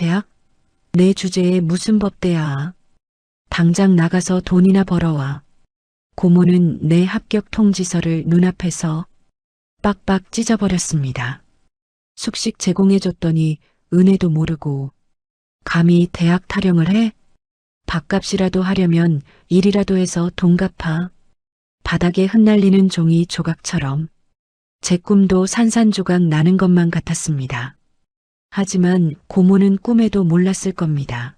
대학? 내 주제에 무슨 법대야. 당장 나가서 돈이나 벌어와. 고모는 내 합격 통지서를 눈앞에서 빡빡 찢어버렸습니다. 숙식 제공해줬더니 은혜도 모르고 감히 대학 타령을 해? 밥값이라도 하려면 일이라도 해서 돈 갚아. 바닥에 흩날리는 종이 조각처럼 제 꿈도 산산조각 나는 것만 같았습니다. 하지만 고모는 꿈에도 몰랐을 겁니다.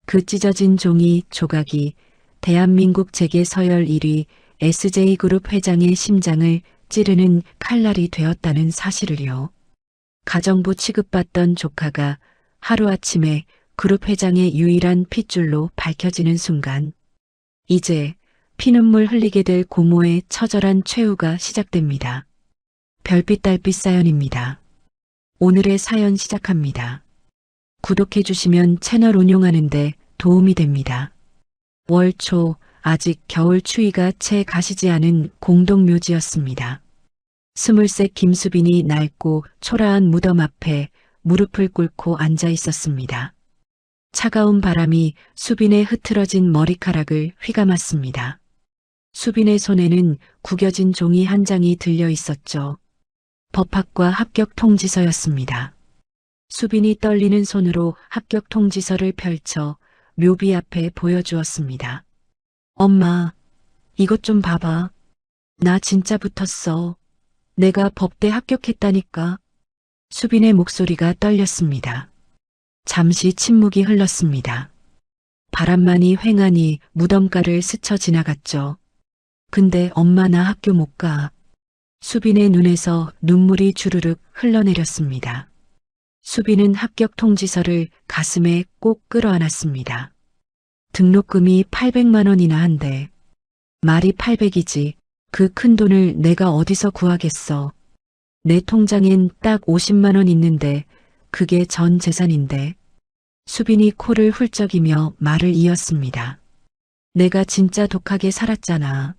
그 찢어진 종이 조각이 대한민국 재계 서열 1위 SJ그룹 회장의 심장을 찌르는 칼날이 되었다는 사실을요. 가정부 취급받던 조카가 하루아침에 그룹 회장의 유일한 핏줄로 밝혀지는 순간 이제 피눈물 흘리게 될 고모의 처절한 최후가 시작됩니다. 별빛 달빛 사연입니다. 오늘의 사연 시작합니다. 구독해 주시면 채널 운용하는데 도움이 됩니다. 월 초 아직 겨울 추위가 채 가시지 않은 공동묘지였습니다. 스물셋 김수빈이 낡고 초라한 무덤 앞에 무릎을 꿇고 앉아 있었습니다. 차가운 바람이 수빈의 흐트러진 머리카락을 휘감았습니다. 수빈의 손에는 구겨진 종이 한 장이 들려 있었죠. 법학과 합격 통지서였습니다. 수빈이 떨리는 손으로 합격 통지서를 펼쳐 묘비 앞에 보여주었습니다. 엄마, 이것 좀 봐봐. 나 진짜 붙었어. 내가 법대 합격했다니까. 수빈의 목소리가 떨렸습니다. 잠시 침묵이 흘렀습니다. 바람만이 휑하니 무덤가를 스쳐 지나갔죠. 근데 엄마 나 학교 못 가. 수빈의 눈에서 눈물이 주르륵 흘러내렸습니다. 수빈은 합격 통지서를 가슴에 꼭 끌어안았습니다. 등록금이 800만 원이나 한대. 말이 800이지. 그 큰 돈을 내가 어디서 구하겠어. 내 통장엔 딱 50만 원 있는데 그게 전 재산인데. 수빈이 코를 훌쩍이며 말을 이었습니다. 내가 진짜 독하게 살았잖아.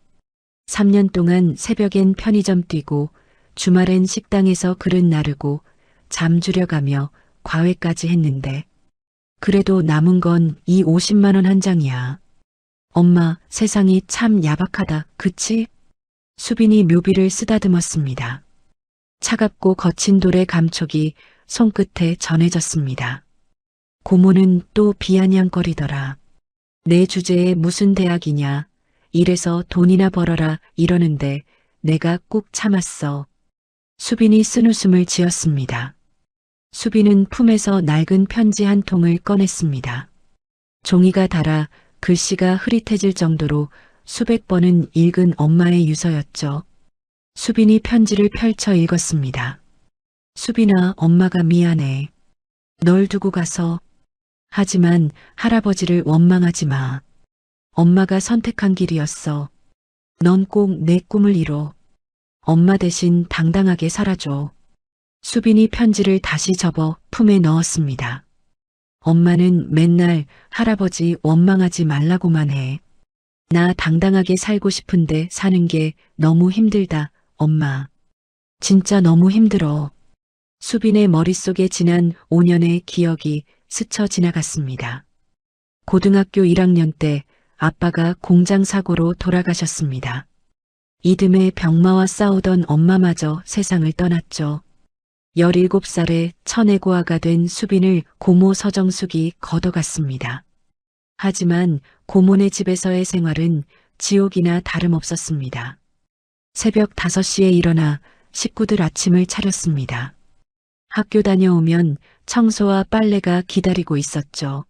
3년 동안 새벽엔 편의점 뛰고 주말엔 식당에서 그릇 나르고 잠 줄여가며 과외까지 했는데 그래도 남은 건 이 50만 원 한 장이야. 엄마, 세상이 참 야박하다, 그치? 수빈이 묘비를 쓰다듬었습니다. 차갑고 거친 돌의 감촉이 손끝에 전해졌습니다. 고모는 또 비아냥거리더라. 내 주제에 무슨 대학이냐. 이래서 돈이나 벌어라 이러는데 내가 꾹 참았어. 수빈이 쓴웃음을 지었습니다. 수빈은 품에서 낡은 편지 한 통을 꺼냈습니다. 종이가 닳아 글씨가 흐릿해질 정도로 수백 번은 읽은 엄마의 유서였죠. 수빈이 편지를 펼쳐 읽었습니다. 수빈아, 엄마가 미안해. 널 두고 가서. 하지만 할아버지를 원망하지 마. 엄마가 선택한 길이었어. 넌 꼭 내 꿈을 이뤄. 엄마 대신 당당하게 살아줘. 수빈이 편지를 다시 접어 품에 넣었습니다. 엄마는 맨날 할아버지 원망하지 말라고만 해. 나 당당하게 살고 싶은데 사는 게 너무 힘들다, 엄마. 진짜 너무 힘들어. 수빈의 머릿속에 지난 5년의 기억이 스쳐 지나갔습니다. 고등학교 1학년 때 아빠가 공장 사고로 돌아가셨습니다. 이듬해 병마와 싸우던 엄마마저 세상을 떠났죠. 17살에 천혜고아가 된 수빈을 고모 서정숙이 걷어갔습니다. 하지만 고모네 집에서의 생활은 지옥이나 다름없었습니다. 새벽 5시에 일어나 식구들 아침을 차렸습니다. 학교 다녀오면 청소와 빨래가 기다리고 있었죠.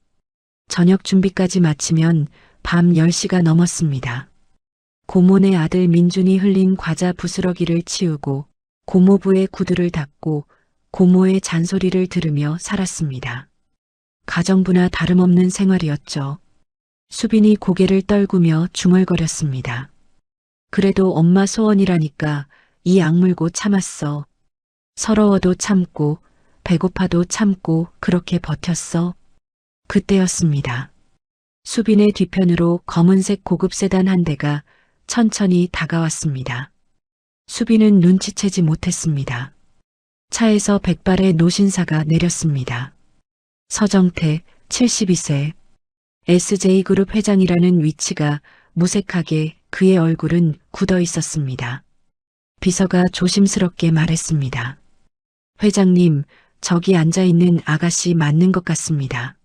저녁 준비까지 마치면 밤 10시가 넘었습니다. 고모네 아들 민준이 흘린 과자 부스러기를 치우고 고모부의 구두를 닦고 고모의 잔소리를 들으며 살았습니다. 가정부나 다름없는 생활이었죠. 수빈이 고개를 떨구며 중얼거렸습니다. 그래도 엄마 소원이라니까 이 악물고 참았어. 서러워도 참고 배고파도 참고 그렇게 버텼어. 그때였습니다. 수빈의 뒤편으로 검은색 고급 세단 한 대가 천천히 다가왔습니다. 수빈은 눈치채지 못했습니다. 차에서 백발의 노신사가 내렸습니다. 서정태 72세. SJ그룹 회장이라는 위치가 무색하게 그의 얼굴은 굳어 있었습니다. 비서가 조심스럽게 말했습니다. 회장님, 저기 앉아있는 아가씨 맞는 것 같습니다.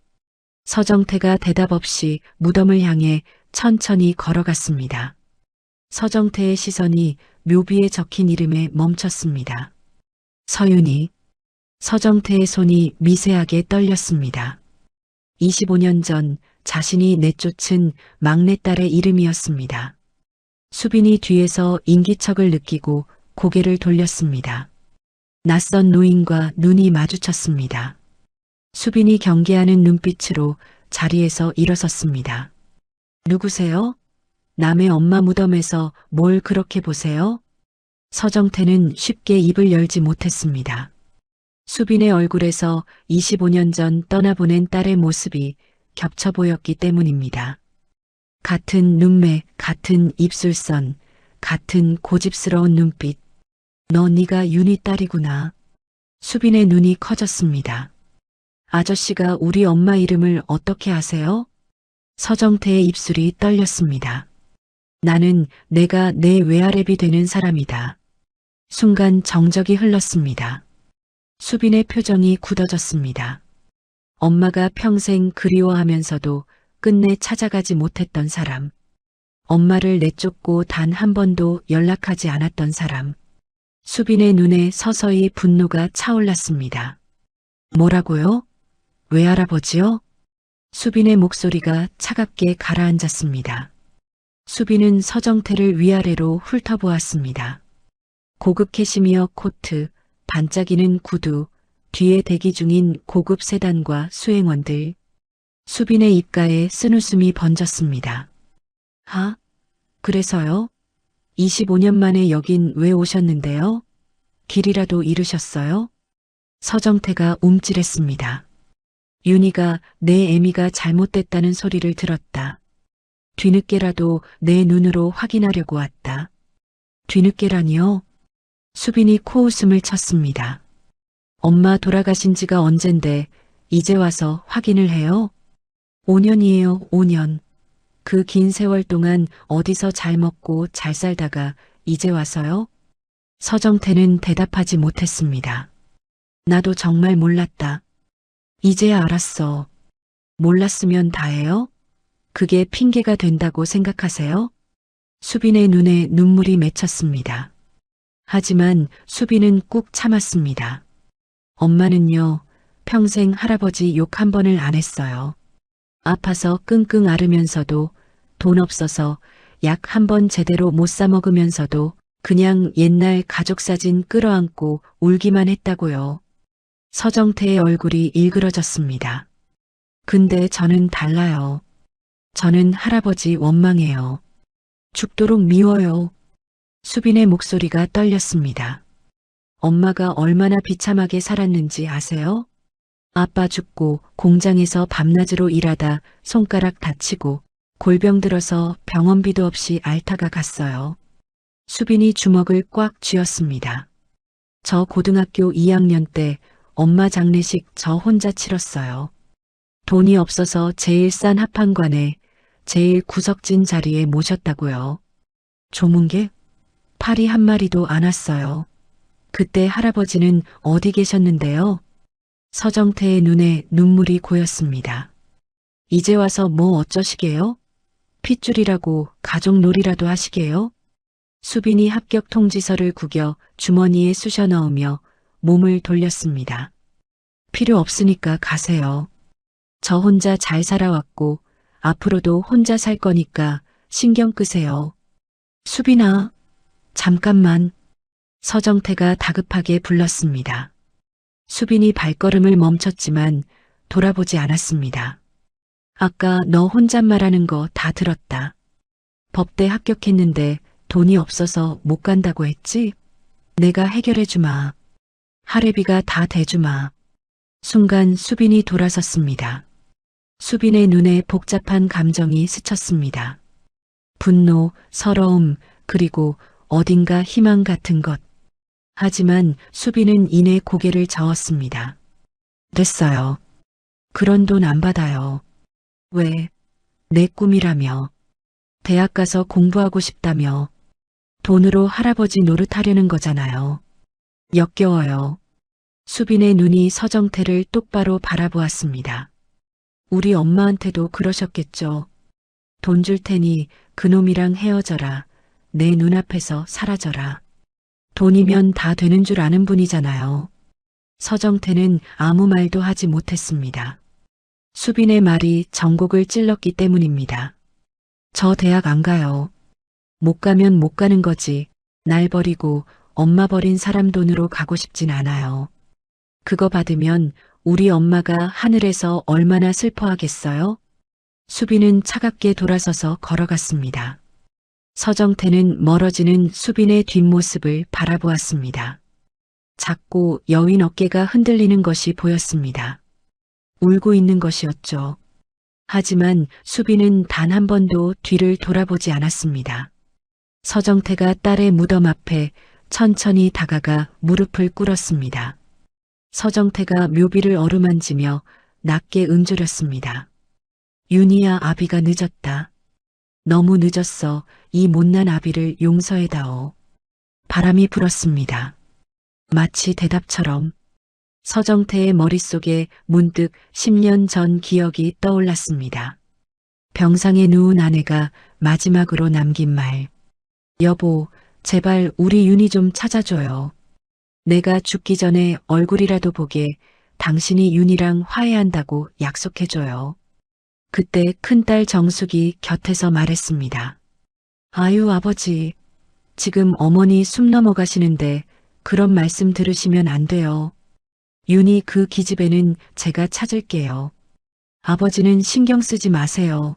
서정태가 대답 없이 무덤을 향해 천천히 걸어갔습니다. 서정태의 시선이 묘비에 적힌 이름에 멈췄습니다. 서윤이. 서정태의 손이 미세하게 떨렸습니다. 25년 전 자신이 내쫓은 막내딸의 이름이었습니다. 수빈이 뒤에서 인기척을 느끼고 고개를 돌렸습니다. 낯선 노인과 눈이 마주쳤습니다. 수빈이 경계하는 눈빛으로 자리에서 일어섰습니다. 누구세요? 남의 엄마 무덤에서 뭘 그렇게 보세요? 서정태는 쉽게 입을 열지 못했습니다. 수빈의 얼굴에서 25년 전 떠나보낸 딸의 모습이 겹쳐 보였기 때문입니다. 같은 눈매, 같은 입술선, 같은 고집스러운 눈빛. 너 네가 윤희 딸이구나. 수빈의 눈이 커졌습니다. 아저씨가 우리 엄마 이름을 어떻게 아세요? 서정태의 입술이 떨렸습니다. 나는 내가 내 외아랩이 되는 사람이다. 순간 정적이 흘렀습니다. 수빈의 표정이 굳어졌습니다. 엄마가 평생 그리워하면서도 끝내 찾아가지 못했던 사람. 엄마를 내쫓고 단 한 번도 연락하지 않았던 사람. 수빈의 눈에 서서히 분노가 차올랐습니다. 뭐라고요? 외할아버지요? 수빈의 목소리가 차갑게 가라앉았습니다. 수빈은 서정태를 위아래로 훑어보았습니다. 고급 캐시미어 코트, 반짝이는 구두, 뒤에 대기 중인 고급 세단과 수행원들. 수빈의 입가에 쓴웃음이 번졌습니다. 아, 그래서요? 25년 만에 여긴 왜 오셨는데요? 길이라도 잃으셨어요? 서정태가 움찔했습니다. 윤희가 내 애미가 잘못됐다는 소리를 들었다. 뒤늦게라도 내 눈으로 확인하려고 왔다. 뒤늦게라니요? 수빈이 코웃음을 쳤습니다. 엄마 돌아가신 지가 언젠데 이제 와서 확인을 해요? 5년이에요, 5년. 그 긴 세월 동안 어디서 잘 먹고 잘 살다가 이제 와서요? 서정태는 대답하지 못했습니다. 나도 정말 몰랐다. 이제야 알았어. 몰랐으면 다해요? 그게 핑계가 된다고 생각하세요? 수빈의 눈에 눈물이 맺혔습니다. 하지만 수빈은 꾹 참았습니다. 엄마는요, 평생 할아버지 욕 한 번을 안 했어요. 아파서 끙끙 앓으면서도, 돈 없어서 약 한 번 제대로 못 사 먹으면서도 그냥 옛날 가족 사진 끌어안고 울기만 했다고요. 서정태의 얼굴이 일그러졌습니다. 근데 저는 달라요. 저는 할아버지 원망해요. 죽도록 미워요. 수빈의 목소리가 떨렸습니다. 엄마가 얼마나 비참하게 살았는지 아세요? 아빠 죽고 공장에서 밤낮으로 일하다 손가락 다치고 골병 들어서 병원비도 없이 앓다가 갔어요. 수빈이 주먹을 꽉 쥐었습니다. 저 고등학교 2학년 때 엄마 장례식 저 혼자 치렀어요. 돈이 없어서 제일 싼 합판관에 제일 구석진 자리에 모셨다고요. 조문객? 파리 한 마리도 안 왔어요. 그때 할아버지는 어디 계셨는데요? 서정태의 눈에 눈물이 고였습니다. 이제 와서 뭐 어쩌시게요? 핏줄이라고 가족놀이라도 하시게요? 수빈이 합격 통지서를 구겨 주머니에 쑤셔 넣으며 몸을 돌렸습니다. 필요 없으니까 가세요. 저 혼자 잘 살아왔고 앞으로도 혼자 살 거니까 신경 끄세요. 수빈아, 잠깐만. 서정태가 다급하게 불렀습니다. 수빈이 발걸음을 멈췄지만 돌아보지 않았습니다. 아까 너 혼잣말하는 거 다 들었다. 법대 합격했는데 돈이 없어서 못 간다고 했지? 내가 해결해 주마. 할애비가 다 대주마. 순간 수빈이 돌아섰습니다. 수빈의 눈에 복잡한 감정이 스쳤습니다. 분노, 서러움, 그리고 어딘가 희망 같은 것. 하지만 수빈은 이내 고개를 저었습니다. 됐어요. 그런 돈 안 받아요. 왜? 내 꿈이라며. 대학 가서 공부하고 싶다며. 돈으로 할아버지 노릇하려는 거잖아요. 역겨워요. 수빈의 눈이 서정태를 똑바로 바라보았습니다. 우리 엄마한테도 그러셨겠죠. 돈 줄 테니 그놈이랑 헤어져라. 내 눈앞에서 사라져라. 돈이면 다 되는 줄 아는 분이잖아요. 서정태는 아무 말도 하지 못했습니다. 수빈의 말이 전곡을 찔렀기 때문입니다. 저 대학 안 가요. 못 가면 못 가는 거지. 날 버리고 엄마 버린 사람 돈으로 가고 싶진 않아요. 그거 받으면 우리 엄마가 하늘에서 얼마나 슬퍼하겠어요? 수빈은 차갑게 돌아서서 걸어갔습니다. 서정태는 멀어지는 수빈의 뒷모습을 바라보았습니다. 작고 여윈 어깨가 흔들리는 것이 보였습니다. 울고 있는 것이었죠. 하지만 수빈은 단 한 번도 뒤를 돌아보지 않았습니다. 서정태가 딸의 무덤 앞에 천천히 다가가 무릎을 꿇었습니다. 서정태가 묘비를 어루만지며 낮게 은조렸습니다. 윤희야, 아비가 늦었다. 너무 늦었어. 이 못난 아비를 용서해다오. 바람이 불었습니다. 마치 대답처럼 서정태의 머릿속에 문득 10년 전 기억이 떠올랐습니다. 병상에 누운 아내가 마지막으로 남긴 말. 여보, 제발 우리 윤희 좀 찾아줘요. 내가 죽기 전에 얼굴이라도 보게 당신이 윤희랑 화해한다고 약속해줘요. 그때 큰딸 정숙이 곁에서 말했습니다. 아유, 아버지. 지금 어머니 숨 넘어가시는데 그런 말씀 들으시면 안 돼요. 윤희 그 기집애는 제가 찾을게요. 아버지는 신경 쓰지 마세요.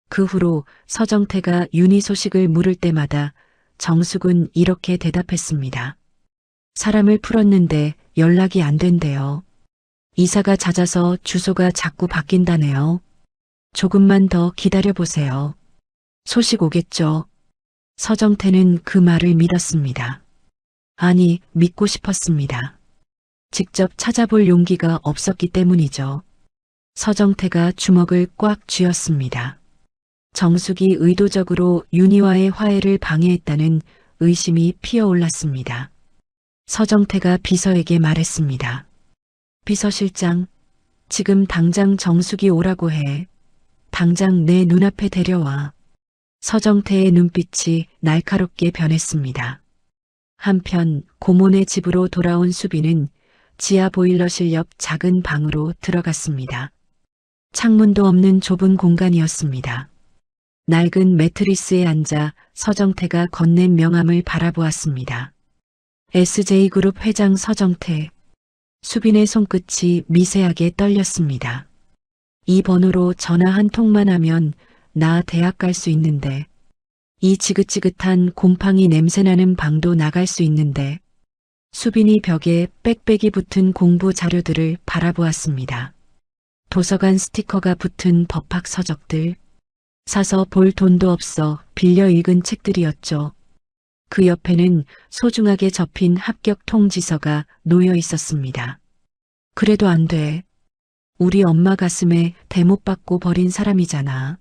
그 후로 서정태가 윤희 소식을 물을 때마다 정숙은 이렇게 대답했습니다. 사람을 풀었는데 연락이 안 된대요. 이사가 잦아서 주소가 자꾸 바뀐다네요. 조금만 더 기다려보세요. 소식 오겠죠. 서정태는 그 말을 믿었습니다. 아니, 믿고 싶었습니다. 직접 찾아볼 용기가 없었기 때문이죠. 서정태가 주먹을 꽉 쥐었습니다. 정숙이 의도적으로 윤희와의 화해를 방해했다는 의심이 피어올랐습니다. 서정태가 비서에게 말했습니다. 비서실장, 지금 당장 정숙이 오라고 해. 당장 내 눈앞에 데려와. 서정태의 눈빛이 날카롭게 변했습니다. 한편 고모네 집으로 돌아온 수빈은 지하 보일러실 옆 작은 방으로 들어갔습니다. 창문도 없는 좁은 공간이었습니다. 낡은 매트리스에 앉아 서정태가 건넨 명함을 바라보았습니다. SJ그룹 회장 서정태. 수빈의 손끝이 미세하게 떨렸습니다. 이 번호로 전화 한 통만 하면 나 대학 갈 수 있는데, 이 지긋지긋한 곰팡이 냄새나는 방도 나갈 수 있는데, 수빈이 벽에 빽빽이 붙은 공부 자료들을 바라보았습니다. 도서관 스티커가 붙은 법학 서적들, 사서 볼 돈도 없어 빌려 읽은 책들이었죠. 그 옆에는 소중하게 접힌 합격 통지서가 놓여 있었습니다. 그래도 안 돼. 우리 엄마 가슴에 대못 박고 버린 사람이잖아.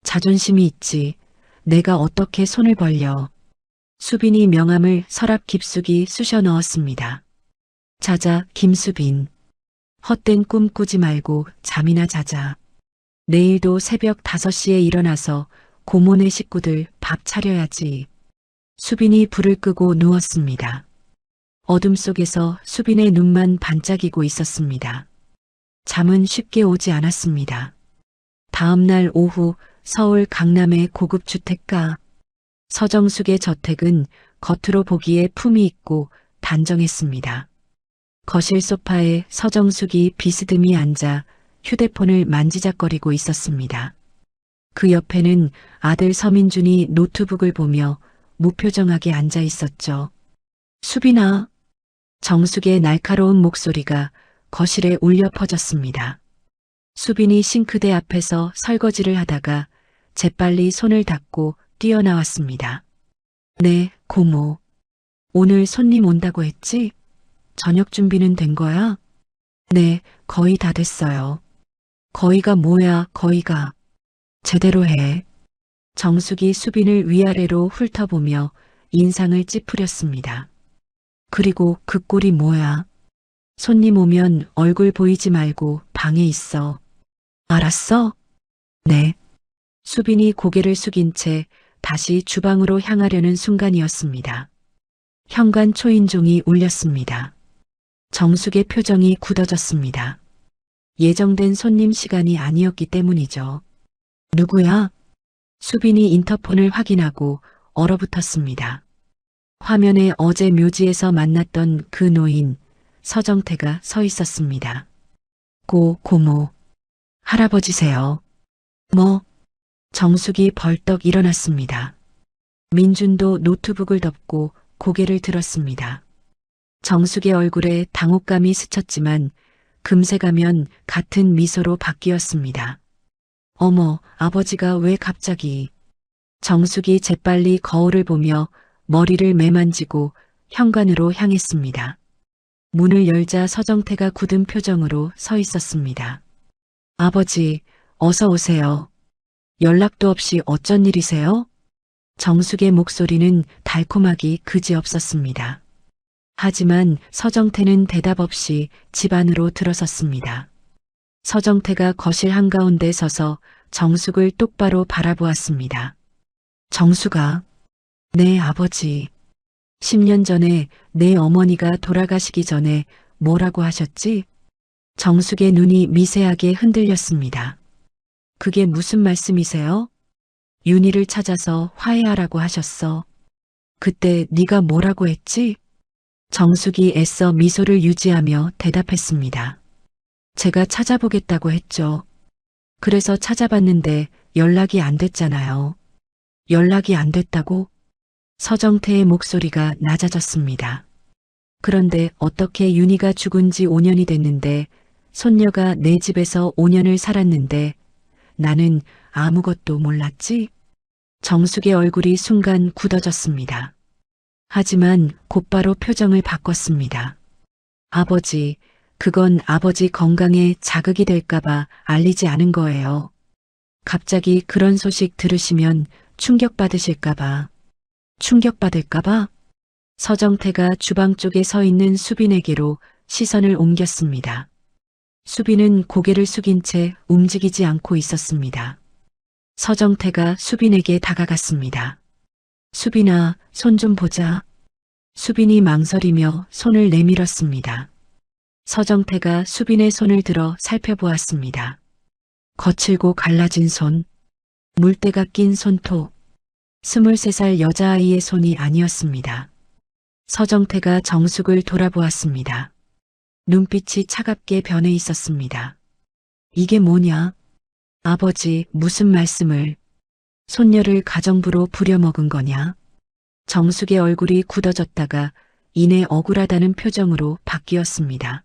자존심이 있지. 내가 어떻게 손을 벌려. 수빈이 명함을 서랍 깊숙이 쑤셔 넣었습니다. 자자, 김수빈. 헛된 꿈 꾸지 말고 잠이나 자자. 내일도 새벽 5시에 일어나서 고모네 식구들 밥 차려야지. 수빈이 불을 끄고 누웠습니다. 어둠 속에서 수빈의 눈만 반짝이고 있었습니다. 잠은 쉽게 오지 않았습니다. 다음 날 오후 서울 강남의 고급 주택가. 서정숙의 저택은 겉으로 보기에 품이 있고 단정했습니다. 거실 소파에 서정숙이 비스듬히 앉아 휴대폰을 만지작거리고 있었습니다. 그 옆에는 아들 서민준이 노트북을 보며 무표정하게 앉아 있었죠. 수빈아. 정숙의 날카로운 목소리가 거실에 울려 퍼졌습니다. 수빈이 싱크대 앞에서 설거지를 하다가 재빨리 손을 닦고 뛰어나왔습니다. 네, 고모. 오늘 손님 온다고 했지? 저녁 준비는 된 거야? 네, 거의 다 됐어요. 거의가 뭐야, 거의가. 제대로 해. 정숙이 수빈을 위아래로 훑어보며 인상을 찌푸렸습니다. 그리고 그 꼴이 뭐야? 손님 오면 얼굴 보이지 말고 방에 있어. 알았어? 네. 수빈이 고개를 숙인 채 다시 주방으로 향하려는 순간이었습니다. 현관 초인종이 울렸습니다. 정숙의 표정이 굳어졌습니다. 예정된 손님 시간이 아니었기 때문이죠. 누구야? 수빈이 인터폰을 확인하고 얼어붙었습니다. 화면에 어제 묘지에서 만났던 그 노인, 서정태가 서 있었습니다. 고모. 할아버지세요. 뭐? 정숙이 벌떡 일어났습니다. 민준도 노트북을 덮고 고개를 들었습니다. 정숙의 얼굴에 당혹감이 스쳤지만 금세 가면 같은 미소로 바뀌었습니다. 어머, 아버지가 왜 갑자기? 정숙이 재빨리 거울을 보며 머리를 매만지고 현관으로 향했습니다. 문을 열자 서정태가 굳은 표정으로 서 있었습니다. 아버지, 어서 오세요. 연락도 없이 어쩐 일이세요? 정숙의 목소리는 달콤하기 그지없었습니다. 하지만 서정태는 대답 없이 집 안으로 들어섰습니다. 서정태가 거실 한가운데 서서 정숙을 똑바로 바라보았습니다. 정숙아, 네 아버지. 10년 전에 내 어머니가 돌아가시기 전에 뭐라고 하셨지? 정숙의 눈이 미세하게 흔들렸습니다. 그게 무슨 말씀이세요? 윤희를 찾아서 화해하라고 하셨어. 그때 네가 뭐라고 했지? 정숙이 애써 미소를 유지하며 대답했습니다. 제가 찾아보겠다고 했죠. 그래서 찾아봤는데 연락이 안 됐잖아요. 연락이 안 됐다고? 서정태의 목소리가 낮아졌습니다. 그런데 어떻게 윤희가 죽은 지 5년이 됐는데 손녀가 내 집에서 5년을 살았는데 나는 아무것도 몰랐지? 정숙의 얼굴이 순간 굳어졌습니다. 하지만 곧바로 표정을 바꿨습니다. 아버지, 그건 아버지 건강에 자극이 될까봐 알리지 않은 거예요. 갑자기 그런 소식 들으시면 충격받으실까봐. 충격받을까봐? 서정태가 주방 쪽에 서 있는 수빈에게로 시선을 옮겼습니다. 수빈은 고개를 숙인 채 움직이지 않고 있었습니다. 서정태가 수빈에게 다가갔습니다. 수빈아, 손 좀 보자. 수빈이 망설이며 손을 내밀었습니다. 서정태가 수빈의 손을 들어 살펴보았습니다. 거칠고 갈라진 손, 물때가 낀 손톱, 23살 여자아이의 손이 아니었습니다. 서정태가 정숙을 돌아보았습니다. 눈빛이 차갑게 변해 있었습니다. 이게 뭐냐? 아버지, 무슨 말씀을? 손녀를 가정부로 부려먹은 거냐? 정숙의 얼굴이 굳어졌다가 이내 억울하다는 표정으로 바뀌었습니다.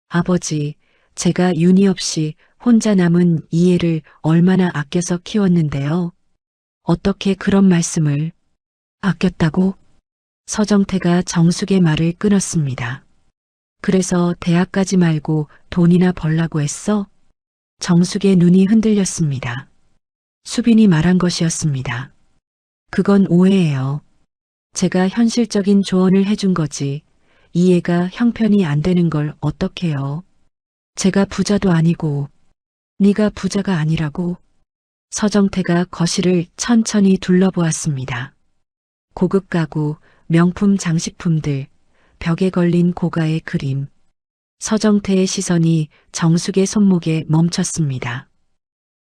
아버지, 제가 윤희 없이 혼자 남은 이 애를 얼마나 아껴서 키웠는데요. 어떻게 그런 말씀을? 아꼈다고? 서정태가 정숙의 말을 끊었습니다. 그래서 대학까지 말고 돈이나 벌라고 했어? 정숙의 눈이 흔들렸습니다. 수빈이 말한 것이었습니다. 그건 오해예요. 제가 현실적인 조언을 해준 거지. 이 애가 형편이 안 되는 걸 어떡해요. 제가 부자도 아니고. 네가 부자가 아니라고. 서정태가 거실을 천천히 둘러보았습니다. 고급 가구, 명품 장식품들, 벽에 걸린 고가의 그림. 서정태의 시선이 정숙의 손목에 멈췄습니다.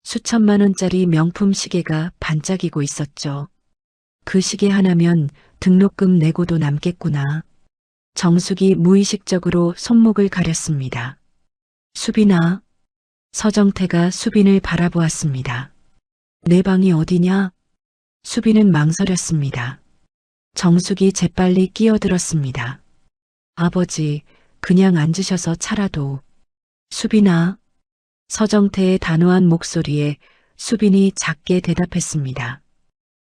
수천만 원짜리 명품 시계가 반짝이고 있었죠. 그 시계 하나면 등록금 내고도 남겠구나. 정숙이 무의식적으로 손목을 가렸습니다. 수빈아. 서정태가 수빈을 바라보았습니다. 내 방이 어디냐? 수빈은 망설였습니다. 정숙이 재빨리 끼어들었습니다. 아버지, 그냥 앉으셔서 차라도. 수빈아. 서정태의 단호한 목소리에 수빈이 작게 대답했습니다.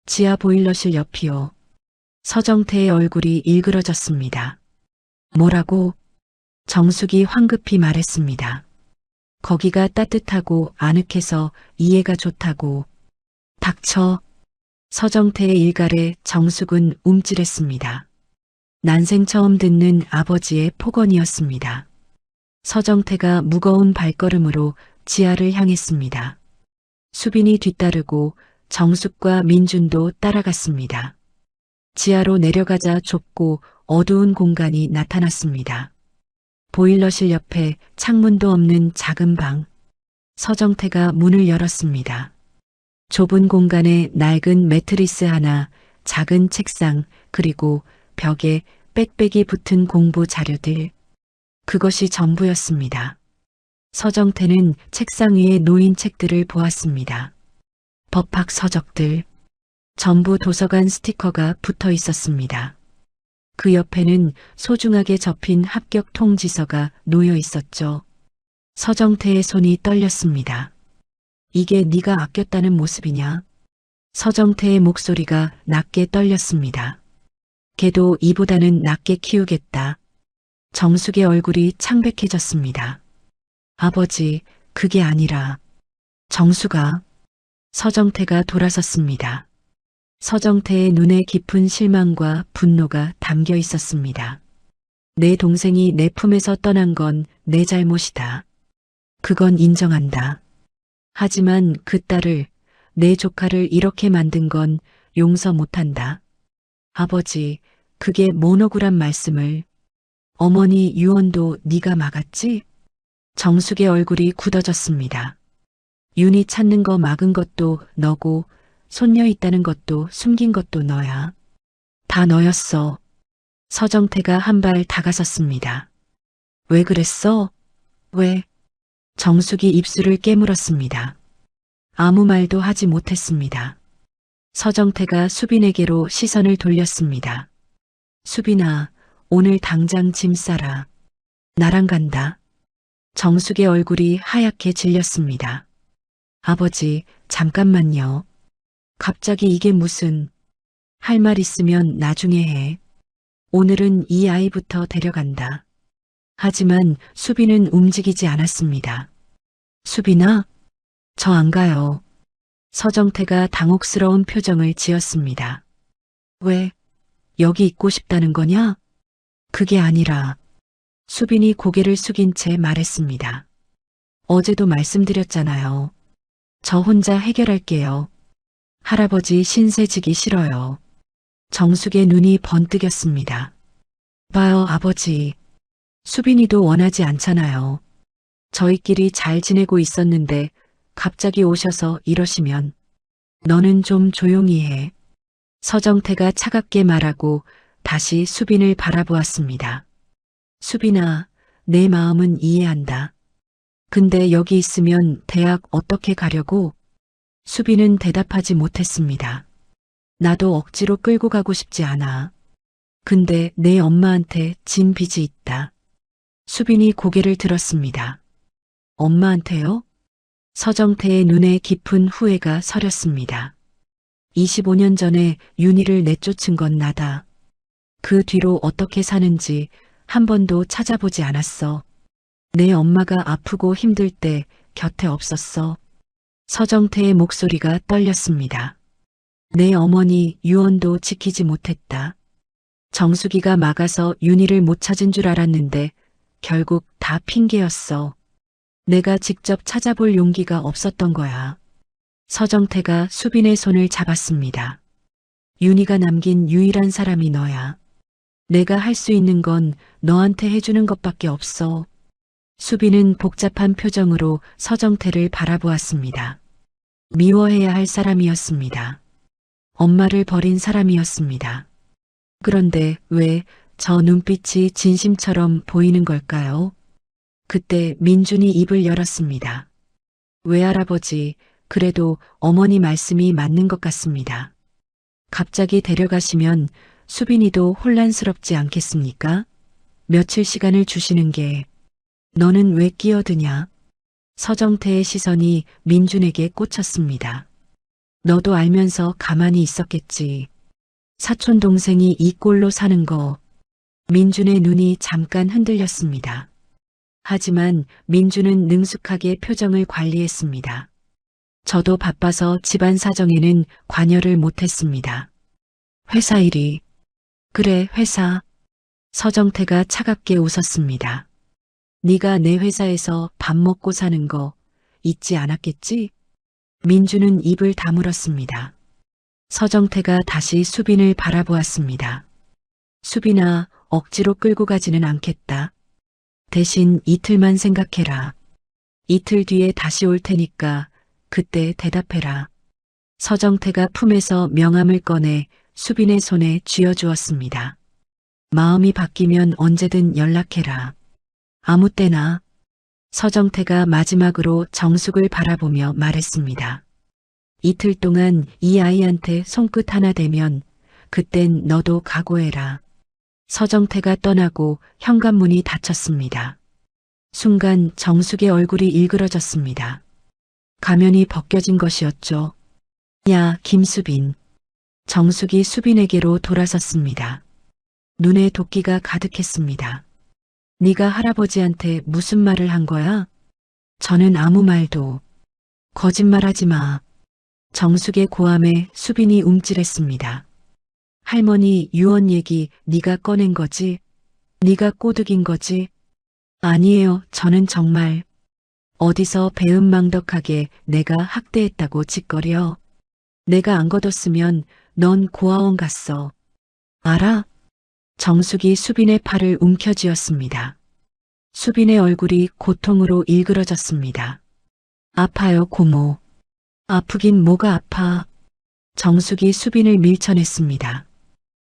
지하 보일러실 옆이요. 서정태의 얼굴이 일그러졌습니다. 뭐라고? 정숙이 황급히 말했습니다. 거기가 따뜻하고 아늑해서 이해가 좋다고. 닥쳐. 서정태의 일갈에 정숙은 움찔했습니다. 난생 처음 듣는 아버지의 폭언이었습니다. 서정태가 무거운 발걸음으로 지하를 향했습니다. 수빈이 뒤따르고 정숙과 민준도 따라갔습니다. 지하로 내려가자 좁고 어두운 공간이 나타났습니다. 보일러실 옆에 창문도 없는 작은 방. 서정태가 문을 열었습니다. 좁은 공간에 낡은 매트리스 하나, 작은 책상, 그리고 벽에 빽빽이 붙은 공부 자료들. 그것이 전부였습니다. 서정태는 책상 위에 놓인 책들을 보았습니다. 법학 서적들. 전부 도서관 스티커가 붙어 있었습니다. 그 옆에는 소중하게 접힌 합격 통지서가 놓여 있었죠. 서정태의 손이 떨렸습니다. 이게 네가 아꼈다는 모습이냐? 서정태의 목소리가 낮게 떨렸습니다. 걔도 이보다는 낮게 키우겠다. 정숙의 얼굴이 창백해졌습니다. 아버지, 그게 아니라. 정숙아. 서정태가 돌아섰습니다. 서정태의 눈에 깊은 실망과 분노가 담겨 있었습니다. 내 동생이 내 품에서 떠난 건 내 잘못이다. 그건 인정한다. 하지만 그 딸을, 내 조카를 이렇게 만든 건 용서 못한다. 아버지, 그게 뭔 억울한 말씀을. 어머니 유언도 네가 막았지? 정숙의 얼굴이 굳어졌습니다. 윤희 찾는 거 막은 것도 너고 손녀 있다는 것도 숨긴 것도 너야. 다 너였어. 서정태가 한 발 다가섰습니다. 왜 그랬어? 왜? 정숙이 입술을 깨물었습니다. 아무 말도 하지 못했습니다. 서정태가 수빈에게로 시선을 돌렸습니다. 수빈아, 오늘 당장 짐 싸라. 나랑 간다. 정숙의 얼굴이 하얗게 질렸습니다. 아버지, 잠깐만요. 갑자기 이게 무슨. 할 말 있으면 나중에 해. 오늘은 이 아이부터 데려간다. 하지만 수빈은 움직이지 않았습니다. 수빈아? 저 안 가요. 서정태가 당혹스러운 표정을 지었습니다. 왜? 여기 있고 싶다는 거냐? 그게 아니라. 수빈이 고개를 숙인 채 말했습니다. 어제도 말씀드렸잖아요. 저 혼자 해결할게요. 할아버지 신세 지기 싫어요. 정숙의 눈이 번뜩였습니다. 봐요, 아버지. 수빈이도 원하지 않잖아요. 저희끼리 잘 지내고 있었는데 갑자기 오셔서 이러시면. 너는 좀 조용히 해. 서정태가 차갑게 말하고 다시 수빈을 바라보았습니다. 수빈아, 내 마음은 이해한다. 근데 여기 있으면 대학 어떻게 가려고? 수빈은 대답하지 못했습니다. 나도 억지로 끌고 가고 싶지 않아. 근데 내 엄마한테 진 빚이 있다. 수빈이 고개를 들었습니다. 엄마한테요? 서정태의 눈에 깊은 후회가 서렸습니다. 25년 전에 윤희를 내쫓은 건 나다. 그 뒤로 어떻게 사는지 한 번도 찾아보지 않았어. 내 엄마가 아프고 힘들 때 곁에 없었어. 서정태의 목소리가 떨렸습니다. 내 어머니 유언도 지키지 못했다. 정숙이가 막아서 윤희를 못 찾은 줄 알았는데 결국 다 핑계였어. 내가 직접 찾아볼 용기가 없었던 거야. 서정태가 수빈의 손을 잡았습니다. 윤희가 남긴 유일한 사람이 너야. 내가 할 수 있는 건 너한테 해주는 것밖에 없어. 수빈은 복잡한 표정으로 서정태를 바라보았습니다. 미워해야 할 사람이었습니다. 엄마를 버린 사람이었습니다. 그런데 왜 저 눈빛이 진심처럼 보이는 걸까요? 그때 민준이 입을 열었습니다. 외할아버지, 그래도 어머니 말씀이 맞는 것 같습니다. 갑자기 데려가시면 수빈이도 혼란스럽지 않겠습니까? 며칠 시간을 주시는 게. 너는 왜 끼어드냐? 서정태의 시선이 민준에게 꽂혔습니다. 너도 알면서 가만히 있었겠지. 사촌 동생이 이 꼴로 사는 거. 민준의 눈이 잠깐 흔들렸습니다. 하지만 민주는 능숙하게 표정을 관리했습니다. 저도 바빠서 집안 사정에는 관여를 못했습니다. 회사 일이. 그래, 회사. 서정태가 차갑게 웃었습니다. 네가 내 회사에서 밥 먹고 사는 거 잊지 않았겠지? 민주는 입을 다물었습니다. 서정태가 다시 수빈을 바라보았습니다. 수빈아, 억지로 끌고 가지는 않겠다. 대신 이틀만 생각해라. 이틀 뒤에 다시 올 테니까 그때 대답해라. 서정태가 품에서 명함을 꺼내 수빈의 손에 쥐어주었습니다. 마음이 바뀌면 언제든 연락해라. 아무 때나. 서정태가 마지막으로 정숙을 바라보며 말했습니다. 이틀 동안 이 아이한테 손끝 하나 대면 그땐 너도 각오해라. 서정태가 떠나고 현관문이 닫혔습니다. 순간 정숙의 얼굴이 일그러졌습니다. 가면이 벗겨진 것이었죠. 야, 김수빈. 정숙이 수빈에게로 돌아섰습니다. 눈에 도끼가 가득했습니다. 네가 할아버지한테 무슨 말을 한 거야? 저는 아무 말도. 거짓말하지 마. 정숙의 고함에 수빈이 움찔했습니다. 할머니 유언 얘기 네가 꺼낸 거지? 네가 꼬드긴 거지? 아니에요. 저는 정말. 어디서 배은망덕하게 내가 학대했다고 짓거려. 내가 안 거뒀으면 넌 고아원 갔어. 알아? 정숙이 수빈의 팔을 움켜쥐었습니다. 수빈의 얼굴이 고통으로 일그러졌습니다. 아파요, 고모. 아프긴 뭐가 아파. 정숙이 수빈을 밀쳐냈습니다.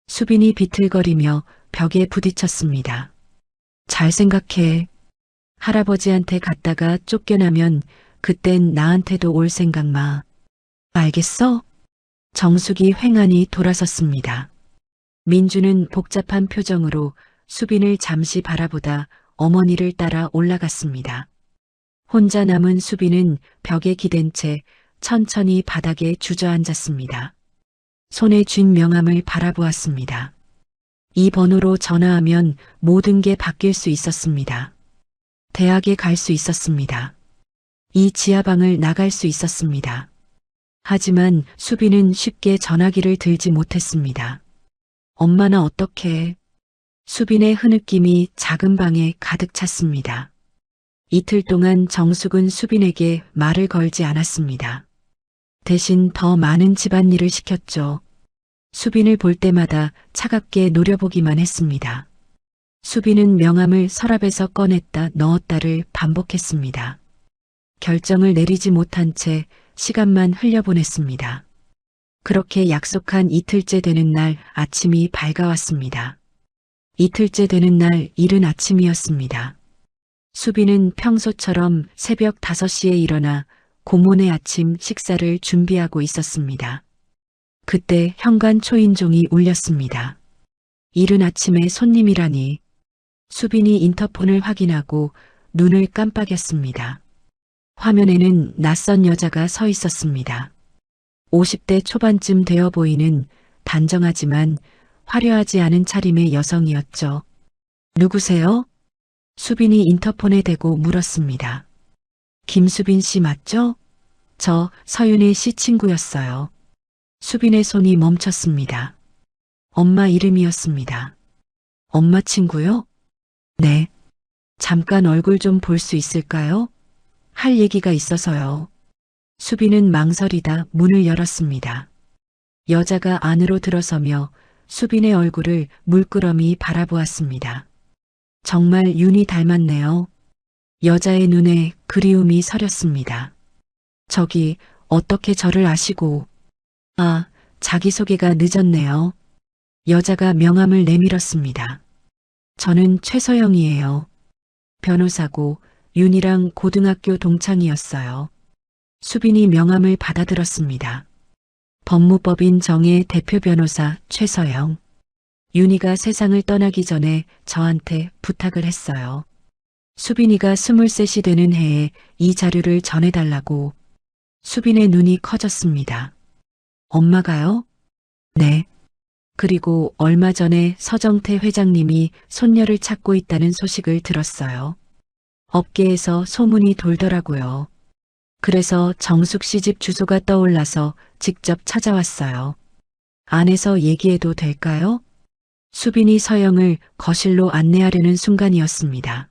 수빈이 비틀거리며 벽에 부딪혔습니다. 잘 생각해. 할아버지한테 갔다가 쫓겨나면 그땐 나한테도 올 생각 마. 알겠어? 정숙이 횡하니 돌아섰습니다. 민주는 복잡한 표정으로 수빈을 잠시 바라보다 어머니를 따라 올라갔습니다. 혼자 남은 수빈은 벽에 기댄 채 천천히 바닥에 주저앉았습니다. 손에 쥔 명함을 바라보았습니다. 이 번호로 전화하면 모든 게 바뀔 수 있었습니다. 대학에 갈 수 있었습니다. 이 지하방을 나갈 수 있었습니다. 하지만 수빈은 쉽게 전화기를 들지 못했습니다. 엄마나 어떡해. 수빈의 흐느낌이 작은 방에 가득 찼습니다. 이틀 동안 정숙은 수빈에게 말을 걸지 않았습니다. 대신 더 많은 집안일을 시켰죠. 수빈을 볼 때마다 차갑게 노려보기만 했습니다. 수빈은 명함을 서랍에서 꺼냈다 넣었다를 반복했습니다. 결정을 내리지 못한 채 시간만 흘려보냈습니다. 그렇게 약속한 이틀째 되는 날 아침이 밝아왔습니다. 이틀째 되는 날 이른 아침이었습니다. 수빈은 평소처럼 새벽 5시에 일어나 고모네 아침 식사를 준비하고 있었습니다. 그때 현관 초인종이 울렸습니다. 이른 아침에 손님이라니. 수빈이 인터폰을 확인하고 눈을 깜빡였습니다. 화면에는 낯선 여자가 서 있었습니다. 50대 초반쯤 되어 보이는 단정하지만 화려하지 않은 차림의 여성이었죠. 누구세요? 수빈이 인터폰에 대고 물었습니다. 김수빈 씨 맞죠? 저 서윤혜 씨 친구였어요. 수빈의 손이 멈췄습니다. 엄마 이름이었습니다. 엄마 친구요? 네. 잠깐 얼굴 좀 볼 수 있을까요? 할 얘기가 있어서요. 수빈은 망설이다 문을 열었습니다. 여자가 안으로 들어서며 수빈의 얼굴을 물끄러미 바라보았습니다. 정말 윤이 닮았네요. 여자의 눈에 그리움이 서렸습니다. 저기 어떻게 저를 아시고. 아, 자기소개가 늦었네요. 여자가 명함을 내밀었습니다. 저는 최서영이에요. 변호사고 윤이랑 고등학교 동창이었어요. 수빈이 명함을 받아들었습니다. 법무법인 정의 대표 변호사 최서영. 윤이가 세상을 떠나기 전에 저한테 부탁을 했어요. 수빈이가 23이 되는 해에 이 자료를 전해달라고. 수빈의 눈이 커졌습니다. 엄마가요? 네. 그리고 얼마 전에 서정태 회장님이 손녀를 찾고 있다는 소식을 들었어요. 업계에서 소문이 돌더라고요. 그래서 정숙 씨 집 주소가 떠올라서 직접 찾아왔어요. 안에서 얘기해도 될까요? 수빈이 서영을 거실로 안내하려는 순간이었습니다.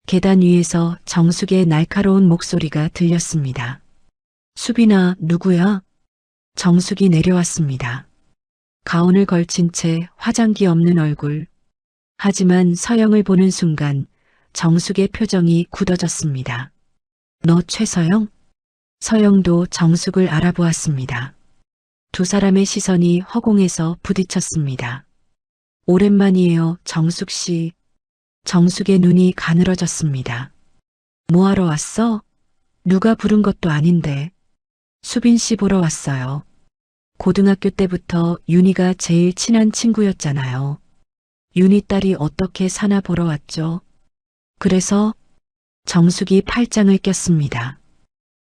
계단 위에서 정숙의 날카로운 목소리가 들렸습니다. 수빈아, 누구야? 정숙이 내려왔습니다. 가운을 걸친 채 화장기 없는 얼굴. 하지만 서영을 보는 순간 정숙의 표정이 굳어졌습니다. 너 최서영? 서영도 정숙을 알아보았습니다. 두 사람의 시선이 허공에서 부딪혔습니다. 오랜만이에요, 정숙 씨. 정숙의 눈이 가늘어졌습니다. 뭐하러 왔어? 누가 부른 것도 아닌데. 수빈 씨 보러 왔어요. 고등학교 때부터 윤희가 제일 친한 친구였잖아요. 윤희 딸이 어떻게 사나 보러 왔죠. 그래서 정숙이 팔짱을 꼈습니다.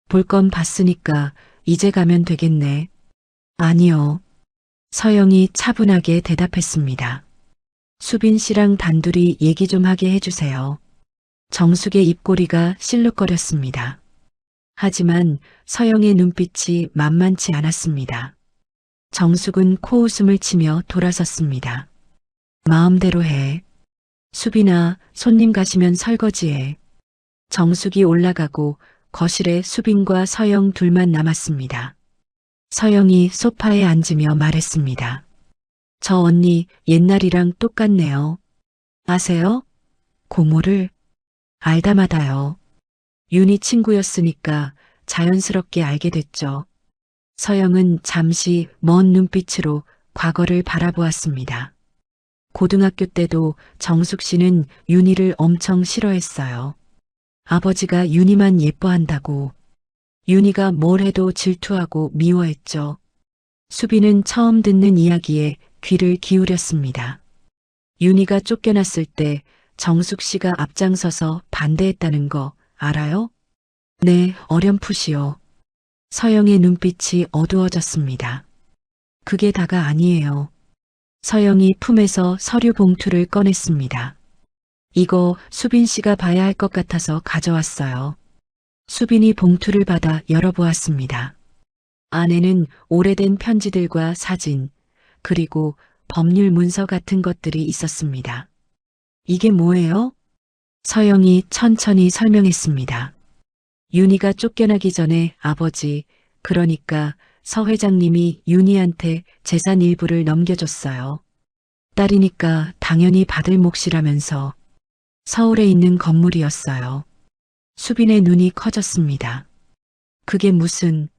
볼 건 봤으니까 이제 가면 되겠네. 아니요. 서영이 차분하게 대답했습니다. 수빈 씨랑 단둘이 얘기 좀 하게 해주세요. 정숙의 입꼬리가 실룩거렸습니다. 하지만 서영의 눈빛이 만만치 않았습니다. 정숙은 코웃음을 치며 돌아섰습니다. 마음대로 해. 수빈아, 손님 가시면 설거지해. 정숙이 올라가고 거실에 수빈과 서영 둘만 남았습니다. 서영이 소파에 앉으며 말했습니다. 저 언니 옛날이랑 똑같네요. 아세요? 고모를 알다마다요. 윤희 친구였으니까 자연스럽게 알게 됐죠. 서영은 잠시 먼 눈빛으로 과거를 바라보았습니다. 고등학교 때도 정숙 씨는 윤희를 엄청 싫어했어요. 아버지가 윤희만 예뻐한다고. 윤희가 뭘 해도 질투하고 미워했죠. 수빈은 처음 듣는 이야기에 귀를 기울였습니다. 윤희가 쫓겨났을 때 정숙 씨가 앞장서서 반대했다는 거 알아요? 네, 어렴풋이요. 서영의 눈빛이 어두워졌습니다. 그게 다가 아니에요. 서영이 품에서 서류 봉투를 꺼냈습니다. 이거 수빈 씨가 봐야 할 것 같아서 가져왔어요. 수빈이 봉투를 받아 열어보았습니다. 안에는 오래된 편지들과 사진, 그리고 법률 문서 같은 것들이 있었습니다. 이게 뭐예요? 서영이 천천히 설명했습니다. 윤희가 쫓겨나기 전에 아버지, 그러니까 서 회장님이 윤희한테 재산 일부를 넘겨줬어요. 딸이니까 당연히 받을 몫이라면서. 서울에 있는 건물이었어요. 수빈의 눈이 커졌습니다. 그게 무슨...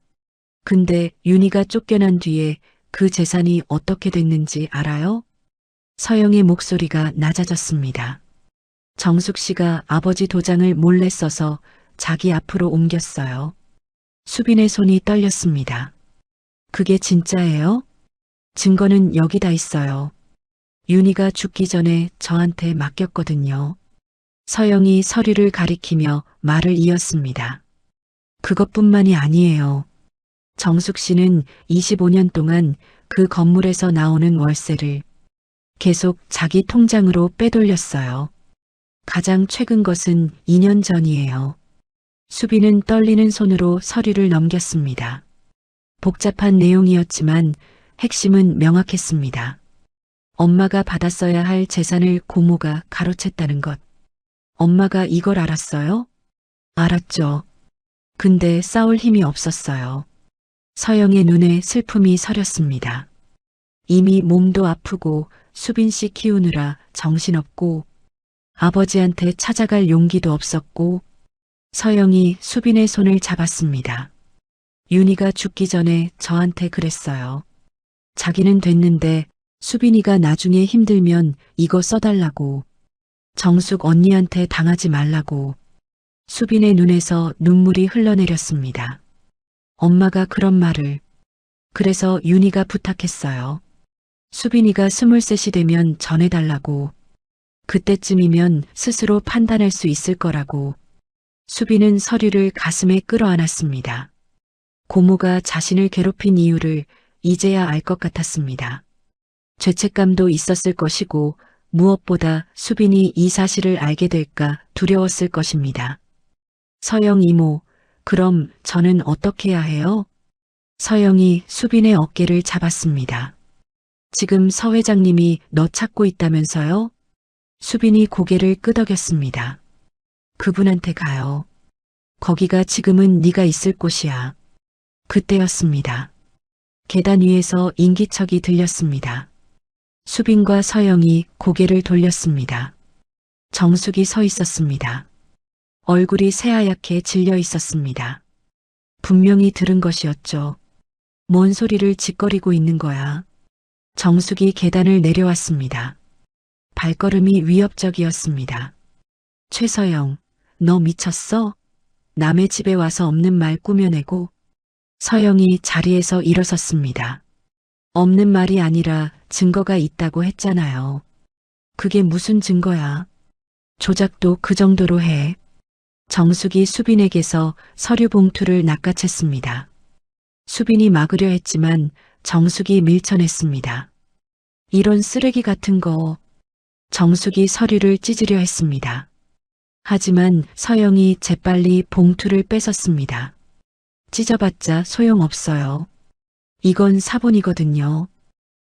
근데 윤희가 쫓겨난 뒤에 그 재산이 어떻게 됐는지 알아요? 서영의 목소리가 낮아졌습니다. 정숙 씨가 아버지 도장을 몰래 써서 자기 앞으로 옮겼어요. 수빈의 손이 떨렸습니다. 그게 진짜예요? 증거는 여기다 있어요. 윤희가 죽기 전에 저한테 맡겼거든요. 서영이 서류를 가리키며 말을 이었습니다. 그것뿐만이 아니에요. 정숙 씨는 25년 동안 그 건물에서 나오는 월세를 계속 자기 통장으로 빼돌렸어요. 가장 최근 것은 2년 전이에요. 수빈은 떨리는 손으로 서류를 넘겼습니다. 복잡한 내용이었지만 핵심은 명확했습니다. 엄마가 받았어야 할 재산을 고모가 가로챘다는 것. 엄마가 이걸 알았어요? 알았죠. 근데 싸울 힘이 없었어요. 서영의 눈에 슬픔이 서렸습니다. 이미 몸도 아프고 수빈 씨 키우느라 정신없고 아버지한테 찾아갈 용기도 없었고. 서영이 수빈의 손을 잡았습니다. 윤희가 죽기 전에 저한테 그랬어요. 자기는 됐는데 수빈이가 나중에 힘들면 이거 써달라고. 정숙 언니한테 당하지 말라고. 수빈의 눈에서 눈물이 흘러내렸습니다. 엄마가 그런 말을. 그래서 윤희가 부탁했어요. 수빈이가 23이 되면 전해달라고. 그때쯤이면 스스로 판단할 수 있을 거라고. 수빈은 서류를 가슴에 끌어안았습니다. 고모가 자신을 괴롭힌 이유를 이제야 알 것 같았습니다. 죄책감도 있었을 것이고 무엇보다 수빈이 이 사실을 알게 될까 두려웠을 것입니다. 서영 이모, 그럼 저는 어떻게 해야 해요? 서영이 수빈의 어깨를 잡았습니다. 지금 서 회장님이 너 찾고 있다면서요? 수빈이 고개를 끄덕였습니다. 그분한테 가요. 거기가 지금은 네가 있을 곳이야. 그때였습니다. 계단 위에서 인기척이 들렸습니다. 수빈과 서영이 고개를 돌렸습니다. 정숙이 서 있었습니다. 얼굴이 새하얗게 질려 있었습니다. 분명히 들은 것이었죠. 뭔 소리를 짓거리고 있는 거야. 정숙이 계단을 내려왔습니다. 발걸음이 위협적이었습니다. 최서영, 너 미쳤어? 남의 집에 와서 없는 말 꾸며내고. 서영이 자리에서 일어섰습니다. 없는 말이 아니라 증거가 있다고 했잖아요. 그게 무슨 증거야? 조작도 그 정도로 해. 정숙이 수빈에게서 서류 봉투를 낚아챘습니다. 수빈이 막으려 했지만 정숙이 밀쳐냈습니다. 이런 쓰레기 같은 거. 정숙이 서류를 찢으려 했습니다. 하지만 서영이 재빨리 봉투를 뺏었습니다. 찢어봤자 소용없어요. 이건 사본이거든요.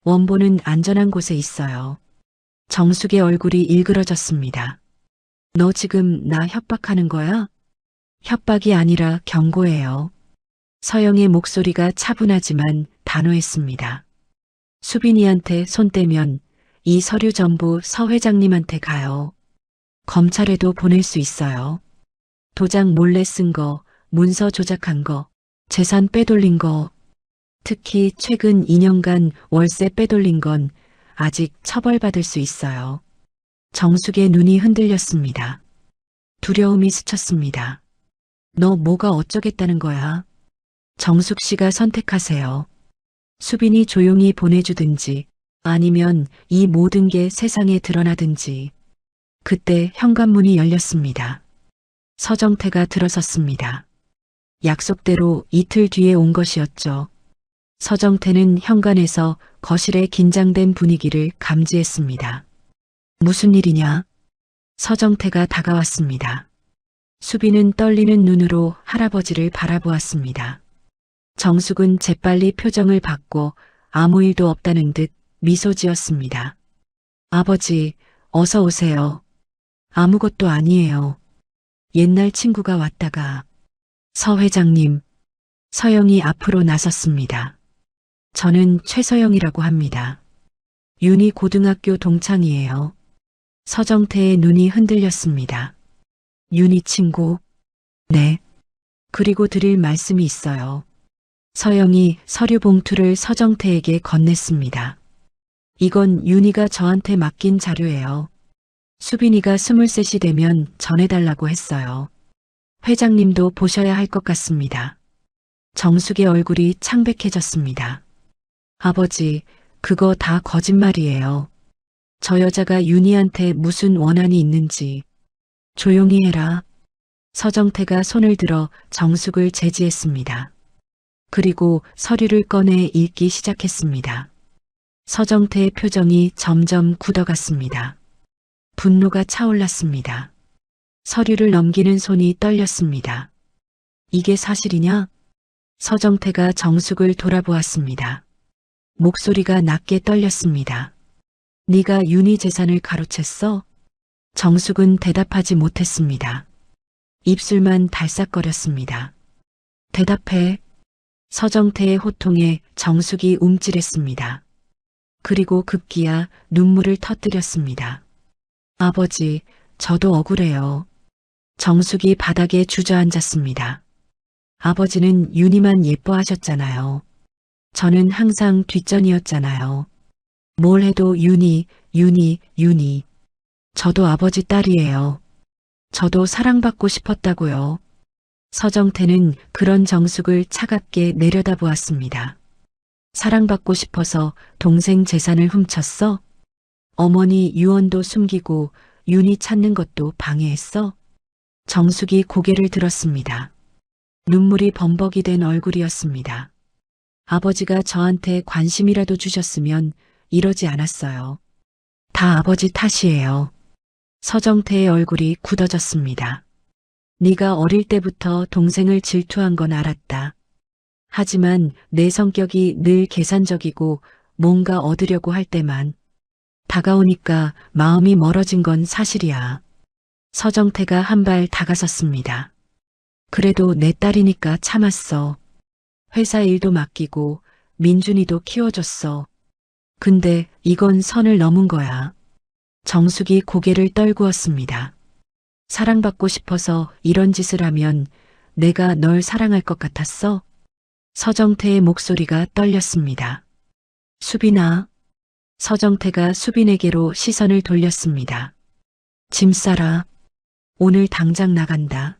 원본은 안전한 곳에 있어요. 정숙의 얼굴이 일그러졌습니다. 너 지금 나 협박하는 거야? 협박이 아니라 경고예요. 서영의 목소리가 차분하지만 단호했습니다. 수빈이한테 손 떼면 이 서류 전부 서 회장님한테 가요. 검찰에도 보낼 수 있어요. 도장 몰래 쓴 거, 문서 조작한 거, 재산 빼돌린 거, 특히 최근 2년간 월세 빼돌린 건 아직 처벌받을 수 있어요. 정숙의 눈이 흔들렸습니다. 두려움이 스쳤습니다. 너 뭐가 어쩌겠다는 거야? 정숙 씨가 선택하세요. 수빈이 조용히 보내주든지 아니면 이 모든 게 세상에 드러나든지. 그때 현관문이 열렸습니다. 서정태가 들어섰습니다. 약속대로 이틀 뒤에 온 것이었죠. 서정태는 현관에서 거실의 긴장된 분위기를 감지했습니다. 무슨 일이냐? 서정태가 다가왔습니다. 수빈은 떨리는 눈으로 할아버지를 바라보았습니다. 정숙은 재빨리 표정을 바꿔 아무 일도 없다는 듯 미소 지었습니다. 아버지, 어서 오세요. 아무것도 아니에요. 옛날 친구가 왔다가. 서 회장님. 서영이 앞으로 나섰습니다. 저는 최서영이라고 합니다. 윤희 고등학교 동창이에요. 서정태의 눈이 흔들렸습니다. 윤희 친구? 네. 그리고 드릴 말씀이 있어요. 서영이 서류 봉투를 서정태에게 건넸습니다. 이건 윤희가 저한테 맡긴 자료예요. 수빈이가 23이 되면 전해달라고 했어요. 회장님도 보셔야 할 것 같습니다. 정숙의 얼굴이 창백해졌습니다. 아버지, 그거 다 거짓말이에요. 저 여자가 윤희한테 무슨 원한이 있는지. 조용히 해라. 서정태가 손을 들어 정숙을 제지했습니다. 그리고 서류를 꺼내 읽기 시작했습니다. 서정태의 표정이 점점 굳어갔습니다. 분노가 차올랐습니다. 서류를 넘기는 손이 떨렸습니다. 이게 사실이냐? 서정태가 정숙을 돌아보았습니다. 목소리가 낮게 떨렸습니다. 네가 윤희 재산을 가로챘어? 정숙은 대답하지 못했습니다. 입술만 달싹거렸습니다. 대답해. 서정태의 호통에 정숙이 움찔했습니다. 그리고 급기야 눈물을 터뜨렸습니다. 아버지, 저도 억울해요. 정숙이 바닥에 주저앉았습니다. 아버지는 윤희만 예뻐하셨잖아요. 저는 항상 뒷전이었잖아요. 뭘 해도 윤희. 저도 아버지 딸이에요. 저도 사랑받고 싶었다고요. 서정태는 그런 정숙을 차갑게 내려다보았습니다. 사랑받고 싶어서 동생 재산을 훔쳤어? 어머니 유언도 숨기고 윤희 찾는 것도 방해했어? 정숙이 고개를 들었습니다. 눈물이 범벅이 된 얼굴이었습니다. 아버지가 저한테 관심이라도 주셨으면 이러지 않았어요. 다 아버지 탓이에요. 서정태의 얼굴이 굳어졌습니다. 네가 어릴 때부터 동생을 질투한 건 알았다. 하지만 내 성격이 늘 계산적이고 뭔가 얻으려고 할 때만 다가오니까 마음이 멀어진 건 사실이야. 서정태가 한 발 다가섰습니다. 그래도 내 딸이니까 참았어. 회사 일도 맡기고 민준이도 키워줬어. 근데 이건 선을 넘은 거야. 정숙이 고개를 떨구었습니다. 사랑받고 싶어서 이런 짓을 하면 내가 널 사랑할 것 같았어? 서정태의 목소리가 떨렸습니다. 수빈아. 서정태가 수빈에게로 시선을 돌렸습니다. 짐 싸라. 오늘 당장 나간다.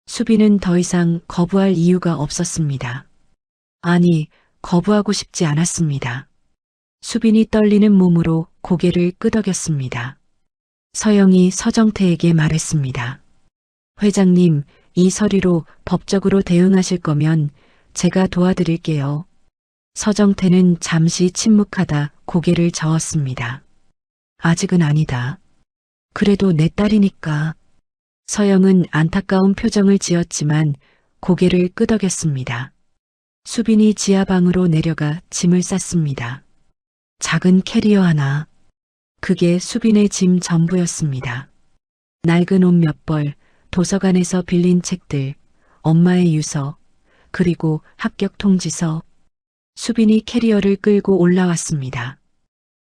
수빈은 더 이상 거부할 이유가 없었습니다. 아니, 거부하고 싶지 않았습니다. 수빈이 떨리는 몸으로 고개를 끄덕였습니다. 서영이 서정태에게 말했습니다. 회장님, 이 서류로 법적으로 대응하실 거면 제가 도와드릴게요. 서정태는 잠시 침묵하다 고개를 저었습니다. 아직은 아니다. 그래도 내 딸이니까. 서영은 안타까운 표정을 지었지만 고개를 끄덕였습니다. 수빈이 지하방으로 내려가 짐을 쌌습니다. 작은 캐리어 하나. 그게 수빈의 짐 전부였습니다. 낡은 옷 몇 벌, 도서관에서 빌린 책들, 엄마의 유서, 그리고 합격 통지서. 수빈이 캐리어를 끌고 올라왔습니다.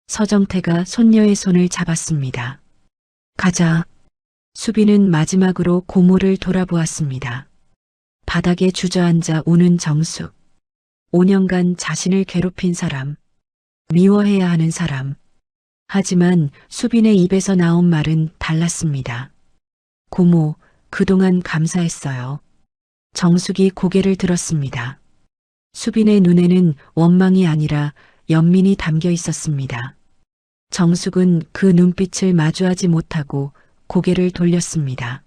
서정태가 손녀의 손을 잡았습니다. 가자. 수빈은 마지막으로 고모를 돌아보았습니다. 바닥에 주저앉아 우는 정숙. 5년간 자신을 괴롭힌 사람, 미워해야 하는 사람. 하지만 수빈의 입에서 나온 말은 달랐습니다. 고모, 그동안 감사했어요. 정숙이 고개를 들었습니다. 수빈의 눈에는 원망이 아니라 연민이 담겨 있었습니다. 정숙은 그 눈빛을 마주하지 못하고 고개를 돌렸습니다.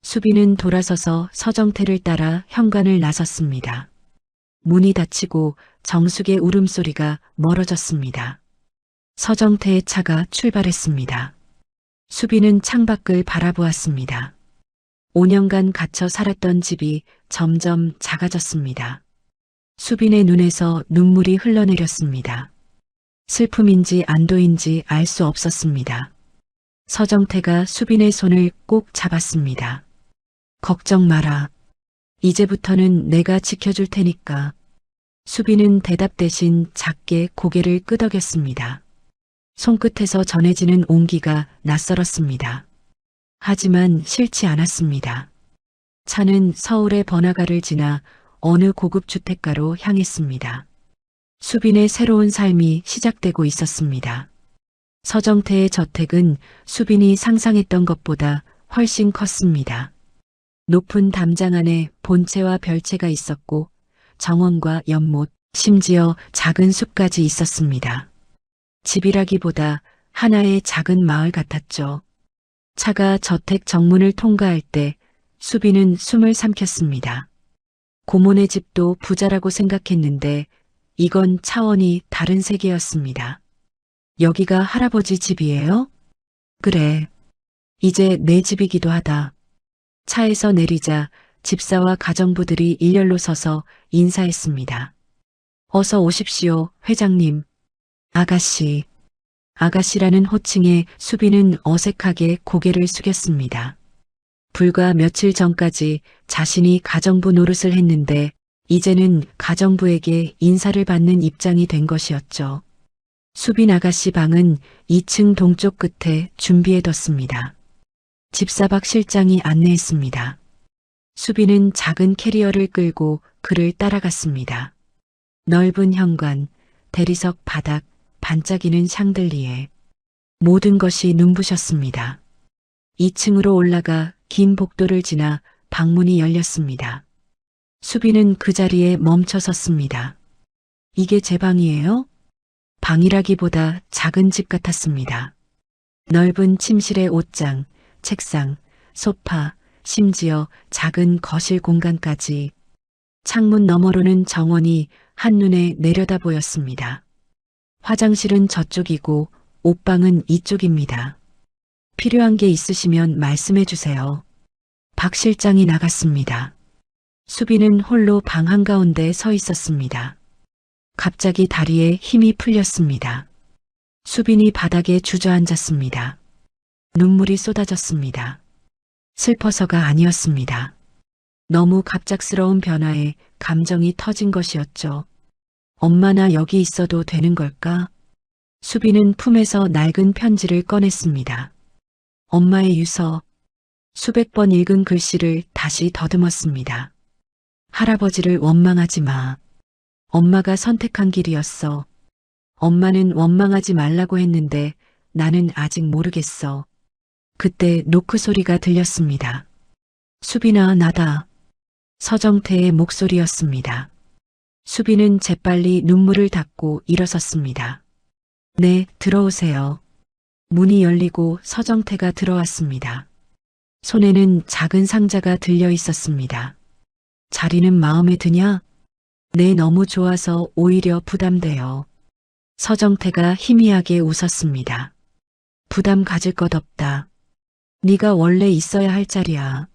수빈은 돌아서서 서정태를 따라 현관을 나섰습니다. 문이 닫히고 정숙의 울음소리가 멀어졌습니다. 서정태의 차가 출발했습니다. 수빈은 창밖을 바라보았습니다. 5년간 갇혀 살았던 집이 점점 작아졌습니다. 수빈의 눈에서 눈물이 흘러내렸습니다. 슬픔인지 안도인지 알 수 없었습니다. 서정태가 수빈의 손을 꼭 잡았습니다. 걱정 마라. 이제부터는 내가 지켜줄 테니까. 수빈은 대답 대신 작게 고개를 끄덕였습니다. 손끝에서 전해지는 온기가 낯설었습니다. 하지만 싫지 않았습니다. 차는 서울의 번화가를 지나 어느 고급 주택가로 향했습니다. 수빈의 새로운 삶이 시작되고 있었습니다. 서정태의 저택은 수빈이 상상했던 것보다 훨씬 컸습니다. 높은 담장 안에 본체와 별채가 있었고 정원과 연못, 심지어 작은 숲까지 있었습니다. 집이라기보다 하나의 작은 마을 같았죠. 차가 저택 정문을 통과할 때 수빈은 숨을 삼켰습니다. 고모네 집도 부자라고 생각했는데 이건 차원이 다른 세계였습니다. 여기가 할아버지 집이에요? 그래. 이제 내 집이기도 하다. 차에서 내리자 집사와 가정부들이 일렬로 서서 인사했습니다. 어서 오십시오, 회장님. 아가씨. 아가씨라는 호칭에 수빈은 어색하게 고개를 숙였습니다. 불과 며칠 전까지 자신이 가정부 노릇을 했는데 이제는 가정부에게 인사를 받는 입장이 된 것이었죠. 수빈 아가씨 방은 2층 동쪽 끝에 준비해뒀습니다. 집사 박 실장이 안내했습니다. 수빈은 작은 캐리어를 끌고 그를 따라갔습니다. 넓은 현관, 대리석 바닥, 반짝이는 샹들리에. 모든 것이 눈부셨습니다. 2층으로 올라가 긴 복도를 지나 방문이 열렸습니다. 수빈은 그 자리에 멈춰 섰습니다. 이게 제 방이에요? 방이라기보다 작은 집 같았습니다. 넓은 침실의 옷장, 책상, 소파, 심지어 작은 거실 공간까지. 창문 너머로는 정원이 한눈에 내려다 보였습니다. 화장실은 저쪽이고 옷방은 이쪽입니다. 필요한 게 있으시면 말씀해 주세요. 박 실장이 나갔습니다. 수빈은 홀로 방 한가운데 서 있었습니다. 갑자기 다리에 힘이 풀렸습니다. 수빈이 바닥에 주저앉았습니다. 눈물이 쏟아졌습니다. 슬퍼서가 아니었습니다. 너무 갑작스러운 변화에 감정이 터진 것이었죠. 엄마 나 여기 있어도 되는 걸까? 수빈은 품에서 낡은 편지를 꺼냈습니다. 엄마의 유서, 수백 번 읽은 글씨를 다시 더듬었습니다. 할아버지를 원망하지 마. 엄마가 선택한 길이었어. 엄마는 원망하지 말라고 했는데 나는 아직 모르겠어. 그때 노크 소리가 들렸습니다. 수빈아, 나다. 서정태의 목소리였습니다. 수빈은 재빨리 눈물을 닦고 일어섰습니다. 네, 들어오세요. 문이 열리고 서정태가 들어왔습니다. 손에는 작은 상자가 들려 있었습니다. 자리는 마음에 드냐? 네, 너무 좋아서 오히려 부담돼요. 서정태가 희미하게 웃었습니다. 부담 가질 것 없다. 네가 원래 있어야 할 자리야.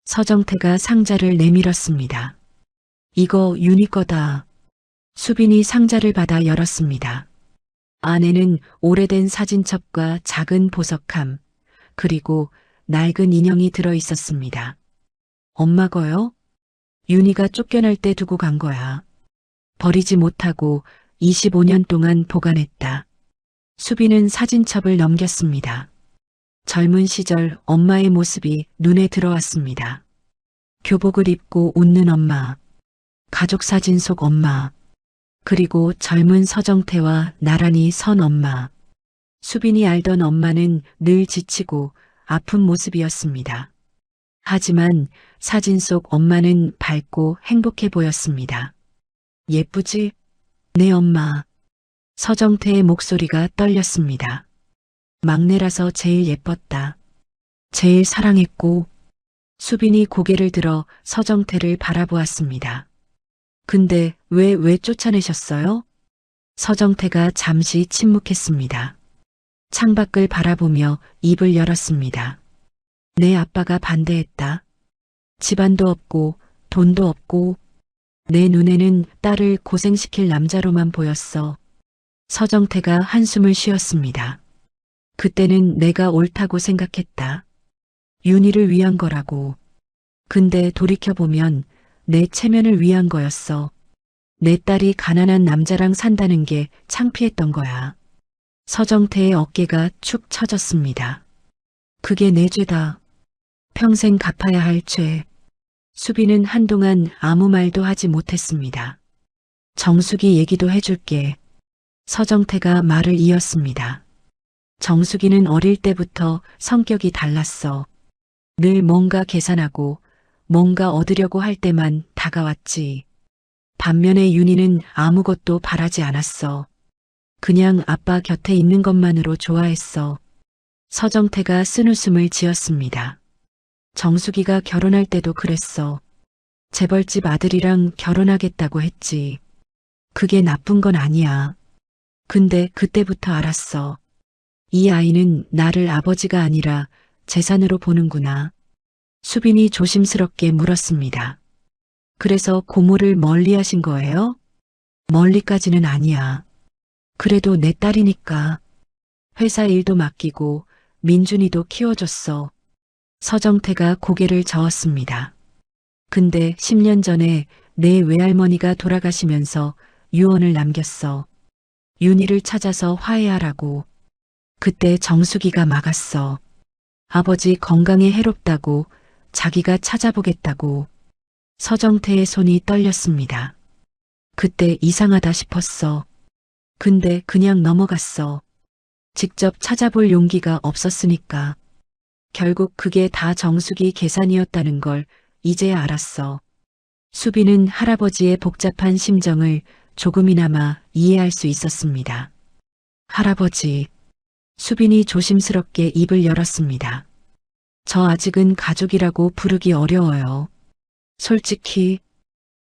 서정태가 상자를 내밀었습니다. 이거 윤희 거다. 수빈이 상자를 받아 열었습니다. 안에는 오래된 사진첩과 작은 보석함, 그리고 낡은 인형이 들어 있었습니다. 엄마 거요? 윤희가 쫓겨날 때 두고 간 거야. 버리지 못하고 25년 동안 보관했다. 수빈은 사진첩을 넘겼습니다. 젊은 시절 엄마의 모습이 눈에 들어왔습니다. 교복을 입고 웃는 엄마, 가족 사진 속 엄마, 그리고 젊은 서정태와 나란히 선 엄마. 수빈이 알던 엄마는 늘 지치고 아픈 모습이었습니다. 하지만 사진 속 엄마는 밝고 행복해 보였습니다. 예쁘지? 네, 엄마. 서정태의 목소리가 떨렸습니다. 막내라서 제일 예뻤다. 제일 사랑했고. 수빈이 고개를 들어 서정태를 바라보았습니다. 근데 왜 쫓아내셨어요? 서정태가 잠시 침묵했습니다. 창밖을 바라보며 입을 열었습니다. 내 아빠가 반대했다. 집안도 없고 돈도 없고 내 눈에는 딸을 고생시킬 남자로만 보였어. 서정태가 한숨을 쉬었습니다. 그때는 내가 옳다고 생각했다. 윤희를 위한 거라고. 근데 돌이켜보면 내 체면을 위한 거였어. 내 딸이 가난한 남자랑 산다는 게 창피했던 거야. 서정태의 어깨가 축 처졌습니다. 그게 내 죄다. 평생 갚아야 할 죄. 수빈은 한동안 아무 말도 하지 못했습니다. 정숙이 얘기도 해줄게. 서정태가 말을 이었습니다. 정숙이는 어릴 때부터 성격이 달랐어. 늘 뭔가 계산하고 뭔가 얻으려고 할 때만 다가왔지. 반면에 윤희는 아무것도 바라지 않았어. 그냥 아빠 곁에 있는 것만으로 좋아했어. 서정태가 쓴웃음을 지었습니다. 정숙이가 결혼할 때도 그랬어. 재벌집 아들이랑 결혼하겠다고 했지. 그게 나쁜 건 아니야. 근데 그때부터 알았어. 이 아이는 나를 아버지가 아니라 재산으로 보는구나. 수빈이 조심스럽게 물었습니다. 그래서 고모를 멀리 하신 거예요? 멀리까지는 아니야. 그래도 내 딸이니까. 회사 일도 맡기고 민준이도 키워줬어. 서정태가 고개를 저었습니다. 근데 10년 전에 내 외할머니가 돌아가시면서 유언을 남겼어. 윤희를 찾아서 화해하라고. 그때 정숙이가 막았어. 아버지 건강에 해롭다고, 자기가 찾아보겠다고. 서정태의 손이 떨렸습니다. 그때 이상하다 싶었어. 근데 그냥 넘어갔어. 직접 찾아볼 용기가 없었으니까. 결국 그게 다 정숙이 계산이었다는 걸 이제야 알았어. 수빈은 할아버지의 복잡한 심정을 조금이나마 이해할 수 있었습니다. 할아버지. 수빈이 조심스럽게 입을 열었습니다. 저 아직은 가족이라고 부르기 어려워요. 솔직히.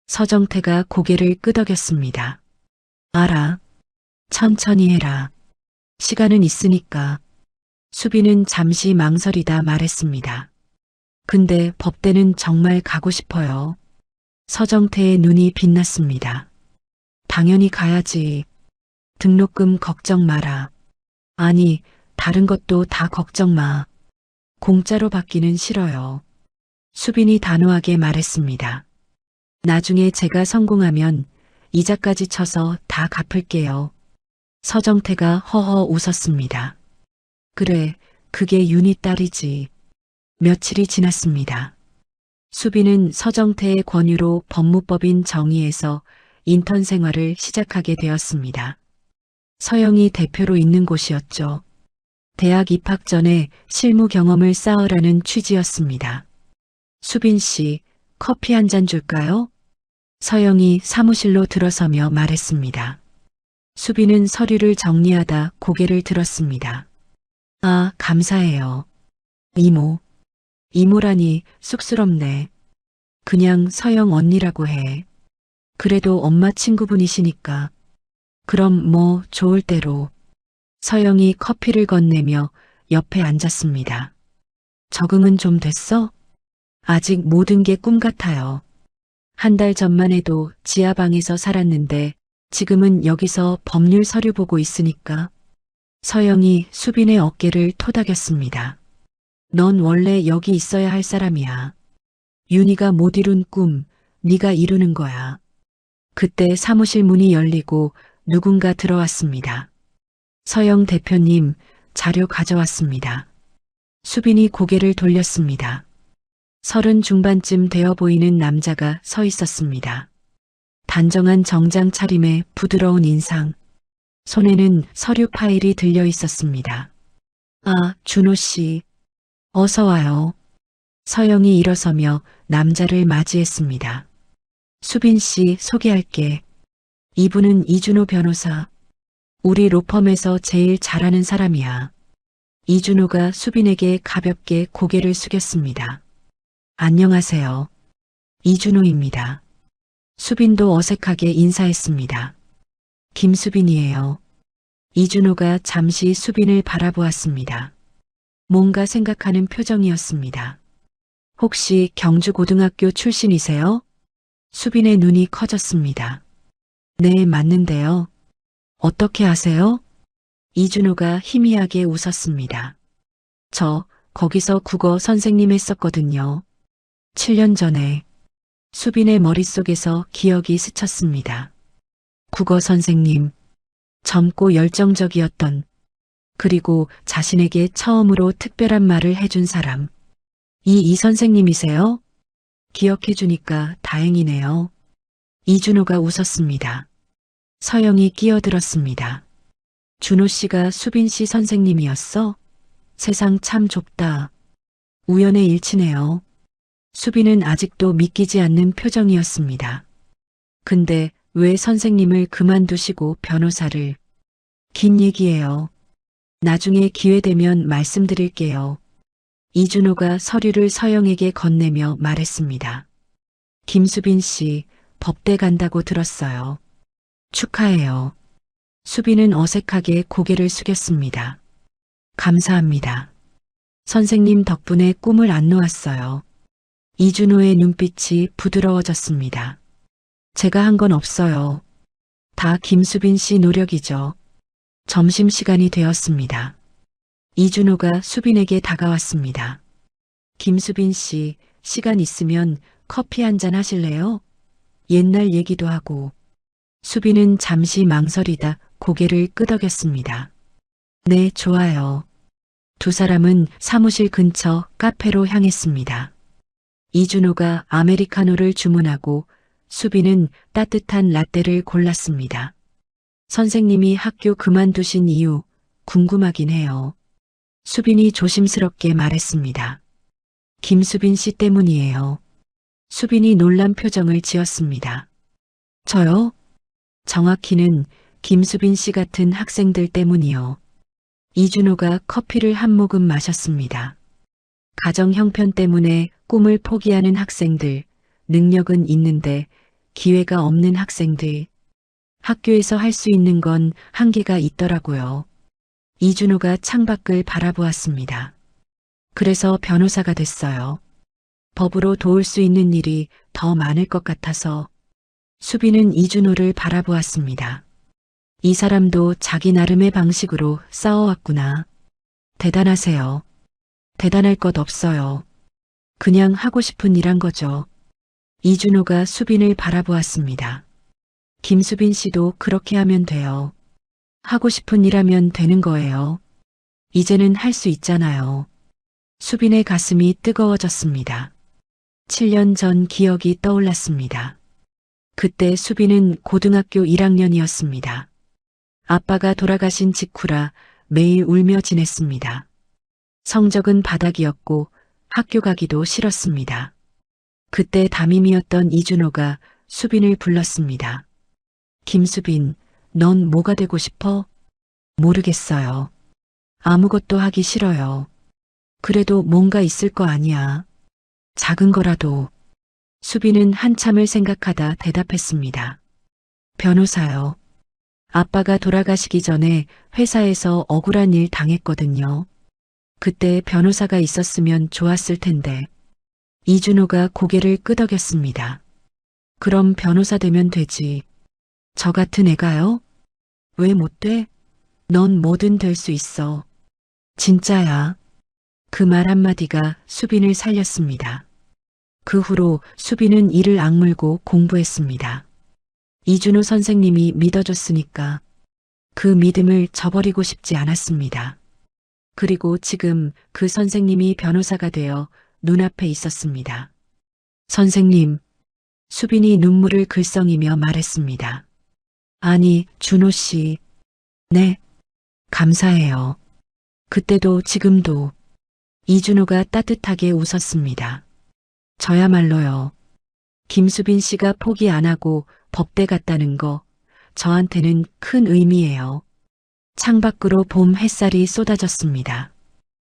서정태가 고개를 끄덕였습니다. 알아. 천천히 해라. 시간은 있으니까. 수빈은 잠시 망설이다 말했습니다. 근데 법대는 정말 가고 싶어요. 서정태의 눈이 빛났습니다. 당연히 가야지. 등록금 걱정 마라. 아니, 다른 것도 다 걱정 마. 공짜로 받기는 싫어요. 수빈이 단호하게 말했습니다. 나중에 제가 성공하면 이자까지 쳐서 다 갚을게요. 서정태가 허허 웃었습니다. 그래, 그게 윤희 딸이지. 며칠이 지났습니다. 수빈은 서정태의 권유로 법무법인 정의에서 인턴 생활을 시작하게 되었습니다. 서영이 대표로 있는 곳이었죠. 대학 입학 전에 실무 경험을 쌓으라는 취지였습니다. 수빈 씨, 커피 한 잔 줄까요? 서영이 사무실로 들어서며 말했습니다. 수빈은 서류를 정리하다 고개를 들었습니다. 아, 감사해요. 이모. 이모라니 쑥스럽네. 그냥 서영 언니라고 해. 그래도 엄마 친구분이시니까. 그럼 뭐 좋을 대로. 서영이 커피를 건네며 옆에 앉았습니다. 적응은 좀 됐어? 아직 모든 게 꿈 같아요. 한 달 전만 해도 지하방에서 살았는데 지금은 여기서 법률 서류 보고 있으니까. 서영이 수빈의 어깨를 토닥였습니다. 넌 원래 여기 있어야 할 사람이야. 윤희가 못 이룬 꿈, 네가 이루는 거야. 그때 사무실 문이 열리고 누군가 들어왔습니다. 서영 대표님, 자료 가져왔습니다. 수빈이 고개를 돌렸습니다. 30 중반쯤 되어 보이는 남자가 서 있었습니다. 단정한 정장 차림에 부드러운 인상, 손에는 서류 파일이 들려 있었습니다. 아, 준호 씨. 어서 와요. 서영이 일어서며 남자를 맞이했습니다. 수빈 씨 소개할게. 이분은 이준호 변호사. 우리 로펌에서 제일 잘하는 사람이야. 이준호가 수빈에게 가볍게 고개를 숙였습니다. 안녕하세요. 이준호입니다. 수빈도 어색하게 인사했습니다. 김수빈이에요. 이준호가 잠시 수빈을 바라보았습니다. 뭔가 생각하는 표정이었습니다. 혹시 경주고등학교 출신이세요? 수빈의 눈이 커졌습니다. 네, 맞는데요. 어떻게 아세요? 이준호가 희미하게 웃었습니다. 저 거기서 국어 선생님 했었거든요. 7년 전에. 수빈의 머릿속에서 기억이 스쳤습니다. 국어 선생님. 젊고 열정적이었던, 그리고 자신에게 처음으로 특별한 말을 해준 사람. 이 선생님이세요? 기억해 주니까 다행이네요. 이준호가 웃었습니다. 서영이 끼어들었습니다. 준호 씨가 수빈 씨 선생님이었어? 세상 참 좁다. 우연의 일치네요. 수빈은 아직도 믿기지 않는 표정이었습니다. 근데 왜 선생님을 그만두시고 변호사를? 긴 얘기예요. 나중에 기회 되면 말씀드릴게요. 이준호가 서류를 서영에게 건네며 말했습니다. 김수빈 씨, 법대 간다고 들었어요. 축하해요. 수빈은 어색하게 고개를 숙였습니다. 감사합니다. 선생님 덕분에 꿈을 안 놓았어요. 이준호의 눈빛이 부드러워졌습니다. 제가 한 건 없어요. 다 김수빈 씨 노력이죠. 점심시간이 되었습니다. 이준호가 수빈에게 다가왔습니다. 김수빈 씨, 시간 있으면 커피 한 잔 하실래요? 옛날 얘기도 하고. 수빈은 잠시 망설이다 고개를 끄덕였습니다. 네, 좋아요. 두 사람은 사무실 근처 카페로 향했습니다. 이준호가 아메리카노를 주문하고 수빈은 따뜻한 라떼를 골랐습니다. 선생님이 학교 그만두신 이유 궁금하긴 해요. 수빈이 조심스럽게 말했습니다. 김수빈 씨 때문이에요. 수빈이 놀란 표정을 지었습니다. 저요? 정확히는 김수빈 씨 같은 학생들 때문이요. 이준호가 커피를 한 모금 마셨습니다. 가정 형편 때문에 꿈을 포기하는 학생들, 능력은 있는데 기회가 없는 학생들. 학교에서 할 수 있는 건 한계가 있더라고요. 이준호가 창밖을 바라보았습니다. 그래서 변호사가 됐어요. 법으로 도울 수 있는 일이 더 많을 것 같아서. 수빈은 이준호를 바라보았습니다. 이 사람도 자기 나름의 방식으로 싸워왔구나. 대단하세요. 대단할 것 없어요. 그냥 하고 싶은 일 한 거죠. 이준호가 수빈을 바라보았습니다. 김수빈 씨도 그렇게 하면 돼요. 하고 싶은 일 하면 되는 거예요. 이제는 할 수 있잖아요. 수빈의 가슴이 뜨거워졌습니다. 7년 전 기억이 떠올랐습니다. 그때 수빈은 고등학교 1학년이었습니다. 아빠가 돌아가신 직후라 매일 울며 지냈습니다. 성적은 바닥이었고 학교 가기도 싫었습니다. 그때 담임이었던 이준호가 수빈을 불렀습니다. 김수빈, 넌 뭐가 되고 싶어? 모르겠어요. 아무것도 하기 싫어요. 그래도 뭔가 있을 거 아니야. 작은 거라도. 수빈은 한참을 생각하다 대답했습니다. 변호사요. 아빠가 돌아가시기 전에 회사에서 억울한 일 당했거든요. 그때 변호사가 있었으면 좋았을 텐데. 이준호가 고개를 끄덕였습니다. 그럼 변호사 되면 되지. 저 같은 애가요? 왜 못 돼? 넌 뭐든 될 수 있어. 진짜야. 그 말 한마디가 수빈을 살렸습니다. 그 후로 수빈은 이를 악물고 공부했습니다. 이준호 선생님이 믿어줬으니까 그 믿음을 저버리고 싶지 않았습니다. 그리고 지금 그 선생님이 변호사가 되어 눈앞에 있었습니다. 선생님, 수빈이 눈물을 글썽이며 말했습니다. 아니, 준호 씨. 네, 감사해요. 그때도 지금도. 이준호가 따뜻하게 웃었습니다. 저야말로요. 김수빈 씨가 포기 안 하고 법대 갔다는 거 저한테는 큰 의미예요. 창밖으로 봄 햇살이 쏟아졌습니다.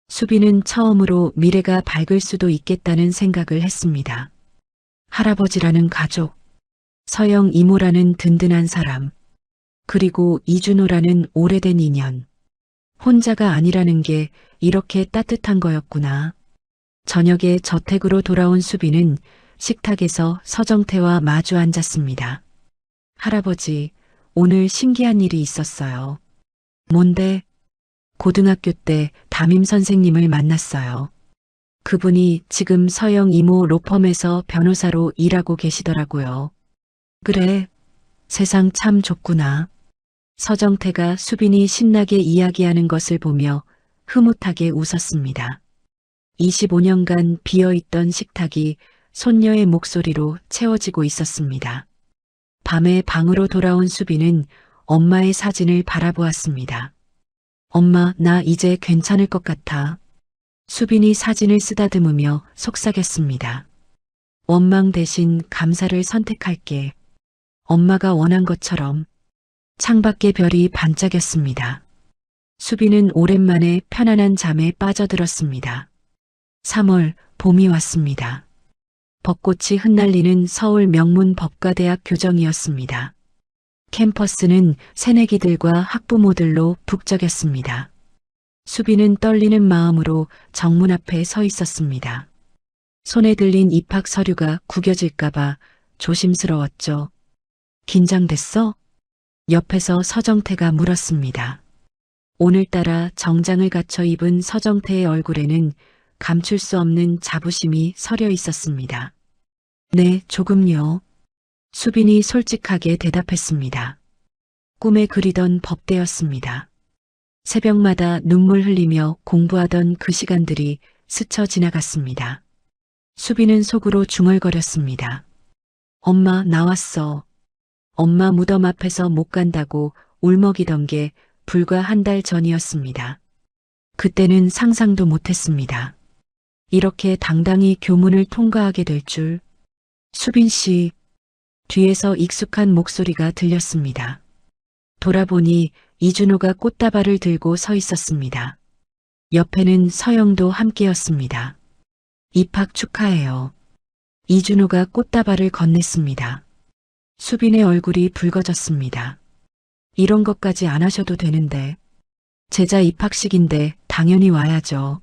수빈은 처음으로 미래가 밝을 수도 있겠다는 생각을 했습니다. 할아버지라는 가족, 서영 이모라는 든든한 사람, 그리고 이준호라는 오래된 인연. 혼자가 아니라는 게 이렇게 따뜻한 거였구나. 저녁에 저택으로 돌아온 수빈은 식탁에서 서정태와 마주 앉았습니다. 할아버지, 오늘 신기한 일이 있었어요. 뭔데? 고등학교 때 담임 선생님을 만났어요. 그분이 지금 서영 이모 로펌에서 변호사로 일하고 계시더라고요. 그래, 세상 참 좁구나. 서정태가 수빈이 신나게 이야기하는 것을 보며 흐뭇하게 웃었습니다. 25년간 비어있던 식탁이 손녀의 목소리로 채워지고 있었습니다. 밤에 방으로 돌아온 수빈은 엄마의 사진을 바라보았습니다. 엄마, 나 이제 괜찮을 것 같아. 수빈이 사진을 쓰다듬으며 속삭였습니다. 원망 대신 감사를 선택할게. 엄마가 원한 것처럼. 창밖의 별이 반짝였습니다. 수빈은 오랜만에 편안한 잠에 빠져들었습니다. 3월, 봄이 왔습니다. 벚꽃이 흩날리는 서울 명문 법과대학 교정이었습니다. 캠퍼스는 새내기들과 학부모들로 북적였습니다. 수빈은 떨리는 마음으로 정문 앞에 서 있었습니다. 손에 들린 입학 서류가 구겨질까봐 조심스러웠죠. 긴장됐어? 옆에서 서정태가 물었습니다. 오늘따라 정장을 갖춰 입은 서정태의 얼굴에는 감출 수 없는 자부심이 서려 있었습니다. 네, 조금요. 수빈이 솔직하게 대답했습니다. 꿈에 그리던 법대였습니다. 새벽마다 눈물 흘리며 공부하던 그 시간들이 스쳐 지나갔습니다. 수빈은 속으로 중얼거렸습니다. 엄마, 나왔어. 엄마 무덤 앞에서 못 간다고 울먹이던 게 불과 한 달 전이었습니다. 그때는 상상도 못했습니다. 이렇게 당당히 교문을 통과하게 될 줄. 수빈 씨, 뒤에서 익숙한 목소리가 들렸습니다. 돌아보니 이준호가 꽃다발을 들고 서 있었습니다. 옆에는 서영도 함께였습니다. 입학 축하해요. 이준호가 꽃다발을 건넸습니다. 수빈의 얼굴이 붉어졌습니다. 이런 것까지 안 하셔도 되는데. 제자 입학식인데 당연히 와야죠.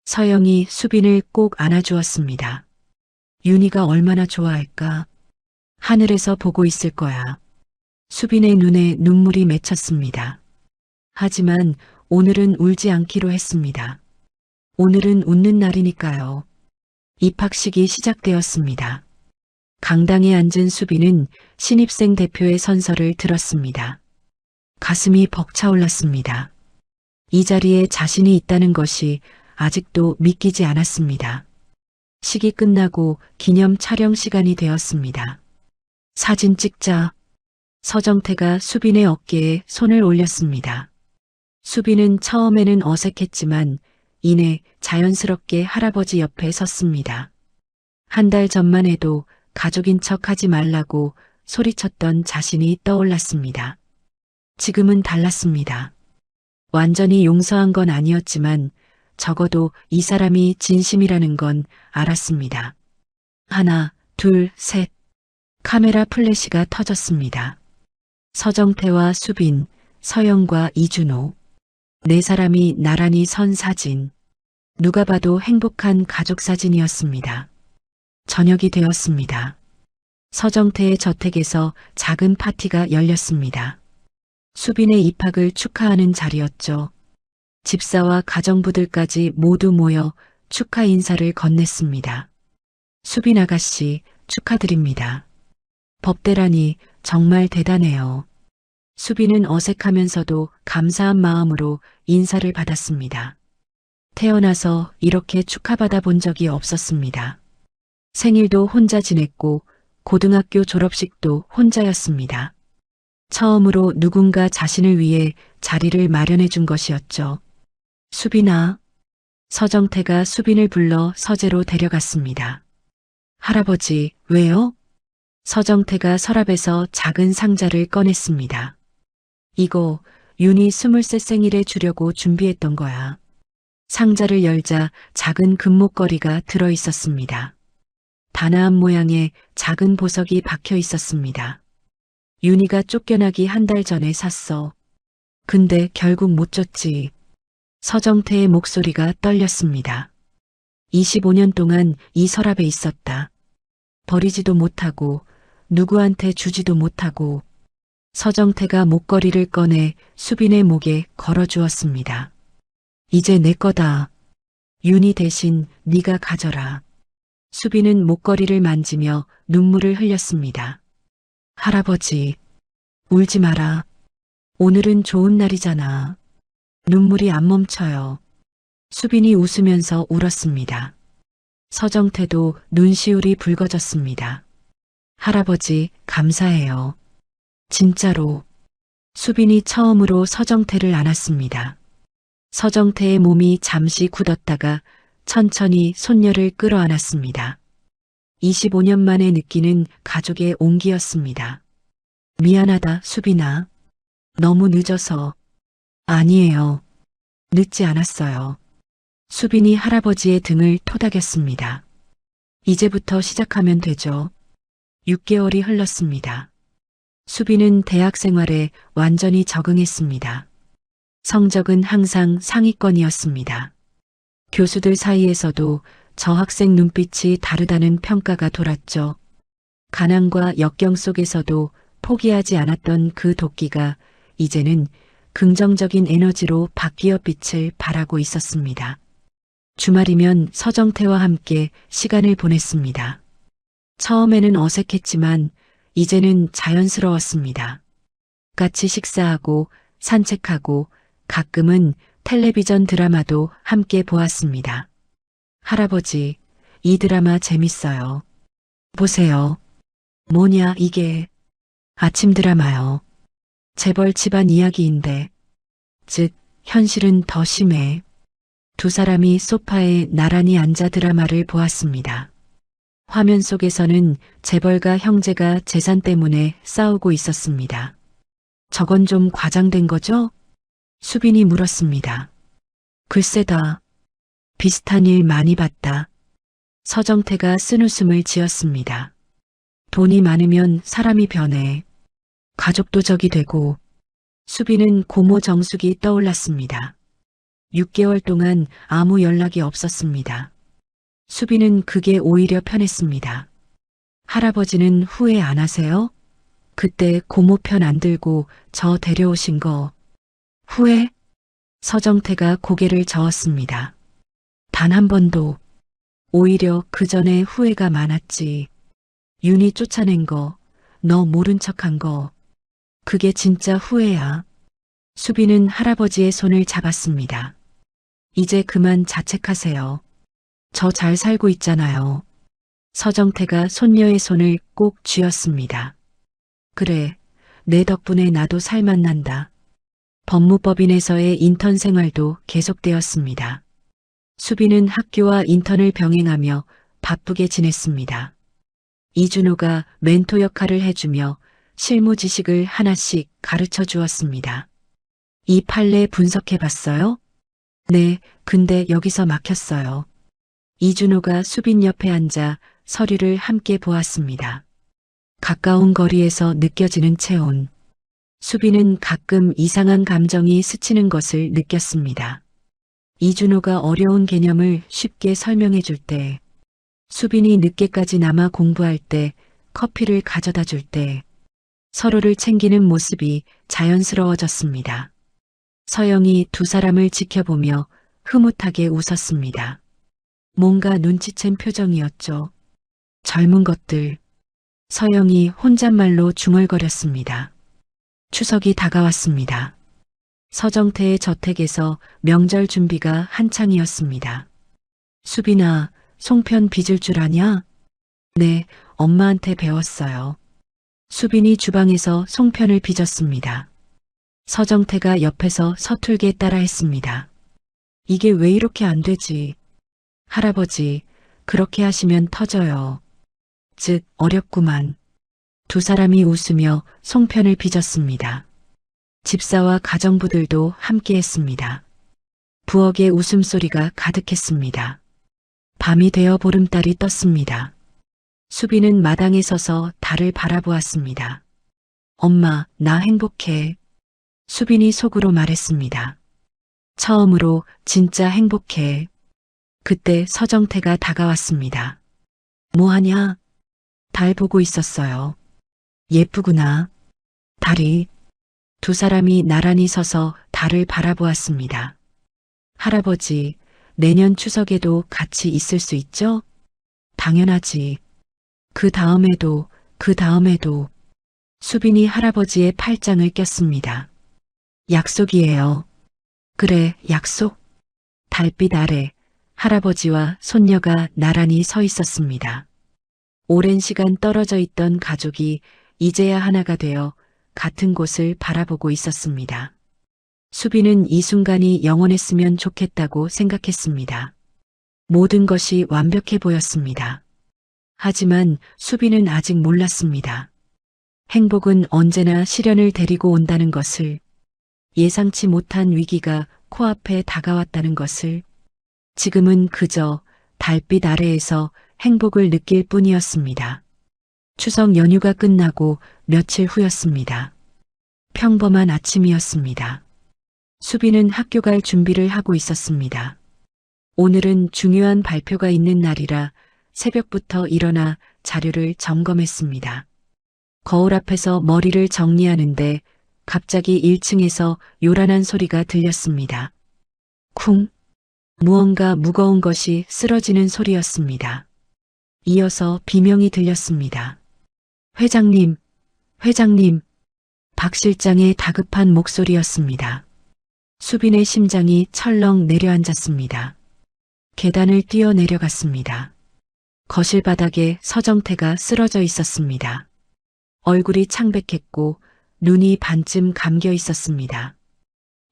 서영이 수빈을 꼭 안아주었습니다. 윤희가 얼마나 좋아할까? 하늘에서 보고 있을 거야. 수빈의 눈에 눈물이 맺혔습니다. 하지만 오늘은 울지 않기로 했습니다. 오늘은 웃는 날이니까요. 입학식이 시작되었습니다. 강당에 앉은 수빈은 신입생 대표의 선서를 들었습니다. 가슴이 벅차올랐습니다. 이 자리에 자신이 있다는 것이 아직도 믿기지 않았습니다. 식이 끝나고 기념 촬영 시간이 되었습니다. 사진 찍자. 서정태가 수빈의 어깨에 손을 올렸습니다. 수빈은 처음에는 어색했지만 이내 자연스럽게 할아버지 옆에 섰습니다. 한 달 전만 해도 가족인 척 하지 말라고 소리쳤던 자신이 떠올랐습니다. 지금은 달랐습니다. 완전히 용서한 건 아니었지만 적어도 이 사람이 진심이라는 건 알았습니다. 하나, 둘, 셋. 카메라 플래시가 터졌습니다. 서정태와 수빈, 서영과 이준호. 네 사람이 나란히 선 사진. 누가 봐도 행복한 가족 사진이었습니다. 저녁이 되었습니다. 서정태의 저택에서 작은 파티가 열렸습니다. 수빈의 입학을 축하하는 자리였죠. 집사와 가정부들까지 모두 모여 축하 인사를 건넸습니다. 수빈 아가씨 축하드립니다. 법대라니 정말 대단해요. 수빈은 어색하면서도 감사한 마음으로 인사를 받았습니다. 태어나서 이렇게 축하받아 본 적이 없었습니다. 생일도 혼자 지냈고 고등학교 졸업식도 혼자였습니다. 처음으로 누군가 자신을 위해 자리를 마련해 준 것이었죠. 수빈아. 서정태가 수빈을 불러 서재로 데려갔습니다. 할아버지, 왜요? 서정태가 서랍에서 작은 상자를 꺼냈습니다. 이거 윤희 23 생일에 주려고 준비했던 거야. 상자를 열자 작은 금목걸이가 들어 있었습니다. 단아한 모양의 작은 보석이 박혀 있었습니다. 윤희가 쫓겨나기 한 달 전에 샀어. 근데 결국 못 줬지. 서정태의 목소리가 떨렸습니다. 25년 동안 이 서랍에 있었다. 버리지도 못하고 누구한테 주지도 못하고. 서정태가 목걸이를 꺼내 수빈의 목에 걸어주었습니다. 이제 내 거다. 윤희 대신 네가 가져라. 수빈은 목걸이를 만지며 눈물을 흘렸습니다. 할아버지, 울지 마라. 오늘은 좋은 날이잖아. 눈물이 안 멈춰요. 수빈이 웃으면서 울었습니다. 서정태도 눈시울이 붉어졌습니다. 할아버지, 감사해요. 진짜로. 수빈이 처음으로 서정태를 안았습니다. 서정태의 몸이 잠시 굳었다가 천천히 손녀를 끌어안았습니다. 25년 만에 느끼는 가족의 온기였습니다. 미안하다, 수빈아. 너무 늦어서. 아니에요. 늦지 않았어요. 수빈이 할아버지의 등을 토닥였습니다. 이제부터 시작하면 되죠. 6개월이 흘렀습니다. 수빈은 대학 생활에 완전히 적응했습니다. 성적은 항상 상위권이었습니다. 교수들 사이에서도 저 학생 눈빛이 다르다는 평가가 돌았죠. 가난과 역경 속에서도 포기하지 않았던 그 도끼가 이제는 긍정적인 에너지로 바뀌어 빛을 발하고 있었습니다. 주말이면 서정태와 함께 시간을 보냈습니다. 처음에는 어색했지만 이제는 자연스러웠습니다. 같이 식사하고 산책하고 가끔은 텔레비전 드라마도 함께 보았습니다. 할아버지, 이 드라마 재밌어요. 보세요. 뭐냐 이게. 아침 드라마요. 재벌 집안 이야기인데. 즉, 현실은 더 심해. 두 사람이 소파에 나란히 앉아 드라마를 보았습니다. 화면 속에서는 재벌가 형제가 재산 때문에 싸우고 있었습니다. 저건 좀 과장된 거죠? 수빈이 물었습니다. 글쎄다. 비슷한 일 많이 봤다. 서정태가 쓴웃음을 지었습니다. 돈이 많으면 사람이 변해. 가족도 적이 되고 수빈은 고모 정숙이 떠올랐습니다. 6개월 동안 아무 연락이 없었습니다. 수빈은 그게 오히려 편했습니다. 할아버지는 후회 안 하세요? 그때 고모 편 안 들고 저 데려오신 거 후회? 서정태가 고개를 저었습니다. 단 한 번도. 오히려 그 전에 후회가 많았지. 윤희 쫓아낸 거, 너 모른 척한 거. 그게 진짜 후회야. 수빈은 할아버지의 손을 잡았습니다. 이제 그만 자책하세요. 저 잘 살고 있잖아요. 서정태가 손녀의 손을 꼭 쥐었습니다. 그래, 내 덕분에 나도 살맛 난다. 법무법인에서의 인턴 생활도 계속되었습니다. 수빈은 학교와 인턴을 병행하며 바쁘게 지냈습니다. 이준호가 멘토 역할을 해주며 실무 지식을 하나씩 가르쳐 주었습니다. 이 판례 분석해 봤어요? 네, 근데 여기서 막혔어요. 이준호가 수빈 옆에 앉아 서류를 함께 보았습니다. 가까운 거리에서 느껴지는 체온. 수빈은 가끔 이상한 감정이 스치는 것을 느꼈습니다. 이준호가 어려운 개념을 쉽게 설명해 줄 때, 수빈이 늦게까지 남아 공부할 때, 커피를 가져다 줄 때, 서로를 챙기는 모습이 자연스러워졌습니다. 서영이 두 사람을 지켜보며 흐뭇하게 웃었습니다. 뭔가 눈치챈 표정이었죠. 젊은 것들. 서영이 혼잣말로 중얼거렸습니다. 추석이 다가왔습니다. 서정태의 저택에서 명절 준비가 한창이었습니다. 수빈아, 송편 빚을 줄 아냐? 네, 엄마한테 배웠어요. 수빈이 주방에서 송편을 빚었습니다. 서정태가 옆에서 서툴게 따라했습니다. 이게 왜 이렇게 안 되지? 할아버지, 그렇게 하시면 터져요. 즉, 어렵구만. 두 사람이 웃으며 송편을 빚었습니다. 집사와 가정부들도 함께했습니다. 부엌에 웃음소리가 가득했습니다. 밤이 되어 보름달이 떴습니다. 수빈은 마당에 서서 달을 바라보았습니다. 엄마, 나 행복해. 수빈이 속으로 말했습니다. 처음으로 진짜 행복해. 그때 서정태가 다가왔습니다. 뭐하냐? 달 보고 있었어요. 예쁘구나. 달이. 두 사람이 나란히 서서 달을 바라보았습니다. 할아버지, 내년 추석에도 같이 있을 수 있죠? 당연하지. 그 다음에도, 그 다음에도. 수빈이 할아버지의 팔짱을 꼈습니다. 약속이에요. 그래, 약속. 달빛 아래 할아버지와 손녀가 나란히 서 있었습니다. 오랜 시간 떨어져 있던 가족이 이제야 하나가 되어 같은 곳을 바라보고 있었습니다. 수빈은 이 순간이 영원했으면 좋겠다고 생각했습니다. 모든 것이 완벽해 보였습니다. 하지만 수빈은 아직 몰랐습니다. 행복은 언제나 시련을 데리고 온다는 것을, 예상치 못한 위기가 코앞에 다가왔다는 것을, 지금은 그저 달빛 아래에서 행복을 느낄 뿐이었습니다. 추석 연휴가 끝나고 며칠 후였습니다. 평범한 아침이었습니다. 수빈은 학교 갈 준비를 하고 있었습니다. 오늘은 중요한 발표가 있는 날이라 새벽부터 일어나 자료를 점검했습니다. 거울 앞에서 머리를 정리하는데 갑자기 1층에서 요란한 소리가 들렸습니다. 쿵! 무언가 무거운 것이 쓰러지는 소리였습니다. 이어서 비명이 들렸습니다. 회장님, 회장님. 박 실장의 다급한 목소리였습니다. 수빈의 심장이 철렁 내려앉았습니다. 계단을 뛰어 내려갔습니다. 거실 바닥에 서정태가 쓰러져 있었습니다. 얼굴이 창백했고 눈이 반쯤 감겨 있었습니다.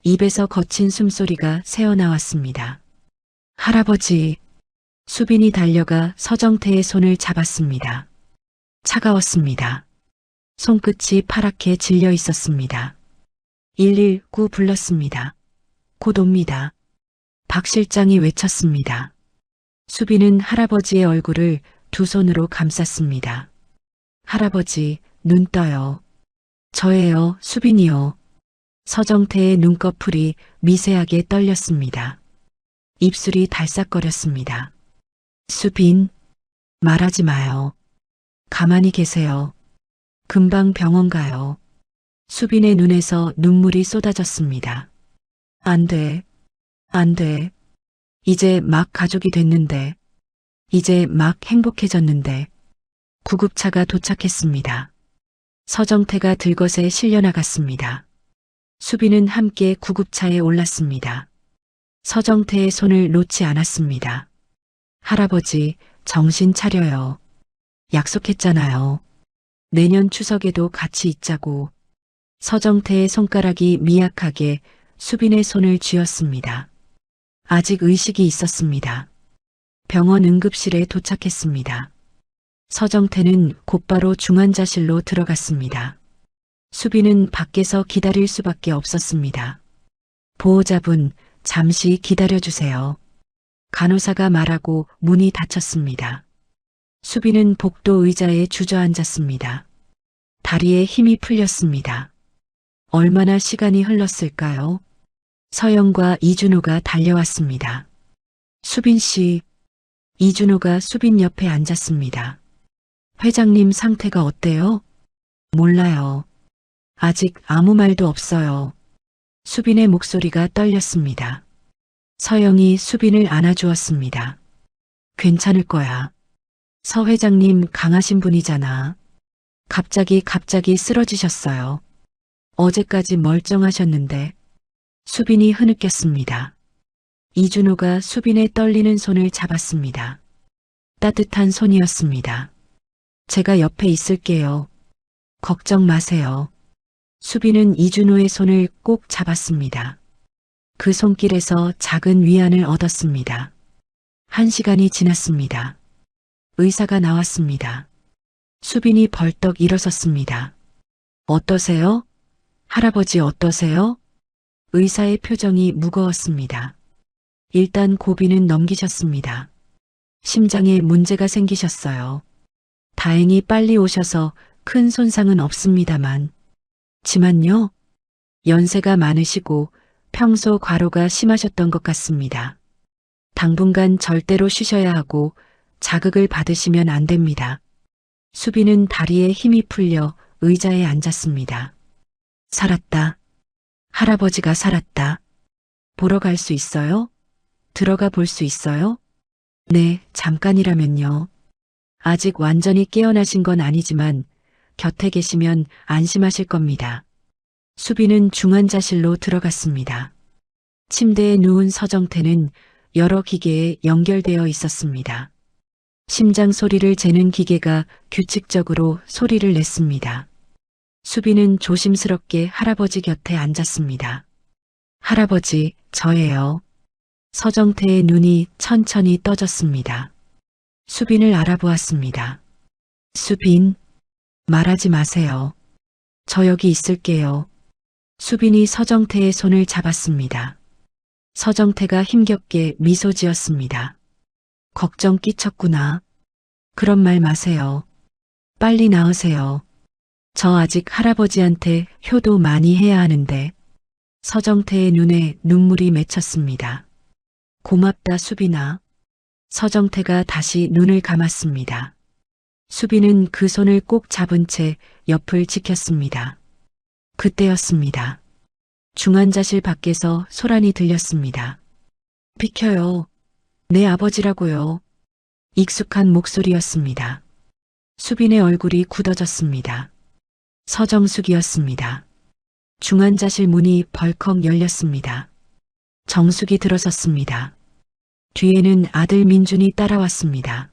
입에서 거친 숨소리가 새어나왔습니다. 할아버지. 수빈이 달려가 서정태의 손을 잡았습니다. 차가웠습니다. 손끝이 파랗게 질려 있었습니다. 119 불렀습니다. 곧 옵니다. 박 실장이 외쳤습니다. 수빈은 할아버지의 얼굴을 두 손으로 감쌌습니다. 할아버지, 눈 떠요. 저예요, 수빈이요. 서정태의 눈꺼풀이 미세하게 떨렸습니다. 입술이 달싹거렸습니다. 수빈, 말하지 마요. 가만히 계세요. 금방 병원 가요. 수빈의 눈에서 눈물이 쏟아졌습니다. 안 돼. 안 돼. 이제 막 가족이 됐는데. 이제 막 행복해졌는데. 구급차가 도착했습니다. 서정태가 들것에 실려 나갔습니다. 수빈은 함께 구급차에 올랐습니다. 서정태의 손을 놓지 않았습니다. 할아버지, 정신 차려요. 약속했잖아요. 내년 추석에도 같이 있자고. 서정태의 손가락이 미약하게 수빈의 손을 쥐었습니다. 아직 의식이 있었습니다. 병원 응급실에 도착했습니다. 서정태는 곧바로 중환자실로 들어갔습니다. 수빈은 밖에서 기다릴 수밖에 없었습니다. 보호자분, 잠시 기다려주세요. 간호사가 말하고 문이 닫혔습니다. 수빈은 복도 의자에 주저앉았습니다. 다리에 힘이 풀렸습니다. 얼마나 시간이 흘렀을까요? 서영과 이준호가 달려왔습니다. 수빈 씨, 이준호가 수빈 옆에 앉았습니다. 회장님 상태가 어때요? 몰라요. 아직 아무 말도 없어요. 수빈의 목소리가 떨렸습니다. 서영이 수빈을 안아주었습니다. 괜찮을 거야. 서 회장님 강하신 분이잖아. 갑자기 쓰러지셨어요. 어제까지 멀쩡하셨는데. 수빈이 흐느꼈습니다. 이준호가 수빈의 떨리는 손을 잡았습니다. 따뜻한 손이었습니다. 제가 옆에 있을게요. 걱정 마세요. 수빈은 이준호의 손을 꼭 잡았습니다. 그 손길에서 작은 위안을 얻었습니다. 1시간이 지났습니다. 의사가 나왔습니다. 수빈이 벌떡 일어섰습니다. 어떠세요? 할아버지 어떠세요? 의사의 표정이 무거웠습니다. 일단 고비는 넘기셨습니다. 심장에 문제가 생기셨어요. 다행히 빨리 오셔서 큰 손상은 없습니다만. 지만요, 연세가 많으시고 평소 과로가 심하셨던 것 같습니다. 당분간 절대로 쉬셔야 하고 자극을 받으시면 안 됩니다. 수빈은 다리에 힘이 풀려 의자에 앉았습니다. 살았다. 할아버지가 살았다. 보러 갈 수 있어요? 들어가 볼 수 있어요? 네, 잠깐이라면요. 아직 완전히 깨어나신 건 아니지만 곁에 계시면 안심하실 겁니다. 수빈은 중환자실로 들어갔습니다. 침대에 누운 서정태는 여러 기계에 연결되어 있었습니다. 심장 소리를 재는 기계가 규칙적으로 소리를 냈습니다. 수빈은 조심스럽게 할아버지 곁에 앉았습니다. 할아버지, 저예요. 서정태의 눈이 천천히 떠졌습니다. 수빈을 알아보았습니다. 수빈, 말하지 마세요. 저 여기 있을게요. 수빈이 서정태의 손을 잡았습니다. 서정태가 힘겹게 미소 지었습니다. 걱정 끼쳤구나. 그런 말 마세요. 빨리 나으세요. 저 아직 할아버지한테 효도 많이 해야 하는데. 서정태의 눈에 눈물이 맺혔습니다. 고맙다 수빈아. 서정태가 다시 눈을 감았습니다. 수빈은 그 손을 꼭 잡은 채 옆을 지켰습니다. 그때였습니다. 중환자실 밖에서 소란이 들렸습니다. 비켜요. 내 아버지라고요. 익숙한 목소리였습니다. 수빈의 얼굴이 굳어졌습니다. 서정숙이었습니다. 중환자실 문이 벌컥 열렸습니다. 정숙이 들어섰습니다. 뒤에는 아들 민준이 따라왔습니다.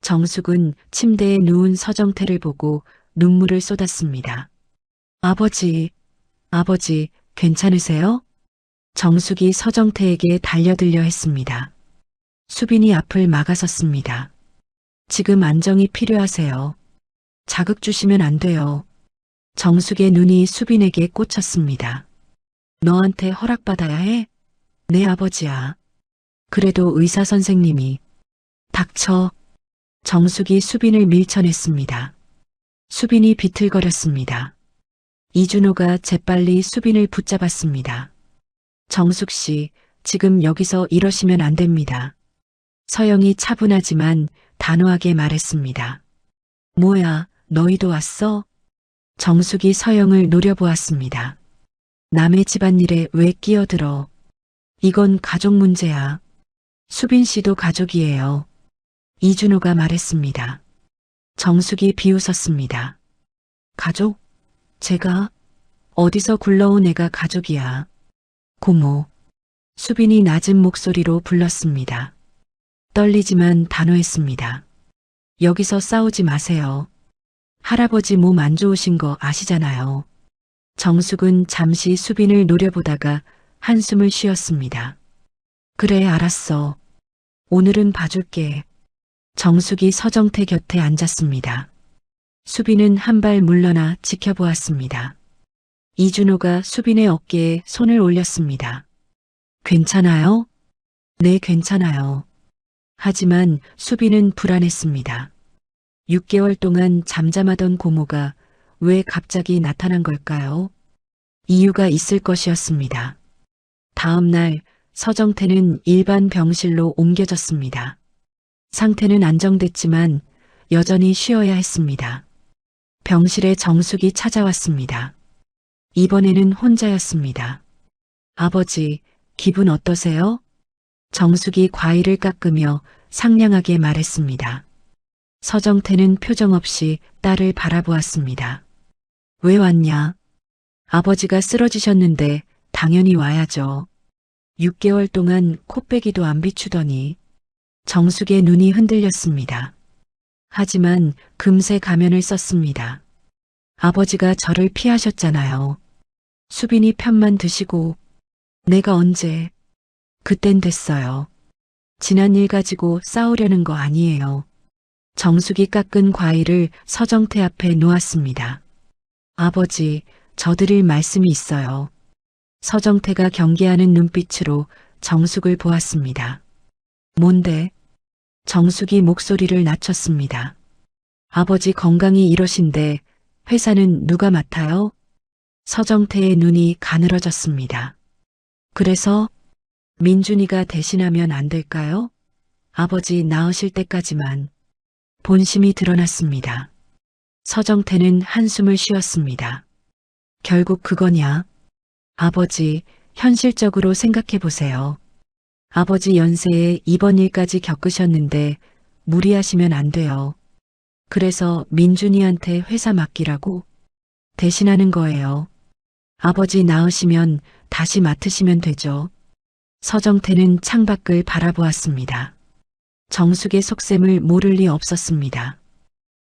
정숙은 침대에 누운 서정태를 보고 눈물을 쏟았습니다. 아버지, 아버지, 괜찮으세요? 정숙이 서정태에게 달려들려 했습니다. 수빈이 앞을 막아섰습니다. 지금 안정이 필요하세요. 자극 주시면 안 돼요. 정숙의 눈이 수빈에게 꽂혔습니다. 너한테 허락받아야 해? 내 아버지야. 그래도 의사 선생님이. 닥쳐. 정숙이 수빈을 밀쳐냈습니다. 수빈이 비틀거렸습니다. 이준호가 재빨리 수빈을 붙잡았습니다. 정숙 씨, 지금 여기서 이러시면 안 됩니다. 서영이 차분하지만 단호하게 말했습니다. 뭐야, 너희도 왔어? 정숙이 서영을 노려보았습니다. 남의 집안일에 왜 끼어들어? 이건 가족 문제야. 수빈 씨도 가족이에요. 이준호가 말했습니다. 정숙이 비웃었습니다. 가족? 제가? 어디서 굴러온 애가 가족이야. 고모. 수빈이 낮은 목소리로 불렀습니다. 떨리지만 단호했습니다. 여기서 싸우지 마세요. 할아버지 몸 안 좋으신 거 아시잖아요. 정숙은 잠시 수빈을 노려보다가 한숨을 쉬었습니다. 그래, 알았어. 오늘은 봐줄게. 정숙이 서정태 곁에 앉았습니다. 수빈은 한 발 물러나 지켜보았습니다. 이준호가 수빈의 어깨에 손을 올렸습니다. 괜찮아요? 네, 괜찮아요. 하지만 수빈은 불안했습니다. 6개월 동안 잠잠하던 고모가 왜 갑자기 나타난 걸까요? 이유가 있을 것이었습니다. 다음 날 서정태는 일반 병실로 옮겨졌습니다. 상태는 안정됐지만 여전히 쉬어야 했습니다. 병실에 정숙이 찾아왔습니다. 이번에는 혼자였습니다. 아버지, 기분 어떠세요? 정숙이 과일을 깎으며 상냥하게 말했습니다. 서정태는 표정 없이 딸을 바라보았습니다. 왜 왔냐? 아버지가 쓰러지셨는데 당연히 와야죠. 6개월 동안 코빼기도 안 비추더니. 정숙의 눈이 흔들렸습니다. 하지만 금세 가면을 썼습니다. 아버지가 저를 피하셨잖아요. 수빈이 편만 드시고. 내가 언제? 그땐 됐어요. 지난 일 가지고 싸우려는 거 아니에요. 정숙이 깎은 과일을 서정태 앞에 놓았습니다. 아버지, 저 드릴 말씀이 있어요. 서정태가 경계하는 눈빛으로 정숙을 보았습니다. 뭔데? 정숙이 목소리를 낮췄습니다. 아버지 건강이 이러신데 회사는 누가 맡아요? 서정태의 눈이 가늘어졌습니다. 그래서 민준이가 대신하면 안 될까요? 아버지 나으실 때까지만. 본심이 드러났습니다. 서정태는 한숨을 쉬었습니다. 결국 그거냐? 아버지, 현실적으로 생각해 보세요. 아버지 연세에 이번 일까지 겪으셨는데 무리하시면 안 돼요. 그래서 민준이한테 회사 맡기라고 대신하는 거예요. 아버지 나으시면 다시 맡으시면 되죠. 서정태는 창밖을 바라보았습니다. 정숙의 속셈을 모를 리 없었습니다.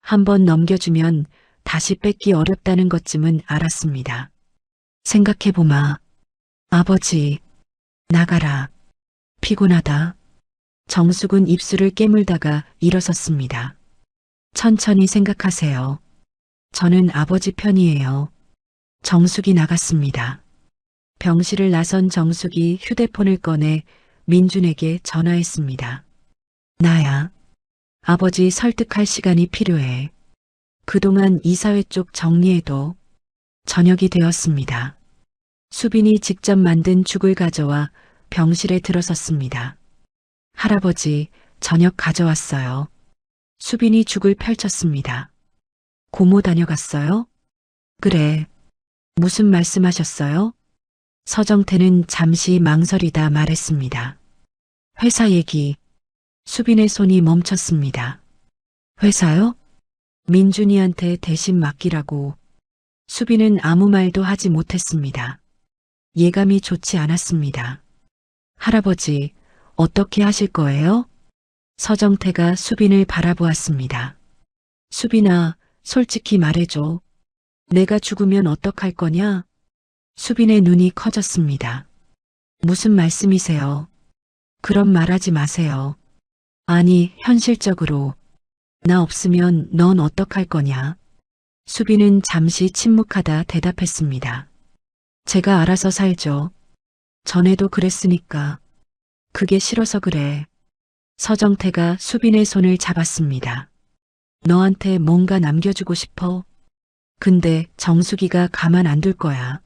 한번 넘겨주면 다시 뺏기 어렵다는 것쯤은 알았습니다. 생각해보마. 아버지, 나가라. 피곤하다. 정숙은 입술을 깨물다가 일어섰습니다. 천천히 생각하세요. 저는 아버지 편이에요. 정숙이 나갔습니다. 병실을 나선 정숙이 휴대폰을 꺼내 민준에게 전화했습니다. 나야. 아버지 설득할 시간이 필요해. 그동안 이사회 쪽 정리해도. 저녁이 되었습니다. 수빈이 직접 만든 죽을 가져와 병실에 들어섰습니다. 할아버지, 저녁 가져왔어요. 수빈이 죽을 펼쳤습니다. 고모 다녀갔어요? 그래. 무슨 말씀하셨어요? 서정태는 잠시 망설이다 말했습니다. 회사 얘기. 수빈의 손이 멈췄습니다. 회사요? 민준이한테 대신 맡기라고. 수빈은 아무 말도 하지 못했습니다. 예감이 좋지 않았습니다. 할아버지, 어떻게 하실 거예요? 서정태가 수빈을 바라보았습니다. 수빈아, 솔직히 말해줘. 내가 죽으면 어떡할 거냐? 수빈의 눈이 커졌습니다. 무슨 말씀이세요? 그런 말하지 마세요. 아니, 현실적으로. 나 없으면 넌 어떡할 거냐? 수빈은 잠시 침묵하다 대답했습니다. 제가 알아서 살죠. 전에도 그랬으니까. 그게 싫어서 그래. 서정태가 수빈의 손을 잡았습니다. 너한테 뭔가 남겨주고 싶어? 근데 정숙이가 가만 안 둘 거야.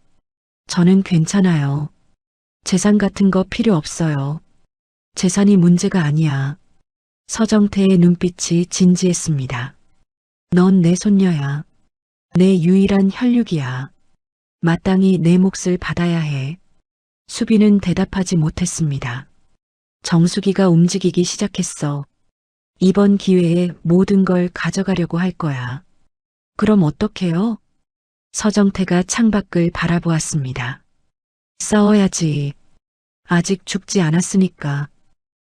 저는 괜찮아요. 재산 같은 거 필요 없어요. 재산이 문제가 아니야. 서정태의 눈빛이 진지했습니다. 넌 내 손녀야. 내 유일한 혈육이야. 마땅히 내 몫을 받아야 해. 수빈은 대답하지 못했습니다. 정숙이가 움직이기 시작했어. 이번 기회에 모든 걸 가져가려고 할 거야. 그럼 어떡해요? 서정태가 창밖을 바라보았습니다. 싸워야지. 아직 죽지 않았으니까.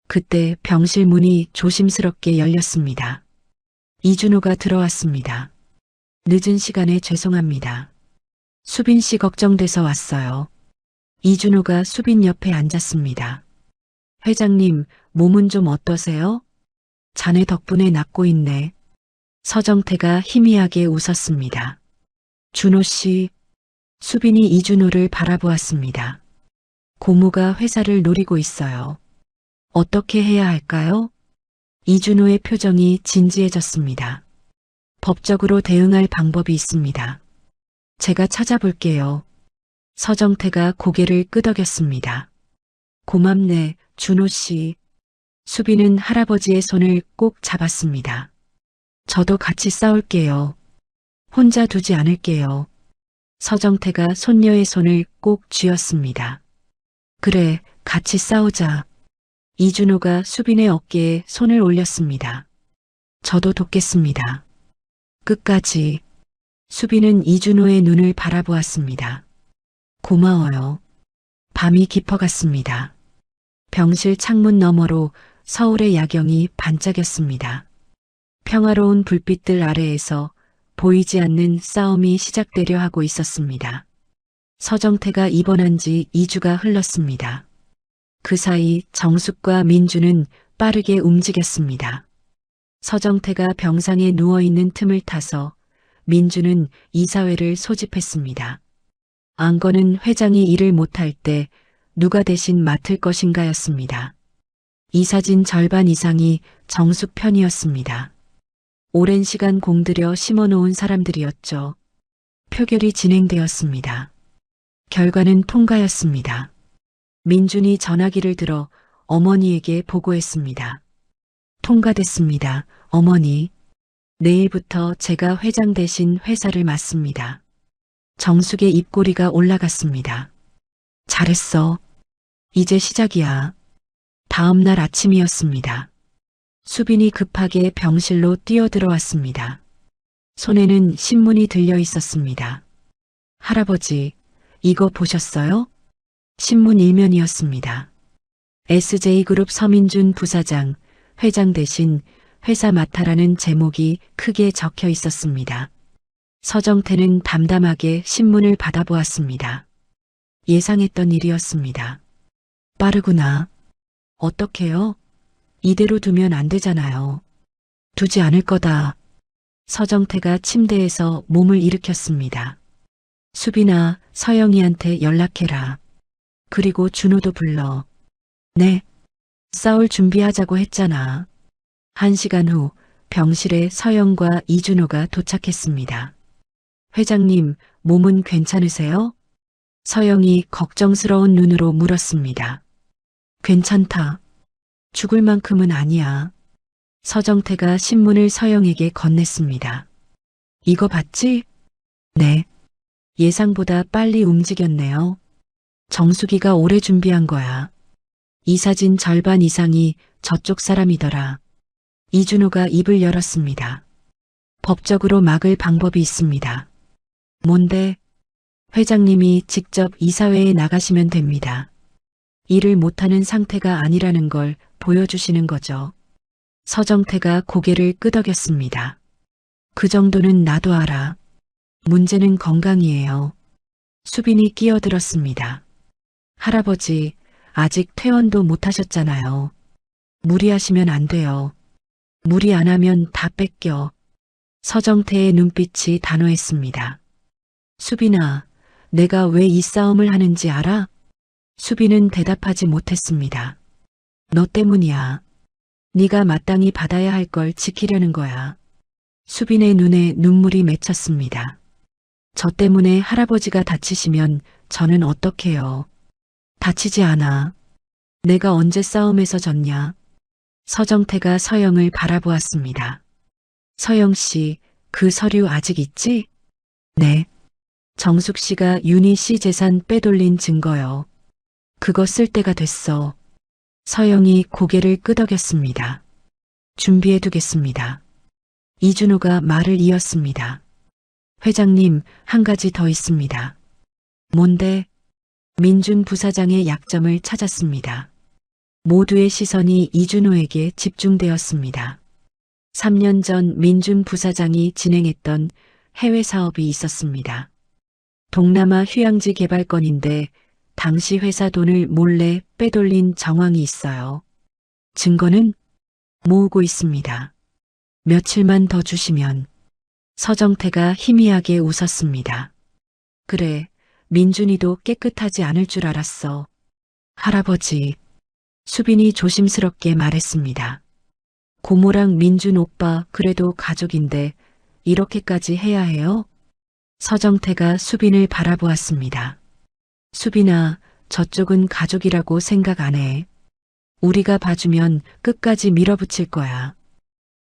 그때 병실 문이 조심스럽게 열렸습니다. 이준호가 들어왔습니다. 늦은 시간에 죄송합니다. 수빈 씨 걱정돼서 왔어요. 이준호가 수빈 옆에 앉았습니다. 회장님, 몸은 좀 어떠세요? 자네 덕분에 낫고 있네. 서정태가 희미하게 웃었습니다. 준호 씨, 수빈이 이준호를 바라보았습니다. 고모가 회사를 노리고 있어요. 어떻게 해야 할까요? 이준호의 표정이 진지해졌습니다. 법적으로 대응할 방법이 있습니다. 제가 찾아볼게요. 서정태가 고개를 끄덕였습니다. 고맙네, 준호 씨. 수빈은 할아버지의 손을 꼭 잡았습니다. 저도 같이 싸울게요. 혼자 두지 않을게요. 서정태가 손녀의 손을 꼭 쥐었습니다. 그래, 같이 싸우자. 이준호가 수빈의 어깨에 손을 올렸습니다. 저도 돕겠습니다. 끝까지. 수빈은 이준호의 눈을 바라보았습니다. 고마워요. 밤이 깊어갔습니다. 병실 창문 너머로 서울의 야경이 반짝였습니다. 평화로운 불빛들 아래에서 보이지 않는 싸움이 시작되려 하고 있었습니다. 서정태가 입원한 지 2주가 흘렀습니다. 그 사이 정숙과 민주는 빠르게 움직였습니다. 서정태가 병상에 누워있는 틈을 타서 민주는 이사회를 소집했습니다. 안건은 회장이 일을 못할 때 누가 대신 맡을 것인가였습니다. 이사진 절반 이상이 정숙 편이었습니다. 오랜 시간 공들여 심어놓은 사람들이었죠. 표결이 진행되었습니다. 결과는 통과였습니다. 민준이 전화기를 들어 어머니에게 보고했습니다. 통과됐습니다, 어머니. 내일부터 제가 회장 대신 회사를 맡습니다. 정숙의 입꼬리가 올라갔습니다. 잘했어. 이제 시작이야. 다음 날 아침이었습니다. 수빈이 급하게 병실로 뛰어들어왔습니다. 손에는 신문이 들려 있었습니다. 할아버지, 이거 보셨어요? 신문 일면이었습니다. SJ그룹 서민준 부사장, 회장 대신 회사 맡아라는 제목이 크게 적혀 있었습니다. 서정태는 담담하게 신문을 받아보았습니다. 예상했던 일이었습니다. 빠르구나. 어떡해요? 이대로 두면 안 되잖아요. 두지 않을 거다. 서정태가 침대에서 몸을 일으켰습니다. 수빈아, 서영이한테 연락해라. 그리고 준호도 불러. 네. 싸울 준비하자고 했잖아. 1시간 후 병실에 서영과 이준호가 도착했습니다. 회장님, 몸은 괜찮으세요? 서영이 걱정스러운 눈으로 물었습니다. 괜찮다. 죽을 만큼은 아니야. 서정태가 신문을 서영에게 건넸습니다. 이거 봤지? 네. 예상보다 빨리 움직였네요. 정숙이가 오래 준비한 거야. 이 사진 절반 이상이 저쪽 사람이더라. 이준호가 입을 열었습니다. 법적으로 막을 방법이 있습니다. 뭔데? 회장님이 직접 이사회에 나가시면 됩니다. 일을 못하는 상태가 아니라는 걸 보여주시는 거죠. 서정태가 고개를 끄덕였습니다. 그 정도는 나도 알아. 문제는 건강이에요. 수빈이 끼어들었습니다. 할아버지, 아직 퇴원도 못 하셨잖아요. 무리하시면 안 돼요. 무리 안 하면 다 뺏겨. 서정태의 눈빛이 단호했습니다. 수빈아, 내가 왜 이 싸움을 하는지 알아? 수빈은 대답하지 못했습니다. 너 때문이야. 네가 마땅히 받아야 할 걸 지키려는 거야. 수빈의 눈에 눈물이 맺혔습니다. 저 때문에 할아버지가 다치시면 저는 어떡해요? 다치지 않아. 내가 언제 싸움에서 졌냐? 서정태가 서영을 바라보았습니다. 서영 씨, 그 서류 아직 있지? 네. 정숙 씨가 윤희 씨 재산 빼돌린 증거요. 그거 쓸 때가 됐어. 서영이 고개를 끄덕였습니다. 준비해 두겠습니다. 이준호가 말을 이었습니다. 회장님, 한 가지 더 있습니다. 뭔데? 민준 부사장의 약점을 찾았습니다. 모두의 시선이 이준호에게 집중되었습니다. 3년 전 민준 부사장이 진행했던 해외 사업이 있었습니다. 동남아 휴양지 개발 건인데 당시 회사 돈을 몰래 빼돌린 정황이 있어요. 증거는 모으고 있습니다. 며칠만 더 주시면. 서정태가 희미하게 웃었습니다. 그래, 민준이도 깨끗하지 않을 줄 알았어. 할아버지, 수빈이 조심스럽게 말했습니다. 고모랑 민준 오빠 그래도 가족인데 이렇게까지 해야 해요? 서정태가 수빈을 바라보았습니다. 수빈아, 저쪽은 가족이라고 생각 안 해. 우리가 봐주면 끝까지 밀어붙일 거야.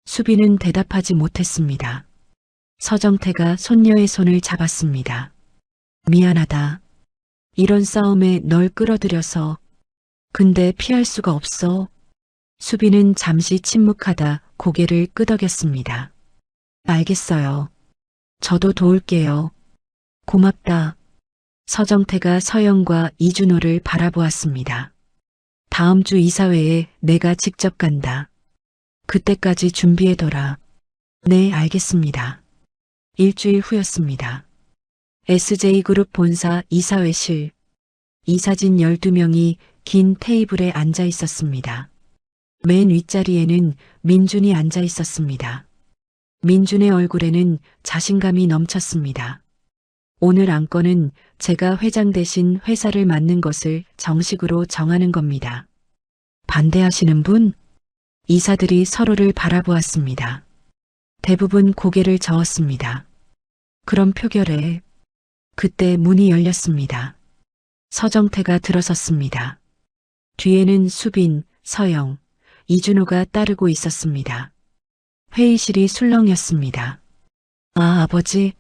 수빈은 대답하지 못했습니다. 서정태가 손녀의 손을 잡았습니다. 미안하다. 이런 싸움에 널 끌어들여서. 근데 피할 수가 없어. 수빈은 잠시 침묵하다 고개를 끄덕였습니다. 알겠어요. 저도 도울게요. 고맙다. 서정태가 서영과 이준호를 바라보았습니다. 다음 주 이사회에 내가 직접 간다. 그때까지 준비해둬라. 네, 알겠습니다. 일주일 후였습니다. SJ그룹 본사 이사회실. 이사진 12명이 긴 테이블에 앉아 있었습니다. 맨 윗자리에는 민준이 앉아 있었습니다. 민준의 얼굴에는 자신감이 넘쳤습니다. 오늘 안건은 제가 회장 대신 회사를 맡는 것을 정식으로 정하는 겁니다. 반대하시는 분? 이사들이 서로를 바라보았습니다. 대부분 고개를 저었습니다. 그럼 표결해. 그때 문이 열렸습니다. 서정태가 들어섰습니다. 뒤에는 수빈, 서영, 이준호가 따르고 있었습니다. 회의실이 술렁였습니다. 아, 아버지.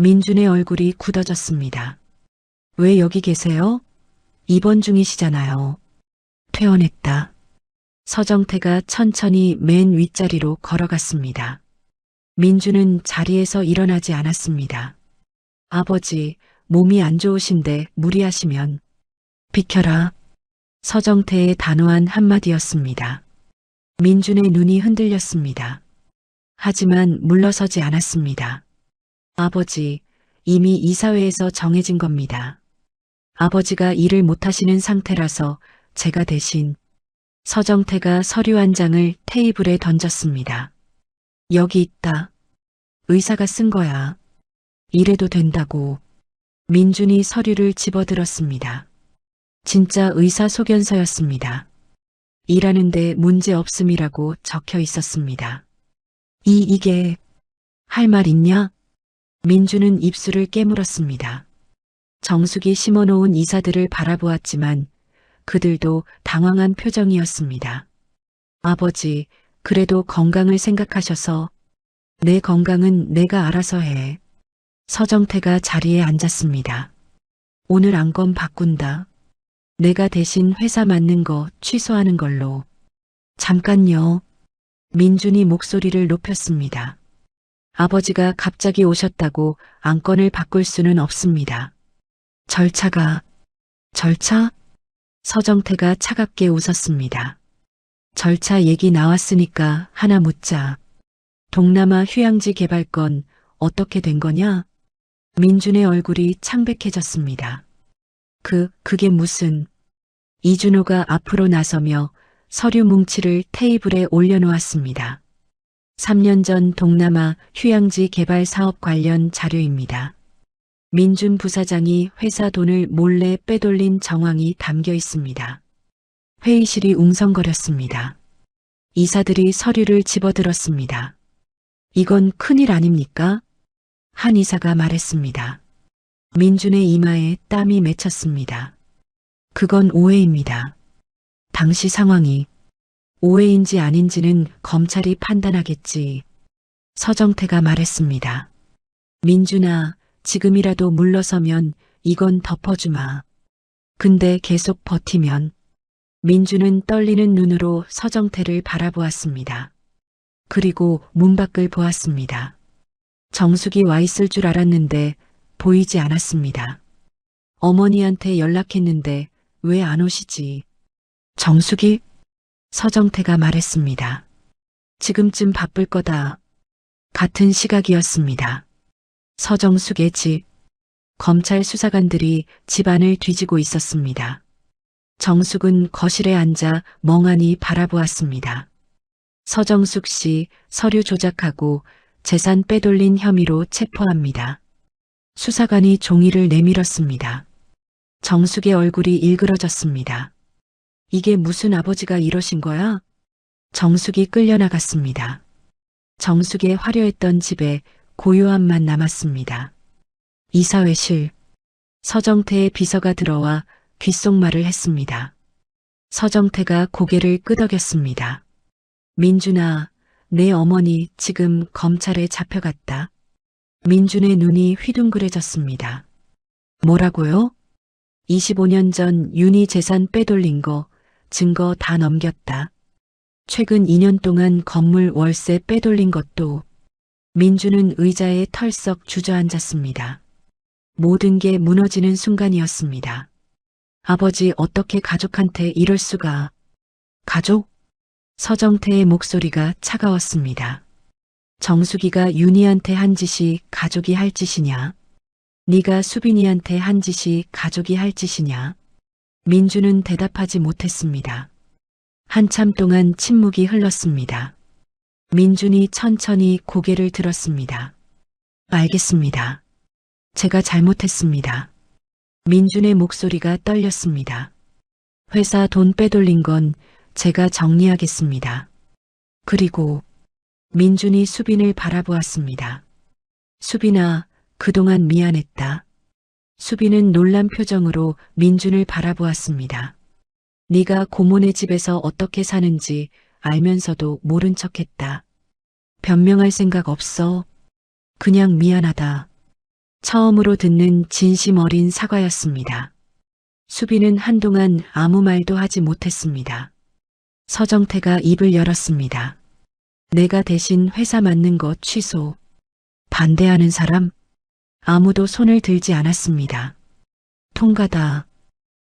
민준의 얼굴이 굳어졌습니다. 왜 여기 계세요? 입원 중이시잖아요. 퇴원했다. 서정태가 천천히 맨 윗자리로 걸어갔습니다. 민준은 자리에서 일어나지 않았습니다. 아버지, 몸이 안 좋으신데 무리하시면. 비켜라. 서정태의 단호한 한마디였습니다. 민준의 눈이 흔들렸습니다. 하지만 물러서지 않았습니다. 아버지, 이미 이사회에서 정해진 겁니다. 아버지가 일을 못하시는 상태라서 제가 대신. 서정태가 서류 한 장을 테이블에 던졌습니다. 여기 있다. 의사가 쓴 거야. 이래도 된다고. 민준이 서류를 집어들었습니다. 진짜 의사소견서였습니다. 일하는데 문제 없음이라고 적혀 있었습니다. 이게 할 말 있냐? 민준은 입술을 깨물었습니다. 정숙이 심어놓은 이사들을 바라보았지만 그들도 당황한 표정이었습니다. 아버지, 그래도 건강을 생각하셔서. 내 건강은 내가 알아서 해. 서정태가 자리에 앉았습니다. 오늘 안건 바꾼다. 내가 대신 회사 맡는 거 취소하는 걸로. 잠깐요. 민준이 목소리를 높였습니다. 아버지가 갑자기 오셨다고 안건을 바꿀 수는 없습니다. 절차? 서정태가 차갑게 웃었습니다. 절차 얘기 나왔으니까 하나 묻자. 동남아 휴양지 개발건 어떻게 된 거냐? 민준의 얼굴이 창백해졌습니다. 그게 무슨. 이준호가 앞으로 나서며 서류 뭉치를 테이블에 올려놓았습니다. 3년 전 동남아 휴양지 개발 사업 관련 자료입니다. 민준 부사장이 회사 돈을 몰래 빼돌린 정황이 담겨 있습니다. 회의실이 웅성거렸습니다. 이사들이 서류를 집어들었습니다. 이건 큰일 아닙니까? 한의사가 말했습니다. 민준의 이마에 땀이 맺혔습니다. 그건 오해입니다. 당시 상황이 오해인지 아닌지는 검찰이 판단하겠지. 서정태가 말했습니다. 민준아, 지금이라도 물러서면 이건 덮어주마. 근데 계속 버티면. 민준은 떨리는 눈으로 서정태를 바라보았습니다. 그리고 문 밖을 보았습니다. 정숙이 와 있을 줄 알았는데 보이지 않았습니다. 어머니한테 연락했는데 왜 안 오시지? 정숙이? 서정태가 말했습니다. 지금쯤 바쁠 거다. 같은 시각이었습니다. 서정숙의 집. 검찰 수사관들이 집안을 뒤지고 있었습니다. 정숙은 거실에 앉아 멍하니 바라보았습니다. 서정숙 씨 서류 조작하고 재산 빼돌린 혐의로 체포합니다. 수사관이 종이를 내밀었습니다. 정숙의 얼굴이 일그러졌습니다. 이게 무슨 아버지가 이러신 거야? 정숙이 끌려나갔습니다. 정숙의 화려했던 집에 고요함만 남았습니다. 이사회실. 서정태의 비서가 들어와 귓속말을 했습니다. 서정태가 고개를 끄덕였습니다. 민준아, 내 어머니 지금 검찰에 잡혀갔다. 민준의 눈이 휘둥그레졌습니다. 뭐라고요? 25년 전 윤희 재산 빼돌린 거 증거 다 넘겼다. 최근 2년 동안 건물 월세 빼돌린 것도. 민준은 의자에 털썩 주저앉았습니다. 모든 게 무너지는 순간이었습니다. 아버지 어떻게 가족한테 이럴 수가. 가족? 서정태의 목소리가 차가웠습니다. 정숙이가 윤희한테 한 짓이 가족이 할 짓이냐? 네가 수빈이한테 한 짓이 가족이 할 짓이냐? 민준은 대답하지 못했습니다. 한참 동안 침묵이 흘렀습니다. 민준이 천천히 고개를 들었습니다. 알겠습니다. 제가 잘못했습니다. 민준의 목소리가 떨렸습니다. 회사 돈 빼돌린 건 제가 정리하겠습니다. 그리고 민준이 수빈을 바라보았습니다. 수빈아, 그동안 미안했다. 수빈은 놀란 표정으로 민준을 바라보았습니다. 네가 고모네 집에서 어떻게 사는지 알면서도 모른 척했다. 변명할 생각 없어. 그냥 미안하다. 처음으로 듣는 진심 어린 사과였습니다. 수빈은 한동안 아무 말도 하지 못했습니다. 서정태가 입을 열었습니다. 내가 대신 회사 맡는 거 취소. 반대하는 사람? 아무도 손을 들지 않았습니다. 통과다.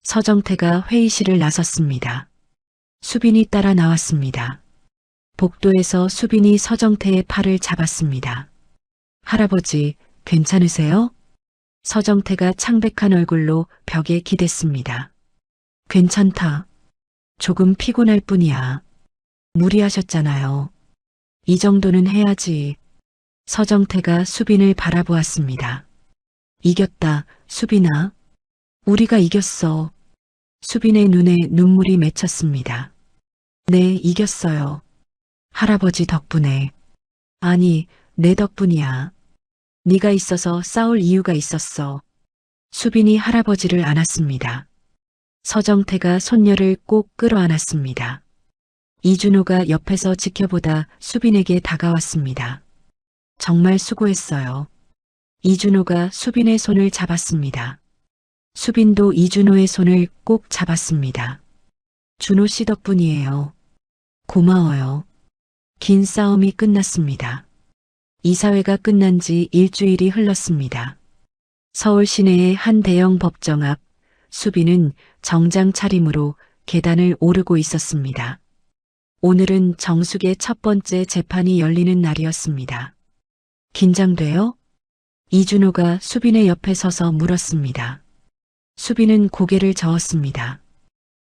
서정태가 회의실을 나섰습니다. 수빈이 따라 나왔습니다. 복도에서 수빈이 서정태의 팔을 잡았습니다. 할아버지, 괜찮으세요? 서정태가 창백한 얼굴로 벽에 기댔습니다. 괜찮다. 조금 피곤할 뿐이야. 무리하셨잖아요. 이 정도는 해야지. 서정태가 수빈을 바라보았습니다. 이겼다, 수빈아. 우리가 이겼어. 수빈의 눈에 눈물이 맺혔습니다. 네, 이겼어요. 할아버지 덕분에. 아니, 내 덕분이야. 네가 있어서 싸울 이유가 있었어. 수빈이 할아버지를 안았습니다. 서정태가 손녀를 꼭 끌어안았습니다. 이준호가 옆에서 지켜보다 수빈에게 다가왔습니다. 정말 수고했어요. 이준호가 수빈의 손을 잡았습니다. 수빈도 이준호의 손을 꼭 잡았습니다. 준호 씨 덕분이에요. 고마워요. 긴 싸움이 끝났습니다. 이사회가 끝난 지 일주일이 흘렀습니다. 서울 시내의 한 대형 법정 앞 수빈은 정장 차림으로 계단을 오르고 있었습니다. 오늘은 정숙의 첫 번째 재판이 열리는 날이었습니다. 긴장돼요? 이준호가 수빈의 옆에 서서 물었습니다. 수빈은 고개를 저었습니다.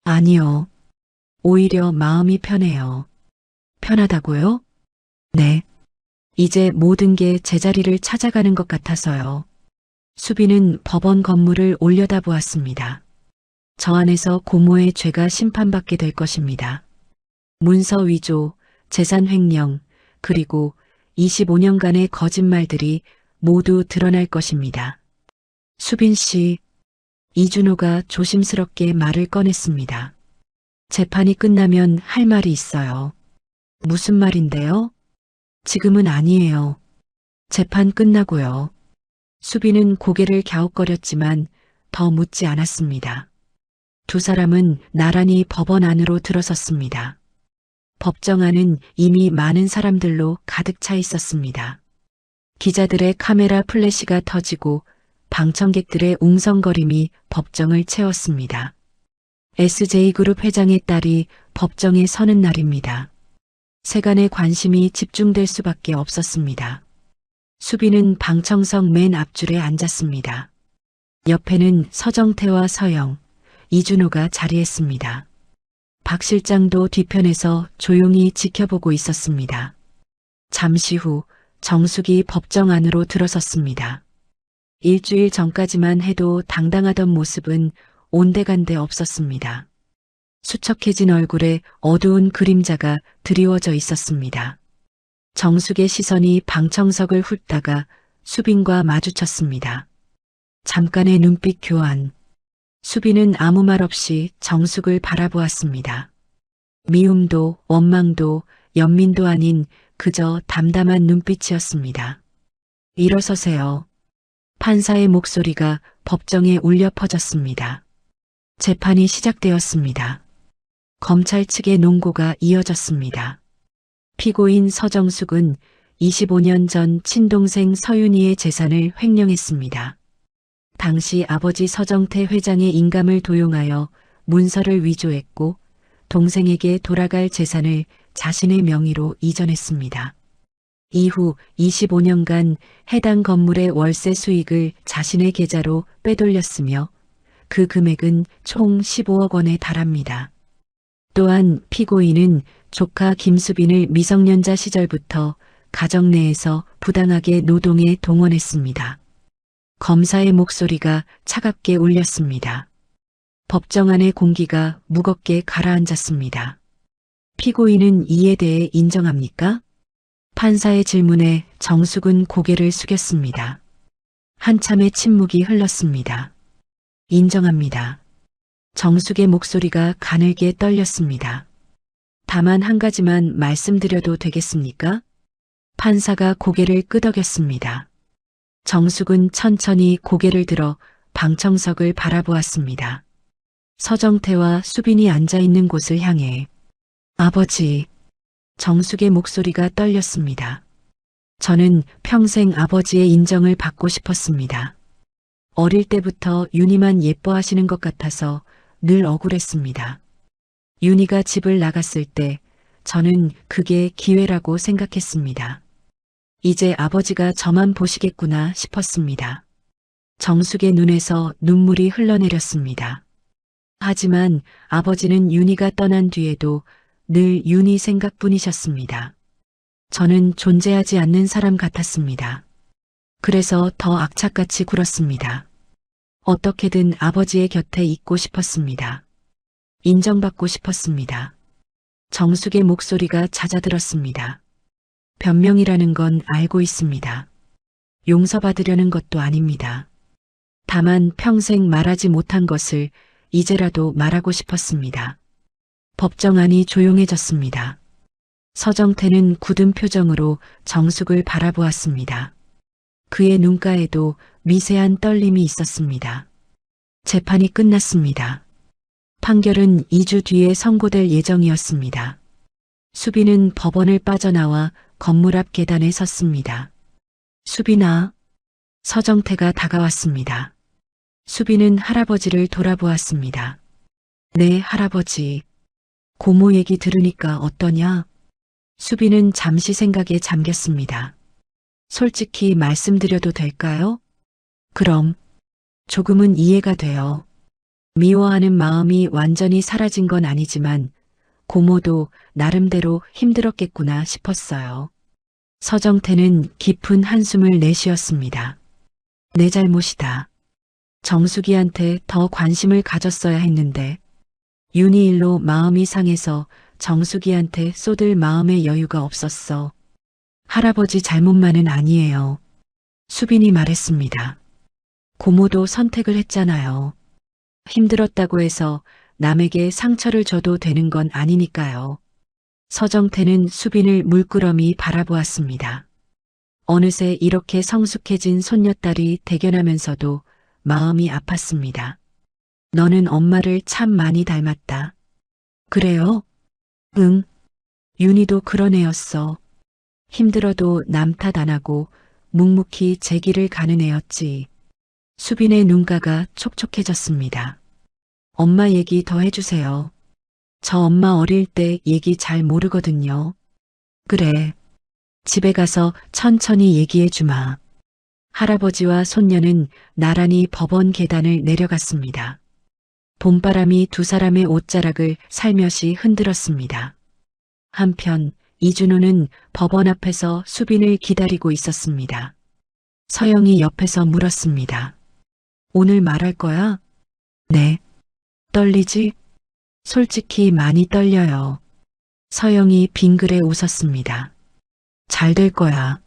아니요. 오히려 마음이 편해요. 편하다고요? 네. 이제 모든 게 제자리를 찾아가는 것 같아서요. 수빈은 법원 건물을 올려다보았습니다. 저 안에서 고모의 죄가 심판받게 될 것입니다. 문서 위조, 재산 횡령, 그리고 25년간의 거짓말들이 모두 드러날 것입니다. 수빈 씨, 이준호가 조심스럽게 말을 꺼냈습니다. 재판이 끝나면 할 말이 있어요. 무슨 말인데요? 지금은 아니에요. 재판 끝나고요. 수빈은 고개를 갸웃거렸지만 더 묻지 않았습니다. 두 사람은 나란히 법원 안으로 들어섰습니다. 법정 안은 이미 많은 사람들로 가득 차 있었습니다. 기자들의 카메라 플래시가 터지고 방청객들의 웅성거림이 법정을 채웠습니다. SJ그룹 회장의 딸이 법정에 서는 날입니다. 세간의 관심이 집중될 수밖에 없었습니다. 수빈은 방청석 맨 앞줄에 앉았습니다. 옆에는 서정태와 서영, 이준호가 자리했습니다. 박 실장도 뒤편에서 조용히 지켜보고 있었습니다. 잠시 후 정숙이 법정 안으로 들어섰습니다. 일주일 전까지만 해도 당당하던 모습은 온데간데 없었습니다. 수척해진 얼굴에 어두운 그림자가 드리워져 있었습니다. 정숙의 시선이 방청석을 훑다가 수빈과 마주쳤습니다. 잠깐의 눈빛 교환. 수빈은 아무 말 없이 정숙을 바라보았습니다. 미움도 원망도 연민도 아닌 그저 담담한 눈빛이었습니다. 일어서세요. 판사의 목소리가 법정에 울려 퍼졌습니다. 재판이 시작되었습니다. 검찰 측의 논고가 이어졌습니다. 피고인 서정숙은 25년 전 친동생 서윤희의 재산을 횡령했습니다. 당시 아버지 서정태 회장의 인감을 도용하여 문서를 위조했고 동생에게 돌아갈 재산을 자신의 명의로 이전했습니다. 이후 25년간 해당 건물의 월세 수익을 자신의 계좌로 빼돌렸으며 그 금액은 총 15억 원에 달합니다. 또한 피고인은 조카 김수빈을 미성년자 시절부터 가정 내에서 부당하게 노동에 동원했습니다. 검사의 목소리가 차갑게 울렸습니다. 법정 안의 공기가 무겁게 가라앉았습니다. 피고인은 이에 대해 인정합니까? 판사의 질문에 정숙은 고개를 숙였습니다. 한참의 침묵이 흘렀습니다. 인정합니다. 정숙의 목소리가 가늘게 떨렸습니다. 다만 한 가지만 말씀드려도 되겠습니까? 판사가 고개를 끄덕였습니다. 정숙은 천천히 고개를 들어 방청석을 바라보았습니다. 서정태와 수빈이 앉아있는 곳을 향해 아버지, 정숙의 목소리가 떨렸습니다. 저는 평생 아버지의 인정을 받고 싶었습니다. 어릴 때부터 윤희만 예뻐하시는 것 같아서 늘 억울했습니다. 윤희가 집을 나갔을 때 저는 그게 기회라고 생각했습니다. 이제 아버지가 저만 보시겠구나 싶었습니다. 정숙의 눈에서 눈물이 흘러내렸습니다. 하지만 아버지는 윤희가 떠난 뒤에도 늘 윤희 생각뿐이셨습니다. 저는 존재하지 않는 사람 같았습니다. 그래서 더 악착같이 굴었습니다. 어떻게든 아버지의 곁에 있고 싶었습니다. 인정받고 싶었습니다. 정숙의 목소리가 잦아들었습니다. 변명이라는 건 알고 있습니다. 용서받으려는 것도 아닙니다. 다만 평생 말하지 못한 것을 이제라도 말하고 싶었습니다. 법정 안이 조용해졌습니다. 서정태는 굳은 표정으로 정숙을 바라보았습니다. 그의 눈가에도 미세한 떨림이 있었습니다. 재판이 끝났습니다. 판결은 2주 뒤에 선고될 예정이었습니다. 수빈은 법원을 빠져나와 건물 앞 계단에 섰습니다. 수빈아, 서정태가 다가왔습니다. 수빈은 할아버지를 돌아보았습니다. 네, 할아버지. 고모 얘기 들으니까 어떠냐? 수빈은 잠시 생각에 잠겼습니다. 솔직히 말씀드려도 될까요? 그럼. 조금은 이해가 돼요. 미워하는 마음이 완전히 사라진 건 아니지만 고모도 나름대로 힘들었겠구나 싶었어요. 서정태는 깊은 한숨을 내쉬었습니다. 내 잘못이다. 정숙이한테 더 관심을 가졌어야 했는데 윤희 일로 마음이 상해서 정숙이한테 쏟을 마음의 여유가 없었어. 할아버지 잘못만은 아니에요. 수빈이 말했습니다. 고모도 선택을 했잖아요. 힘들었다고 해서 남에게 상처를 줘도 되는 건 아니니까요. 서정태는 수빈을 물끄러미 바라보았습니다. 어느새 이렇게 성숙해진 손녀딸이 대견하면서도 마음이 아팠습니다. 너는 엄마를 참 많이 닮았다. 그래요? 응. 윤희도 그런 애였어. 힘들어도 남 탓 안 하고 묵묵히 제 길을 가는 애였지. 수빈의 눈가가 촉촉해졌습니다. 엄마 얘기 더 해주세요. 저 엄마 어릴 때 얘기 잘 모르거든요. 그래. 집에 가서 천천히 얘기해 주마. 할아버지와 손녀는 나란히 법원 계단을 내려갔습니다. 봄바람이 두 사람의 옷자락을 살며시 흔들었습니다. 한편 이준호는 법원 앞에서 수빈을 기다리고 있었습니다. 서영이 옆에서 물었습니다. 오늘 말할 거야? 네. 떨리지? 솔직히 많이 떨려요. 서영이 빙그레 웃었습니다. 잘 될 거야.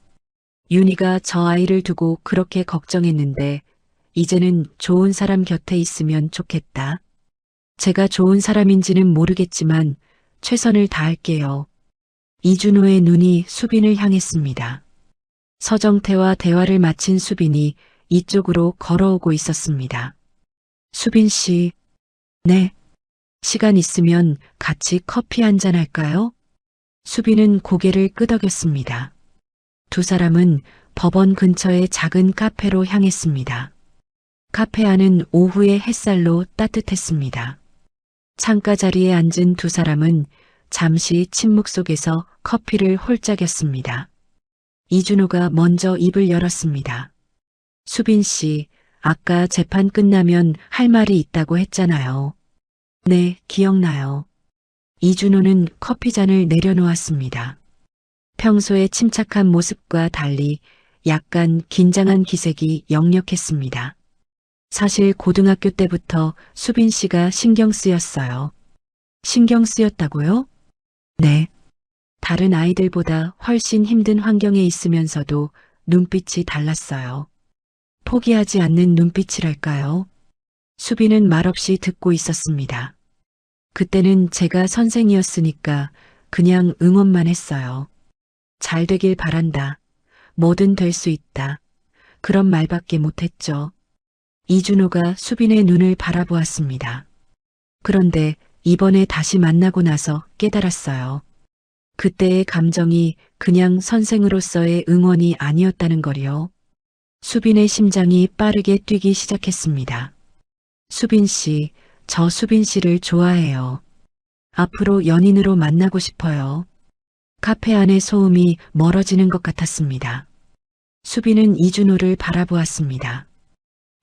윤희가 저 아이를 두고 그렇게 걱정했는데 이제는 좋은 사람 곁에 있으면 좋겠다. 제가 좋은 사람인지는 모르겠지만 최선을 다할게요. 이준호의 눈이 수빈을 향했습니다. 서정태와 대화를 마친 수빈이 이쪽으로 걸어오고 있었습니다. 수빈 씨, 네. 시간 있으면 같이 커피 한잔 할까요? 수빈은 고개를 끄덕였습니다. 두 사람은 법원 근처의 작은 카페로 향했습니다. 카페 안은 오후의 햇살로 따뜻했습니다. 창가 자리에 앉은 두 사람은 잠시 침묵 속에서 커피를 홀짝였습니다. 이준호가 먼저 입을 열었습니다. 수빈 씨, 아까 재판 끝나면 할 말이 있다고 했잖아요. 네, 기억나요. 이준호는 커피잔을 내려놓았습니다. 평소의 침착한 모습과 달리 약간 긴장한 기색이 역력했습니다. 사실 고등학교 때부터 수빈 씨가 신경 쓰였어요. 신경 쓰였다고요? 네. 다른 아이들보다 훨씬 힘든 환경에 있으면서도 눈빛이 달랐어요. 포기하지 않는 눈빛이랄까요? 수빈은 말없이 듣고 있었습니다. 그때는 제가 선생이었으니까 그냥 응원만 했어요. 잘 되길 바란다. 뭐든 될 수 있다. 그런 말밖에 못했죠. 이준호가 수빈의 눈을 바라보았습니다. 그런데 이번에 다시 만나고 나서 깨달았어요. 그때의 감정이 그냥 선생으로서의 응원이 아니었다는 걸요. 수빈의 심장이 빠르게 뛰기 시작했습니다. 수빈 씨, 저 수빈 씨를 좋아해요. 앞으로 연인으로 만나고 싶어요. 카페 안의 소음이 멀어지는 것 같았습니다. 수빈은 이준호를 바라보았습니다.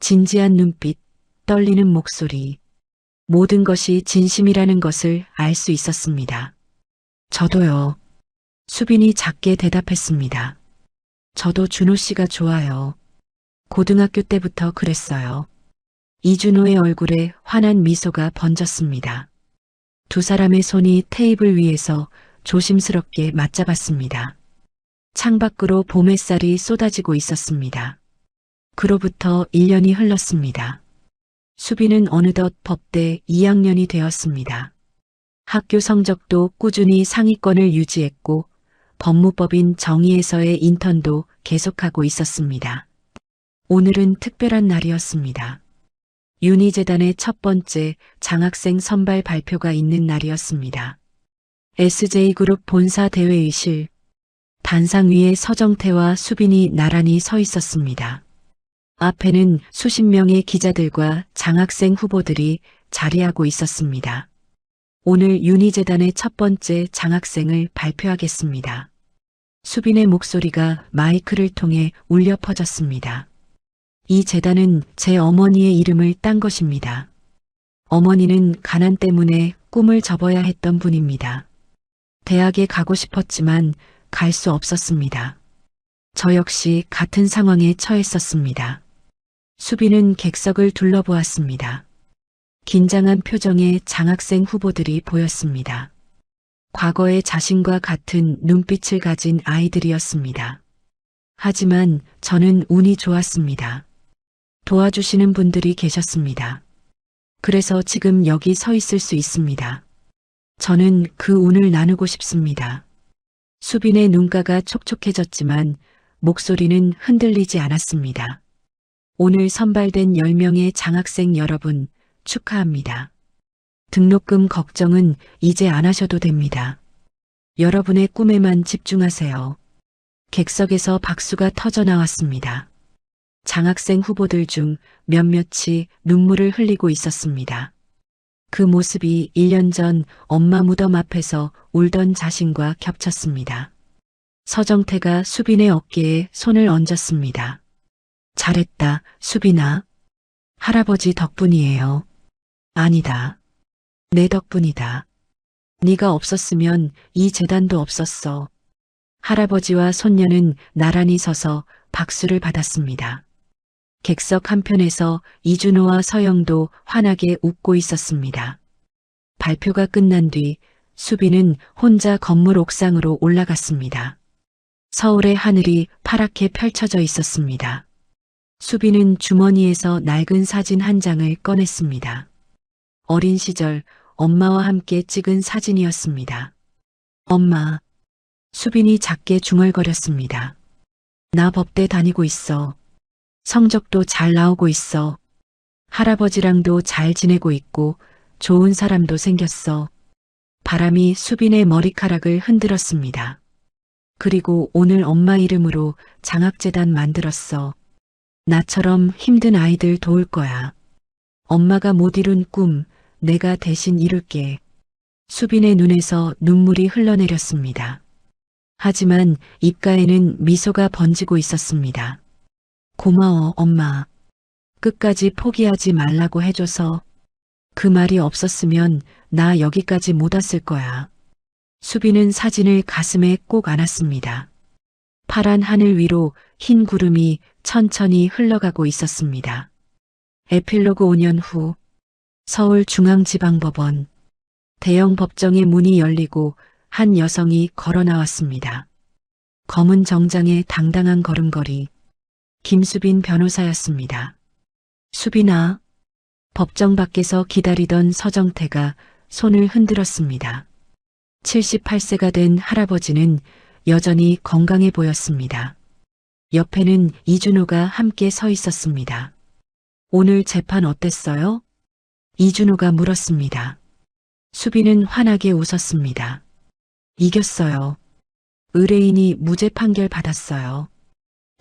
진지한 눈빛, 떨리는 목소리, 모든 것이 진심이라는 것을 알 수 있었습니다. 저도요. 수빈이 작게 대답했습니다. 저도 준호 씨가 좋아요. 고등학교 때부터 그랬어요. 이준호의 얼굴에 환한 미소가 번졌습니다. 두 사람의 손이 테이블 위에서 조심스럽게 맞잡았습니다. 창밖으로 봄 햇살이 쏟아지고 있었습니다. 그로부터 1년이 흘렀습니다. 수빈은 어느덧 법대 2학년이 되었습니다. 학교 성적도 꾸준히 상위권을 유지했고 법무법인 정의에서의 인턴도 계속하고 있었습니다. 오늘은 특별한 날이었습니다. 윤희재단의 첫 번째 장학생 선발 발표가 있는 날이었습니다. SJ그룹 본사 대회의실, 단상 위에 서정태와 수빈이 나란히 서 있었습니다. 앞에는 수십 명의 기자들과 장학생 후보들이 자리하고 있었습니다. 오늘 윤희재단의 첫 번째 장학생을 발표하겠습니다. 수빈의 목소리가 마이크를 통해 울려 퍼졌습니다. 이 재단은 제 어머니의 이름을 딴 것입니다. 어머니는 가난 때문에 꿈을 접어야 했던 분입니다. 대학에 가고 싶었지만 갈 수 없었습니다. 저 역시 같은 상황에 처했었습니다. 수빈은 객석을 둘러보았습니다. 긴장한 표정의 장학생 후보들이 보였습니다. 과거의 자신과 같은 눈빛을 가진 아이들이었습니다. 하지만 저는 운이 좋았습니다. 도와주시는 분들이 계셨습니다. 그래서 지금 여기 서 있을 수 있습니다. 저는 그 운을 나누고 싶습니다. 수빈의 눈가가 촉촉해졌지만 목소리는 흔들리지 않았습니다. 오늘 선발된 10명의 장학생 여러분 축하합니다. 등록금 걱정은 이제 안 하셔도 됩니다. 여러분의 꿈에만 집중하세요. 객석에서 박수가 터져 나왔습니다. 장학생 후보들 중 몇몇이 눈물을 흘리고 있었습니다. 그 모습이 1년 전 엄마 무덤 앞에서 울던 자신과 겹쳤습니다. 서정태가 수빈의 어깨에 손을 얹었습니다. 잘했다, 수빈아. 할아버지 덕분이에요. 아니다. 내 덕분이다. 네가 없었으면 이 재단도 없었어. 할아버지와 손녀는 나란히 서서 박수를 받았습니다. 객석 한편에서 이준호와 서영도 환하게 웃고 있었습니다. 발표가 끝난 뒤 수빈은 혼자 건물 옥상으로 올라갔습니다. 서울의 하늘이 파랗게 펼쳐져 있었습니다. 수빈은 주머니에서 낡은 사진 한 장을 꺼냈습니다. 어린 시절 엄마와 함께 찍은 사진이었습니다. 엄마. 수빈이 작게 중얼거렸습니다. 나 법대 다니고 있어. 성적도 잘 나오고 있어. 할아버지랑도 잘 지내고 있고 좋은 사람도 생겼어. 바람이 수빈의 머리카락을 흔들었습니다. 그리고 오늘 엄마 이름으로 장학재단 만들었어. 나처럼 힘든 아이들 도울 거야. 엄마가 못 이룬 꿈 내가 대신 이룰게. 수빈의 눈에서 눈물이 흘러내렸습니다. 하지만 입가에는 미소가 번지고 있었습니다. 고마워, 엄마. 끝까지 포기하지 말라고 해줘서. 그 말이 없었으면 나 여기까지 못 왔을 거야. 수빈은 사진을 가슴에 꼭 안았습니다. 파란 하늘 위로 흰 구름이 천천히 흘러가고 있었습니다. 에필로그 5년 후 서울중앙지방법원 대형 법정의 문이 열리고 한 여성이 걸어 나왔습니다. 검은 정장의 당당한 걸음걸이 김수빈 변호사였습니다. 수빈아. 법정 밖에서 기다리던 서정태가 손을 흔들었습니다. 78세가 된 할아버지는 여전히 건강해 보였습니다. 옆에는 이준호가 함께 서 있었습니다. 오늘 재판 어땠어요? 이준호가 물었습니다. 수빈은 환하게 웃었습니다. 이겼어요. 의뢰인이 무죄 판결 받았어요.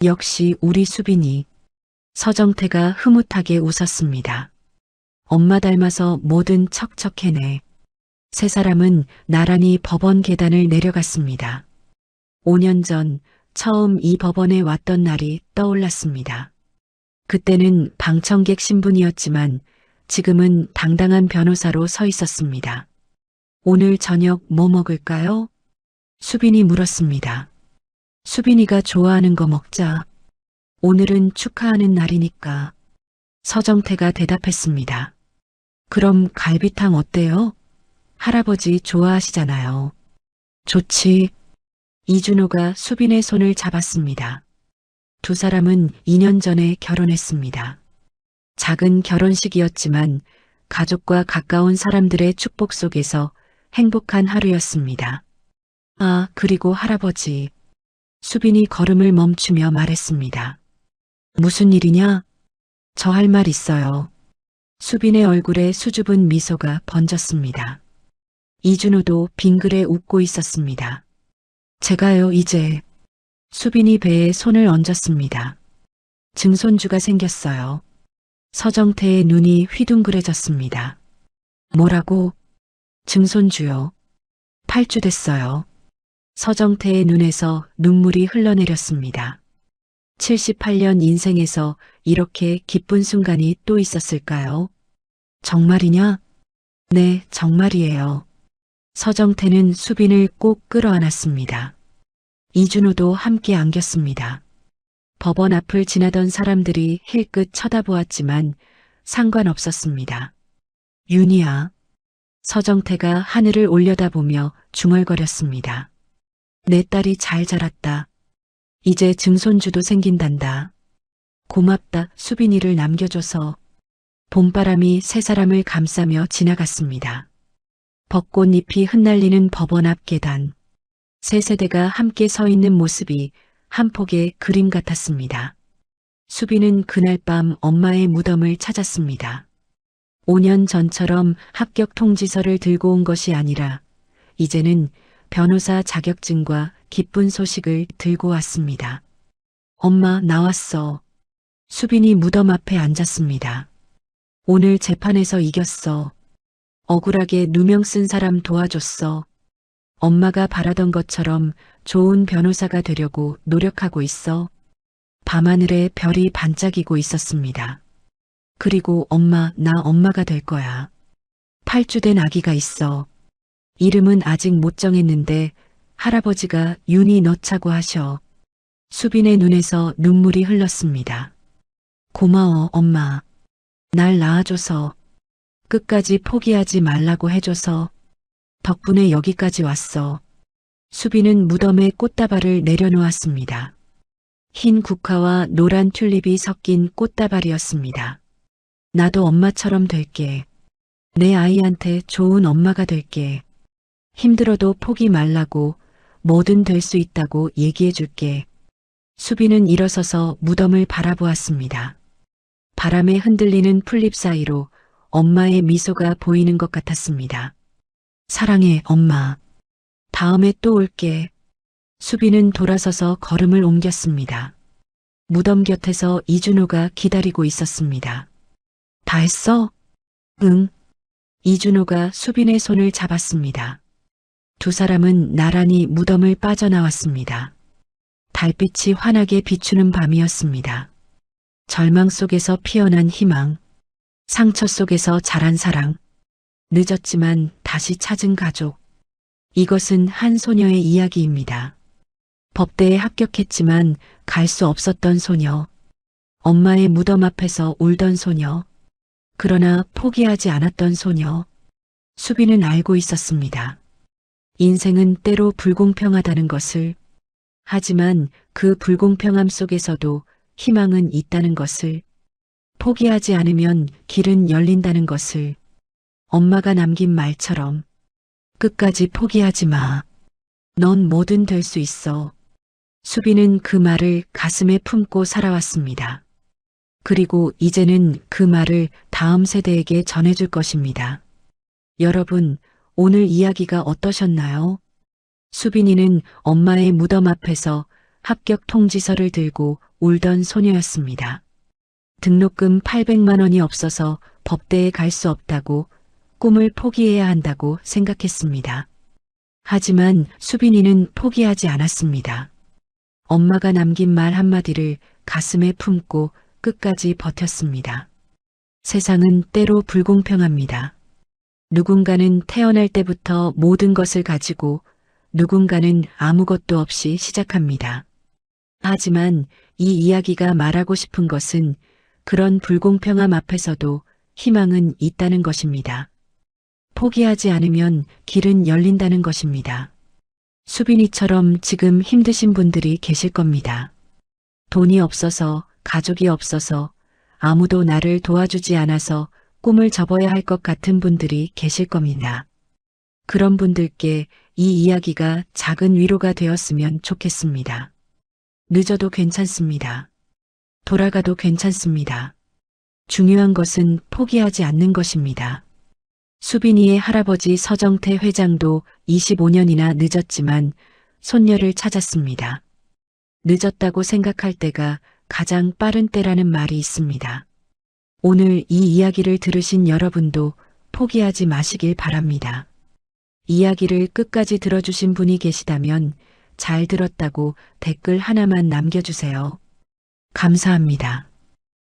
역시 우리 수빈이. 서정태가 흐뭇하게 웃었습니다. 엄마 닮아서 뭐든 척척해내. 세 사람은 나란히 법원 계단을 내려갔습니다. 5년 전 처음 이 법원에 왔던 날이 떠올랐습니다. 그때는 방청객 신분이었지만 지금은 당당한 변호사로 서 있었습니다. 오늘 저녁 뭐 먹을까요? 수빈이 물었습니다. 수빈이가 좋아하는 거 먹자. 오늘은 축하하는 날이니까. 서정태가 대답했습니다. 그럼 갈비탕 어때요? 할아버지 좋아하시잖아요. 좋지. 이준호가 수빈의 손을 잡았습니다. 두 사람은 2년 전에 결혼했습니다. 작은 결혼식이었지만 가족과 가까운 사람들의 축복 속에서 행복한 하루였습니다. 아, 그리고 할아버지. 수빈이 걸음을 멈추며 말했습니다. 무슨 일이냐? 저 할 말 있어요. 수빈의 얼굴에 수줍은 미소가 번졌습니다. 이준호도 빙그레 웃고 있었습니다. 제가요, 이제. 수빈이 배에 손을 얹었습니다. 증손주가 생겼어요. 서정태의 눈이 휘둥그레졌습니다. 뭐라고? 증손주요. 8주 됐어요. 서정태의 눈에서 눈물이 흘러내렸습니다. 78년 인생에서 이렇게 기쁜 순간이 또 있었을까요? 정말이냐? 네, 정말이에요. 서정태는 수빈을 꼭 끌어안았습니다. 이준호도 함께 안겼습니다. 법원 앞을 지나던 사람들이 힐끗 쳐다보았지만 상관없었습니다. 윤희야. 서정태가 하늘을 올려다보며 중얼거렸습니다. 내 딸이 잘 자랐다. 이제 증손주도 생긴단다. 고맙다. 수빈이를 남겨줘서. 봄바람이 세 사람을 감싸며 지나갔습니다. 벚꽃잎이 흩날리는 법원 앞 계단. 세 세대가 함께 서 있는 모습이 한 폭의 그림 같았습니다. 수빈은 그날 밤 엄마의 무덤을 찾았습니다. 5년 전처럼 합격 통지서를 들고 온 것이 아니라 이제는 변호사 자격증과 기쁜 소식을 들고 왔습니다. 엄마, 나왔어. 수빈이 무덤 앞에 앉았습니다. 오늘 재판에서 이겼어. 억울하게 누명 쓴 사람 도와줬어. 엄마가 바라던 것처럼 좋은 변호사가 되려고 노력하고 있어. 밤하늘에 별이 반짝이고 있었습니다. 그리고 엄마, 나 엄마가 될 거야. 8주 된 아기가 있어. 이름은 아직 못 정했는데 할아버지가 윤희 넣자고 하셔. 수빈의 눈에서 눈물이 흘렀습니다. 고마워, 엄마. 날 낳아줘서. 끝까지 포기하지 말라고 해줘서. 덕분에 여기까지 왔어. 수빈은 무덤에 꽃다발을 내려놓았습니다. 흰 국화와 노란 튤립이 섞인 꽃다발이었습니다. 나도 엄마처럼 될게. 내 아이한테 좋은 엄마가 될게. 힘들어도 포기 말라고, 뭐든 될 수 있다고 얘기해 줄게. 수빈은 일어서서 무덤을 바라보았습니다. 바람에 흔들리는 풀잎 사이로 엄마의 미소가 보이는 것 같았습니다. 사랑해, 엄마. 다음에 또 올게. 수빈은 돌아서서 걸음을 옮겼습니다. 무덤 곁에서 이준호가 기다리고 있었습니다. 다 했어? 응. 이준호가 수빈의 손을 잡았습니다. 두 사람은 나란히 무덤을 빠져나왔습니다. 달빛이 환하게 비추는 밤이었습니다. 절망 속에서 피어난 희망, 상처 속에서 자란 사랑, 늦었지만 다시 찾은 가족. 이것은 한 소녀의 이야기입니다. 법대에 합격했지만 갈 수 없었던 소녀. 엄마의 무덤 앞에서 울던 소녀. 그러나 포기하지 않았던 소녀. 수빈은 알고 있었습니다. 인생은 때로 불공평하다는 것을. 하지만 그 불공평함 속에서도 희망은 있다는 것을. 포기하지 않으면 길은 열린다는 것을. 엄마가 남긴 말처럼 끝까지 포기하지 마. 넌 뭐든 될 수 있어. 수빈은 그 말을 가슴에 품고 살아왔습니다. 그리고 이제는 그 말을 다음 세대에게 전해줄 것입니다. 여러분, 오늘 이야기가 어떠셨나요? 수빈이는 엄마의 무덤 앞에서 합격 통지서를 들고 울던 소녀였습니다. 등록금 800만 원이 없어서 법대에 갈 수 없다고, 꿈을 포기해야 한다고 생각했습니다. 하지만 수빈이는 포기하지 않았습니다. 엄마가 남긴 말 한마디를 가슴에 품고 끝까지 버텼습니다. 세상은 때로 불공평합니다. 누군가는 태어날 때부터 모든 것을 가지고 누군가는 아무것도 없이 시작합니다. 하지만 이 이야기가 말하고 싶은 것은 그런 불공평함 앞에서도 희망은 있다는 것입니다. 포기하지 않으면 길은 열린다는 것입니다. 수빈이처럼 지금 힘드신 분들이 계실 겁니다. 돈이 없어서, 가족이 없어서, 아무도 나를 도와주지 않아서 꿈을 접어야 할 것 같은 분들이 계실 겁니다. 그런 분들께 이 이야기가 작은 위로가 되었으면 좋겠습니다. 늦어도 괜찮습니다. 돌아가도 괜찮습니다. 중요한 것은 포기하지 않는 것입니다. 수빈이의 할아버지 서정태 회장도 25년이나 늦었지만 손녀를 찾았습니다. 늦었다고 생각할 때가 가장 빠른 때라는 말이 있습니다. 오늘 이 이야기를 들으신 여러분도 포기하지 마시길 바랍니다. 이야기를 끝까지 들어주신 분이 계시다면 잘 들었다고 댓글 하나만 남겨주세요. 감사합니다.